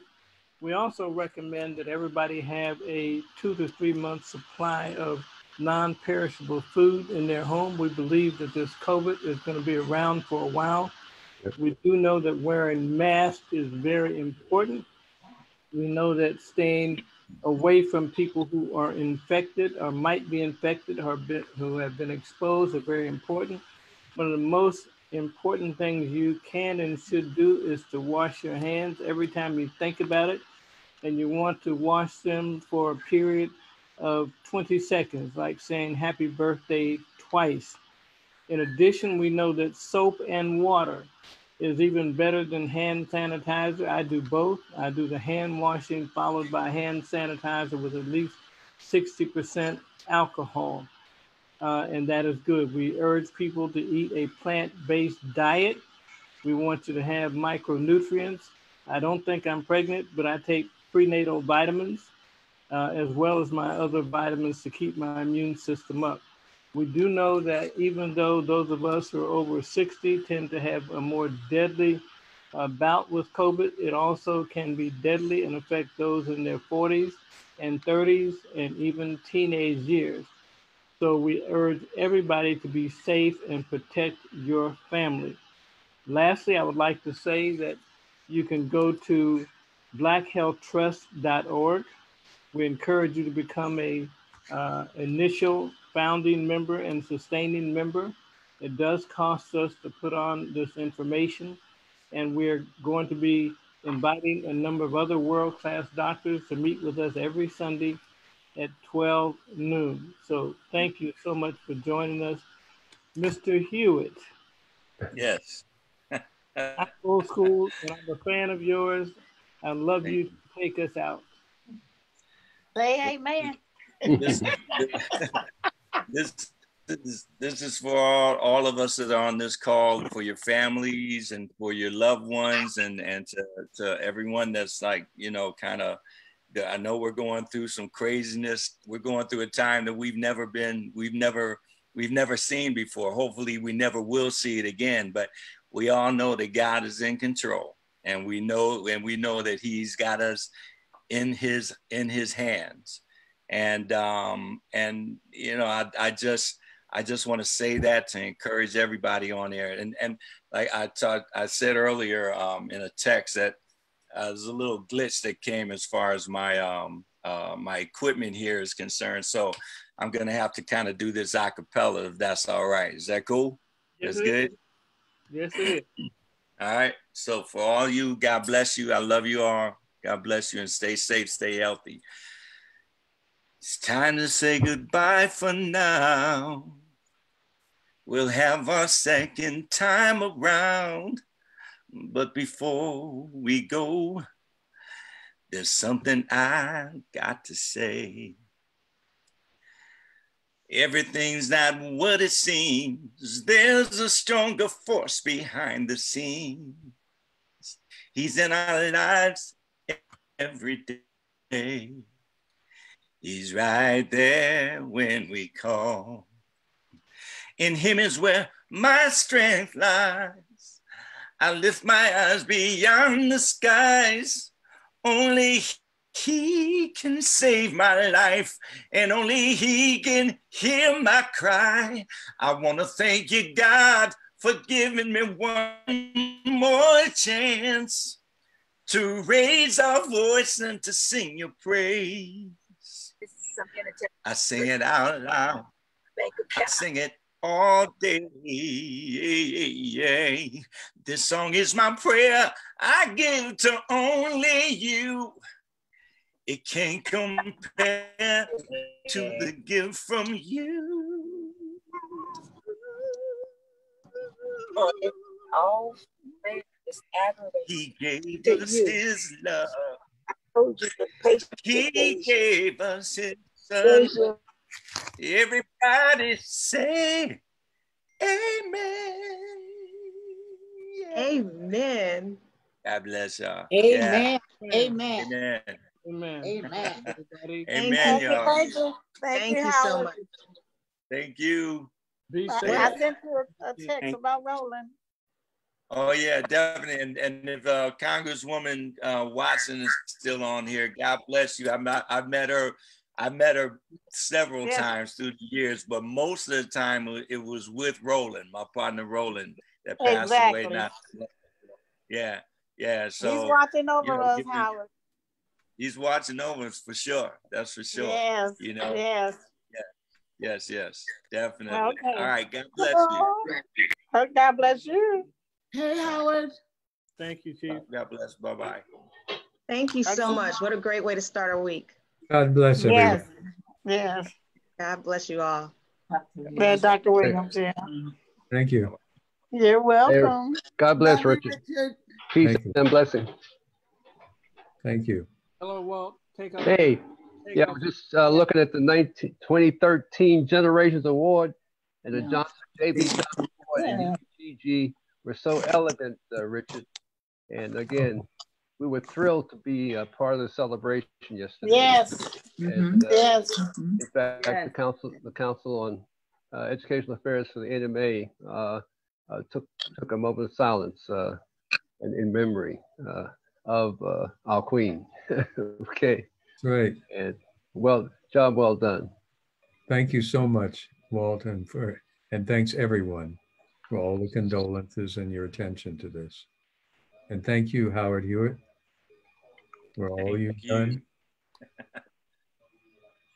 We also recommend that everybody have a 2 to 3 month supply of non-perishable food in their home. We believe that this COVID is going to be around for a while. We do know that wearing masks is very important. We know that staying away from people who are infected or might be infected or who have been exposed are very important. One of the most important things you can and should do is to wash your hands every time you think about it. And you want to wash them for a period of 20 seconds, like saying happy birthday twice. In addition, we know that soap and water is even better than hand sanitizer. I do both. I do the hand washing followed by hand sanitizer with at least 60% alcohol. And that is good. We urge people to eat a plant-based diet. We want you to have micronutrients. I don't think I'm pregnant, but I take prenatal vitamins, as well as my other vitamins to keep my immune system up. We do know that even though those of us who are over 60 tend to have a more deadly bout with COVID, it also can be deadly and affect those in their 40s and 30s and even teenage years. So we urge everybody to be safe and protect your family. Lastly, I would like to say that you can go to blackhealthtrust.org. We encourage you to become a initial founding member and sustaining member. It does cost us to put on this information, and we're going to be inviting a number of other world-class doctors to meet with us every Sunday at 12 noon. So thank you so much for joining us. Mr. Hewitt. Yes. I'm old school and I'm a fan of yours. I'd love you to take us out. Say amen. This is for all of us that are on this call, for your families and for your loved ones, and to everyone that's like, you know, kind of, I know we're going through some craziness. We're going through a time that we've never seen before. Hopefully we never will see it again, but we all know that God is in control, and we know that he's got us in his hands. And you know, I just want to say that to encourage everybody on there. And like I said earlier in a text that there's a little glitch that came as far as my my equipment here is concerned. So I'm gonna have to kind of do this a cappella, if that's all right. Is that cool? Yes, that's good. Yes, it is. All right. So for all you, God bless you. I love you all. God bless you, and stay safe, stay healthy. It's time to say goodbye for now. We'll have our second time around. But before we go, there's something I got to say. Everything's not what it seems. There's a stronger force behind the scenes. He's in our lives every day. He's right there when we call. In him is where my strength lies. I lift my eyes beyond the skies. Only he can save my life, and only he can hear my cry. I want to thank you, God, for giving me one more chance to raise our voice and to sing your praise. I sing it out loud. I sing it all day. This song is my prayer I give to only you. It can't compare to the gift from you. He gave us his love. He gave us his son. Everybody say amen. Amen. God bless y'all. Amen. Yeah. Amen. Amen. Amen. Amen. Amen, y'all. Thank you so Howard. much. Thank you. Be I safe. sent you a text about Roland. Oh yeah, definitely. And if Congresswoman Watson is still on here, God bless you. I've met her several times through the years, but most of the time it was with Roland, my partner Roland, that passed away now. Yeah. So he's watching over us, Howard. He's watching over us for sure. That's for sure. Yes. You know. Yes. Yes. Definitely. Okay. All right. God bless you. God bless you. Hey, Howard. Thank you, Chief. God bless. Bye-bye. Thank you so much. What a great way to start our week. God bless everyone. Yes. God bless you all. Yeah, Dr. Williams. Yeah. Thank you. You're welcome. God bless, Richard. Peace and blessing. Thank you. Hello, Walt. Take off. Hey, yeah, we're just looking at the 2013 Generations Award and the J.B. Johnson Award and UGG were so elegant, Richard. And again, we were thrilled to be a part of the celebration yesterday. Yes. And, yes. In fact, the Council on Educational Affairs for the NMA took a moment of silence in memory of our Queen. Okay. Right. And job well done. Thank you so much, Walt, and thanks everyone for all the condolences and your attention to this. And thank you, Howard Hewitt, for all you've done.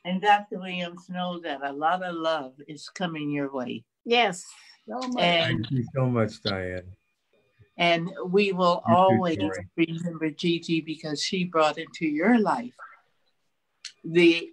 And Dr. Williams, know that a lot of love is coming your way. Yes. Thank you so much, Diane. And we will always remember Gigi because she brought into your life the